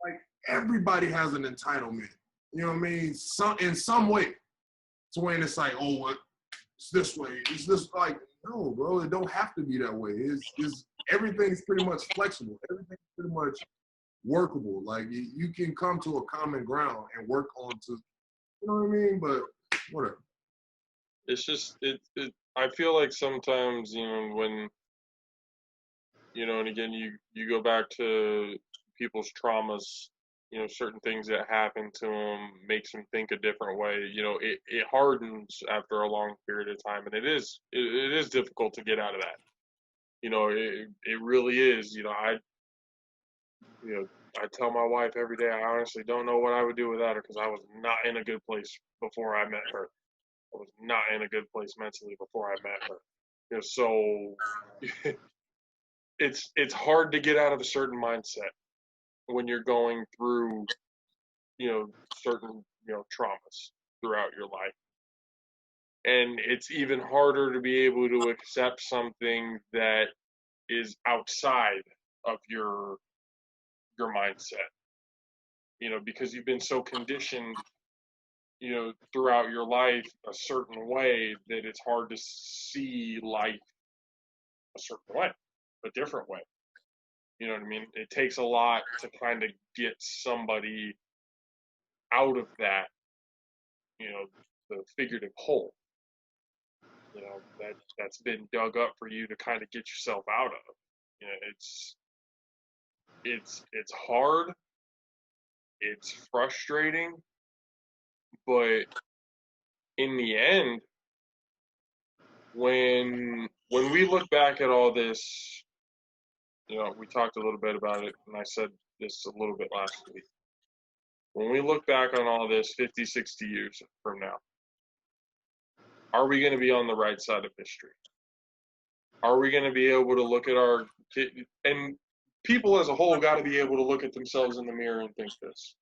Like, everybody has an entitlement. You know what I mean? In some way. To when it's like, oh, it's this way. It's this, like, no, bro, it don't have to be that way. It's everything's pretty much flexible. Everything's pretty much workable. Like, you can come to a common ground and work on to, you know what I mean? But whatever. It's just I feel like sometimes, when, and again, you go back to people's traumas, certain things that happen to them makes them think a different way. It hardens after a long period of time, and it is difficult to get out of that. It really is. I tell my wife every day, I honestly don't know what I would do without her because I was not in a good place before I met her. I was not in a good place mentally before I met her. So it's hard to get out of a certain mindset when you're going through, certain, traumas throughout your life. And it's even harder to be able to accept something that is outside of your mindset, because you've been so conditioned, throughout your life a certain way that it's hard to see life a certain way, a different way. You know what I mean? It takes a lot to kind of get somebody out of that, the figurative hole, that's been dug up for you to kind of get yourself out of. It's hard, it's frustrating, but in the end, when we look back at all this, we talked a little bit about it, and I said this a little bit last week. When we look back on all this 50, 60 years from now, are we going to be on the right side of history? Are we going to be able to look at our kid, and people as a whole got to be able to look at themselves in the mirror and think this.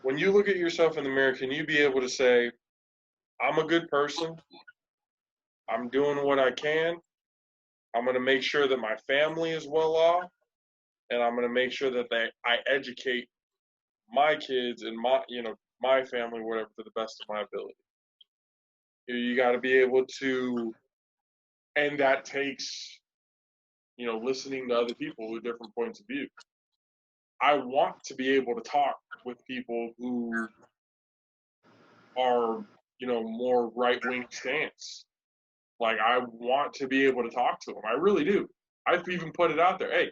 When you look at yourself in the mirror, can you be able to say, I'm a good person, I'm doing what I can, I'm going to make sure that my family is well off, and I'm going to make sure that I educate my kids and my family, whatever, to the best of my ability. You got to be able to, and that takes, listening to other people with different points of view. I want to be able to talk with people who are, more right-wing stance. Like, I want to be able to talk to them. I really do. I've even put it out there. Hey,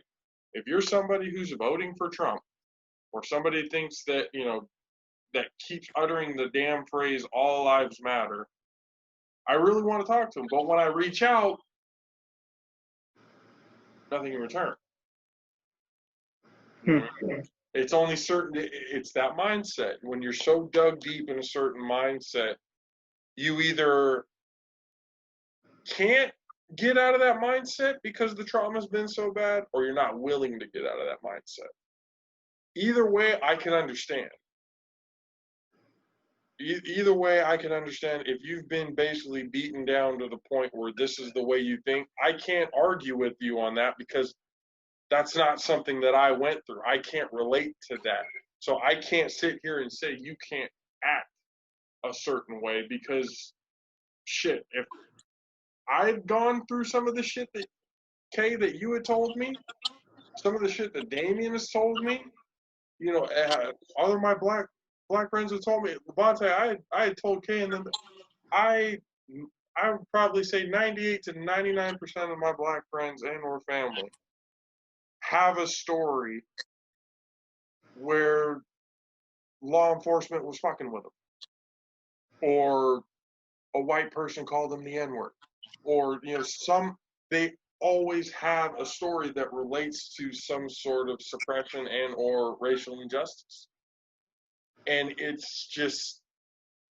if you're somebody who's voting for Trump, or somebody thinks that, that keeps uttering the damn phrase, all lives matter, I really want to talk to them. But when I reach out, nothing in return. It's only it's that mindset. When you're so dug deep in a certain mindset, you either can't get out of that mindset because the trauma's been so bad, or you're not willing to get out of that mindset. Either way, I can understand. Either way, I can understand. If you've been basically beaten down to the point where this is the way you think, I can't argue with you on that because that's not something that I went through. I can't relate to that. So I can't sit here and say you can't act a certain way because, shit, if I'd gone through some of the shit that you had told me, some of the shit that Damien has told me, other of my black friends have told me, Lavonte, I had told Kay and them, I would probably say 98 to 99% of my black friends and or family have a story where law enforcement was fucking with them, or a white person called them the N-word, or they always have a story that relates to some sort of suppression and or racial injustice. And it's just,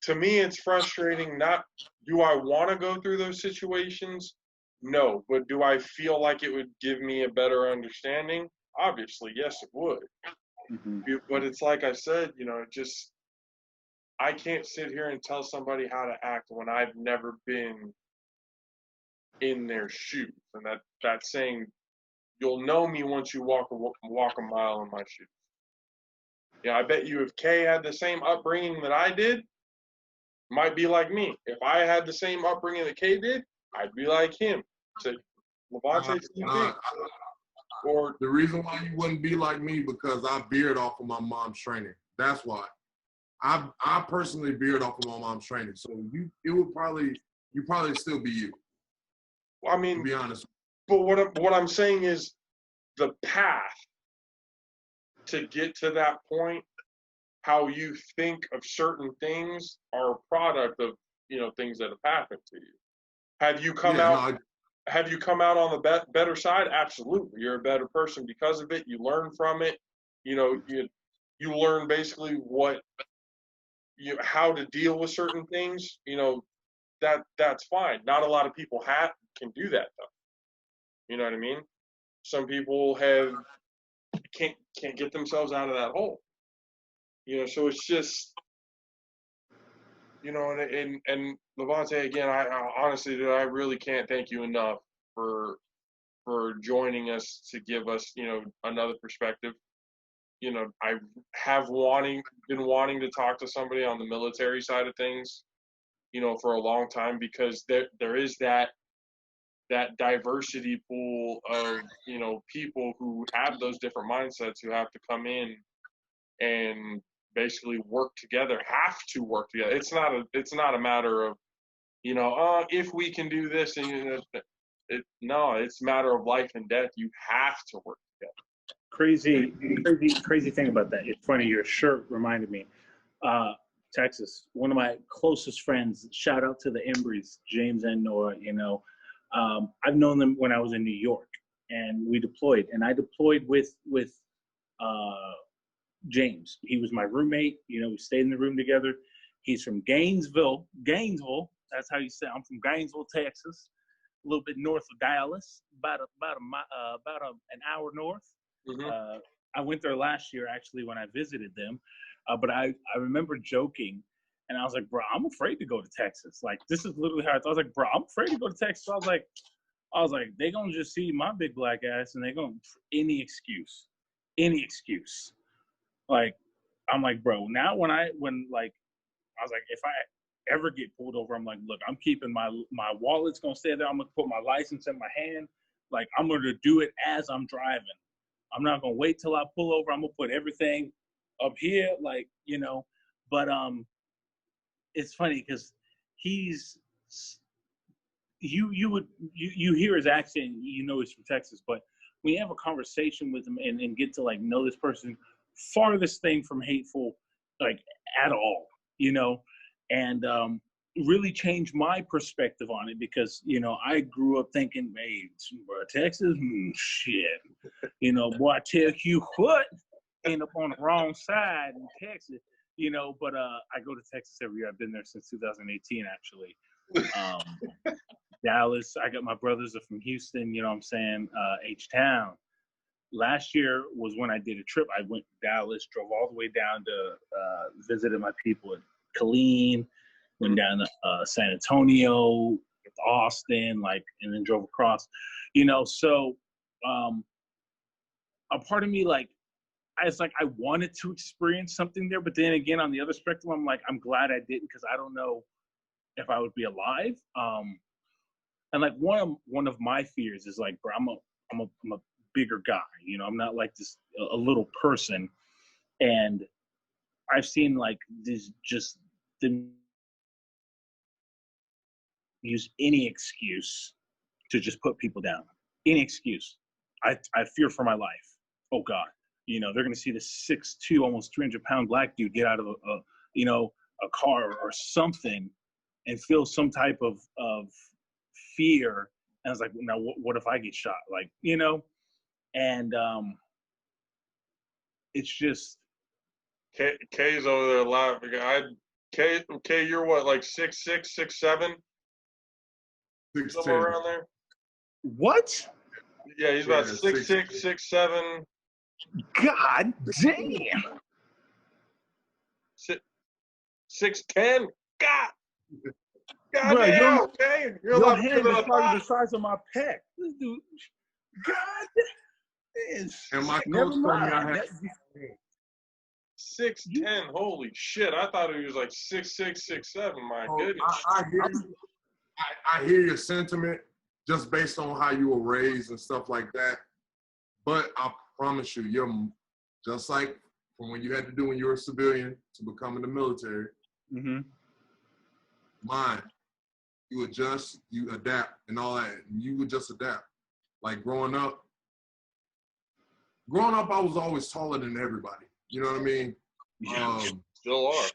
to me, it's frustrating. Not, do I want to go through those situations? No, but do I feel like it would give me a better understanding? Obviously, yes, it would. Mm-hmm. But it's like I said, I can't sit here and tell somebody how to act when I've never been in their shoes. And that's saying, you'll know me once you walk a mile in my shoes. Yeah, I bet you if Kay had the same upbringing that I did, might be like me. If I had the same upbringing that Kay did, I'd be like him. So Lavonte, same thing. Or the reason why you wouldn't be like me, because I veered off of my mom's training. That's why. I personally veered off of my mom's training. So you probably still be you. I mean, to be honest. But what I'm saying is, the path to get to that point, how you think of certain things are a product of things that have happened to you. Have you come out? Have you come out on the better side? Absolutely. You're a better person because of it. You learn from it. You learn basically how to deal with certain things. That's fine. Not a lot of people can do that though. You know what I mean? Some people can't get themselves out of that hole. So it's just, and Lavonte, again, I honestly, dude, I really can't thank you enough for joining us to give us, another perspective. I have been wanting to talk to somebody on the military side of things, for a long time, because there is that diversity pool of, people who have those different mindsets, who have to come in and basically have to work together. It's not a matter of, if we can do this, and no, it's a matter of life and death. You have to work together. Crazy thing about that. It's funny. Your shirt reminded me. Texas. One of my closest friends. Shout out to the Embreys, James and Nora. I've known them when I was in New York, and we deployed. And I deployed with James. He was my roommate. We stayed in the room together. He's from Gainesville. That's how you say. I'm from Gainesville, Texas, a little bit north of Dallas, about an hour north. Mm-hmm. I went there last year, actually, when I visited them. But I remember joking, and I was like, bro, I'm afraid to go to Texas. Like, this is literally how I thought. I was like, bro, I'm afraid to go to Texas. I was like, they gonna just see my big black ass, and they gonna any excuse. Like, I'm like, bro, now when I was like, if I ever get pulled over, I'm like, look, I'm keeping my wallet's gonna stay there. I'm gonna put my license in my hand. Like, I'm gonna do it as I'm driving. I'm not gonna wait till I pull over. I'm gonna put everything up here, like, But it's funny because he's you hear his accent, he's from Texas, but when you have a conversation with him and get to like know this person, farthest thing from hateful, like, at all, and really changed my perspective on it, because I grew up thinking, hey, bro, Texas, shit, boy, I tell you what, end up on the wrong side in Texas, but I go to Texas every year. I've been there since 2018, actually. Dallas, I got my brothers are from Houston, what I'm saying, H-Town. Last year was when I did a trip. I went to Dallas, drove all the way down to visited my people at Killeen, went down to San Antonio, Austin, and then drove across. So a part of me, I wanted to experience something there, but then again, on the other spectrum, I'm like, I'm glad I didn't, because I don't know if I would be alive. And one of my fears is bro, I'm a bigger guy, I'm not like this a little person, and I've seen this just them use any excuse to just put people down, any excuse. I fear for my life. Oh God, they're gonna see this 6'2", almost 300-pound black dude get out of a car or something, and feel some type of fear. And I was like, now what if I get shot? Like, you know, and it's just K's over there laughing. K, you're what, like 6'6", 6'7", 6'10". somewhere around there. what? Yeah, he's about Yeah, 6'6", 6'7". God damn. 6'10". God Bro, damn, okay. You're a your lot bigger hand than is I probably thought. the size of my pec. This dude, God, And my never coach told me I mind. had. 6'10". Holy shit! I thought he was like 6'6", 6'7". My goodness. I hear your sentiment just based on how you were raised and stuff like that. But I promise you, you're just like from when you had to do when you were a civilian to become in the military. Mm-hmm. Mine, you adjust, you adapt, and all that. You would just adapt. Like growing up, I was always taller than everybody. You know what I mean? Yeah. Still are.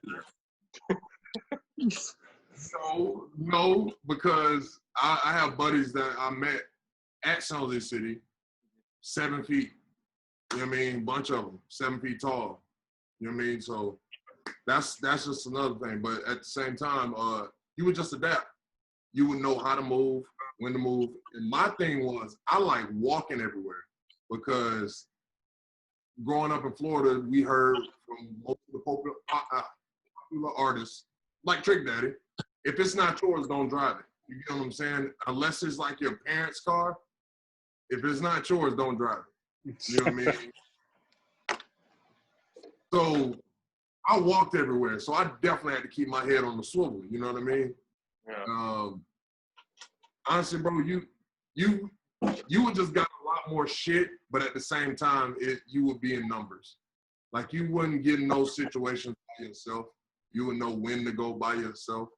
No, because I have buddies that I met at San Jose City, 7 feet. You know what I mean? Bunch of them, 7 feet tall. You know what I mean? So that's just another thing. But at the same time, you would just adapt. You would know how to move, when to move. And my thing was, I like walking everywhere because growing up in Florida, we heard from most of the popular artists, like Trick Daddy, if it's not yours, don't drive it. You get what I'm saying? Unless it's like your parents' car, if it's not yours, don't drive it. You know what I mean? So I walked everywhere. So I definitely had to keep my head on the swivel. You know what I mean? Yeah. Honestly, bro, you would just got a lot more shit, but at the same time, you would be in numbers. Like you wouldn't get in those situations by yourself. You would know when to go by yourself.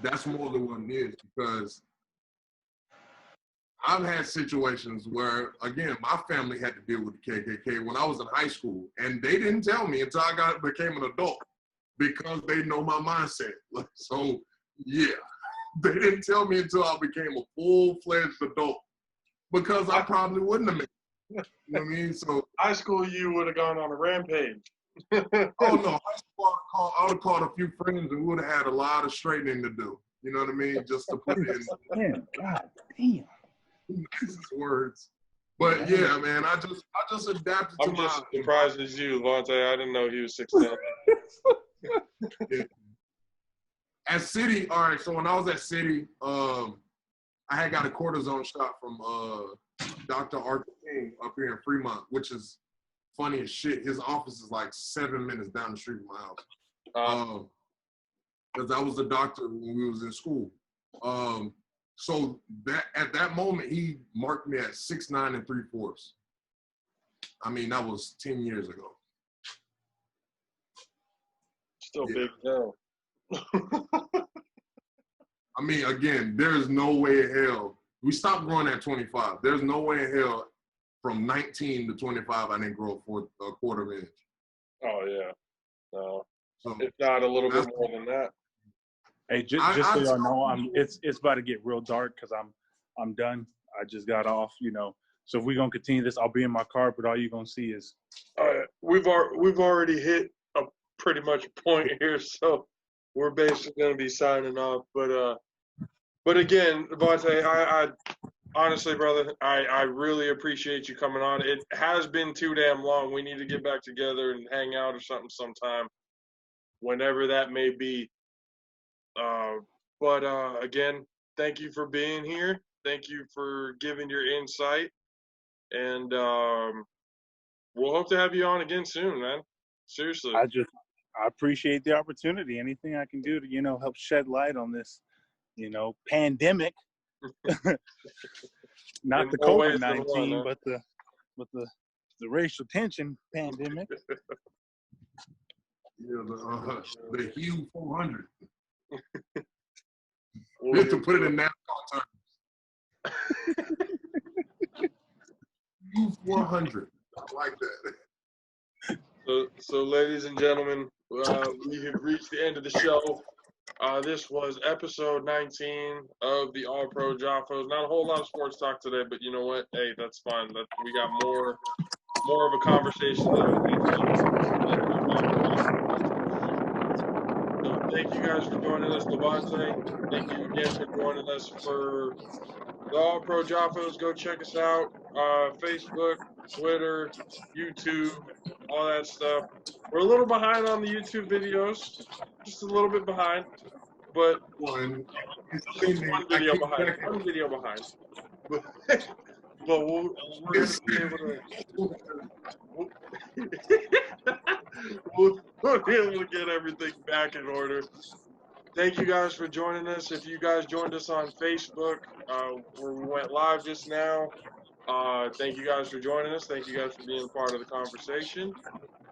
That's more than what it is because I've had situations where, again, my family had to deal with the KKK when I was in high school, and they didn't tell me until I became an adult because they know my mindset. So, yeah, they didn't tell me until I became a full-fledged adult because I probably wouldn't have made it. You know what I mean? So high school, you would have gone on a rampage. oh no, high school, I would have called a few friends and would have had a lot of straightening to do. You know what I mean? Just to put it in. Man, God damn. Nicest words. But yeah, man, I just adapted to I'm just as surprised as you, Lavonte. I didn't know he was 6'10". Yeah. At City, all right, so when I was at City, I had got a cortisone shot from Dr. Arthur King up here in Fremont, which is funny as shit. His office is like 7 minutes down the street from my house. Because I was a doctor when we was in school. So that at that moment, he marked me at 6'9"3/4. I mean, that was 10 years ago. Still big hell. I mean, again, there's no way in hell. We stopped growing at 25. There's no way in hell from 19 to 25 I didn't grow a quarter of an inch. Oh, yeah. No. So, if not a little bit more than that. Hey, just so y'all know, it's about to get real dark because I'm done. I just got off, you know. So if we're gonna continue this, I'll be in my car, but all you're gonna see is we've already hit a pretty much point here, so we're basically gonna be signing off. But again, Lavonte, I honestly, brother, I really appreciate you coming on. It has been too damn long. We need to get back together and hang out or something sometime, whenever that may be. But again, thank you for being here. Thank you for giving your insight. And we'll hope to have you on again soon, man. Seriously. I appreciate the opportunity. Anything I can do to, you know, help shed light on this, you know, pandemic. Not the COVID-19, but the racial tension pandemic. Yeah, the Hue 400. We have to put it in NASCAR terms. Hue 400. I like that. So, ladies and gentlemen, we have reached the end of the show. This was episode 19 of the All Pro Joffos. Not a whole lot of sports talk today, but you know what? Hey, that's fine. We got more of a conversation than So thank you guys for joining us, Lavonte. Thank you again for joining us for the All Pro Joffos. Go check us out. Facebook, Twitter, YouTube, all that stuff. We're a little behind on the YouTube videos, just a little bit behind, but One. just one video behind. One video behind. But we're going to be able to. We'll be able to get everything back in order. Thank you guys for joining us. If you guys joined us on Facebook, where we went live just now, thank you guys for joining us. Thank you guys for being part of the conversation.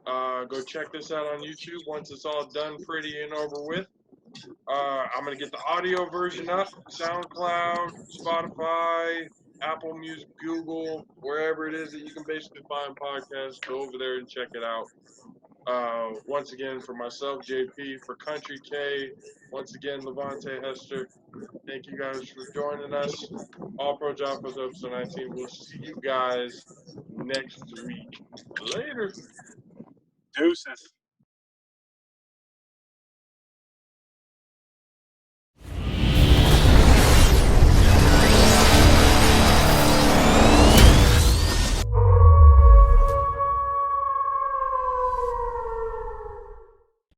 Go check this out on YouTube once it's all done, pretty, and over with. I'm going to get the audio version up, SoundCloud, Spotify, Apple Music, Google, wherever it is that you can basically find podcasts. Go over there and check it out. Once again, for myself, JP, for Country K, once again, Lavonte Hester. Thank you guys for joining us. All Pro Joffos episode 19. We'll see you guys next week. Later. Deuces.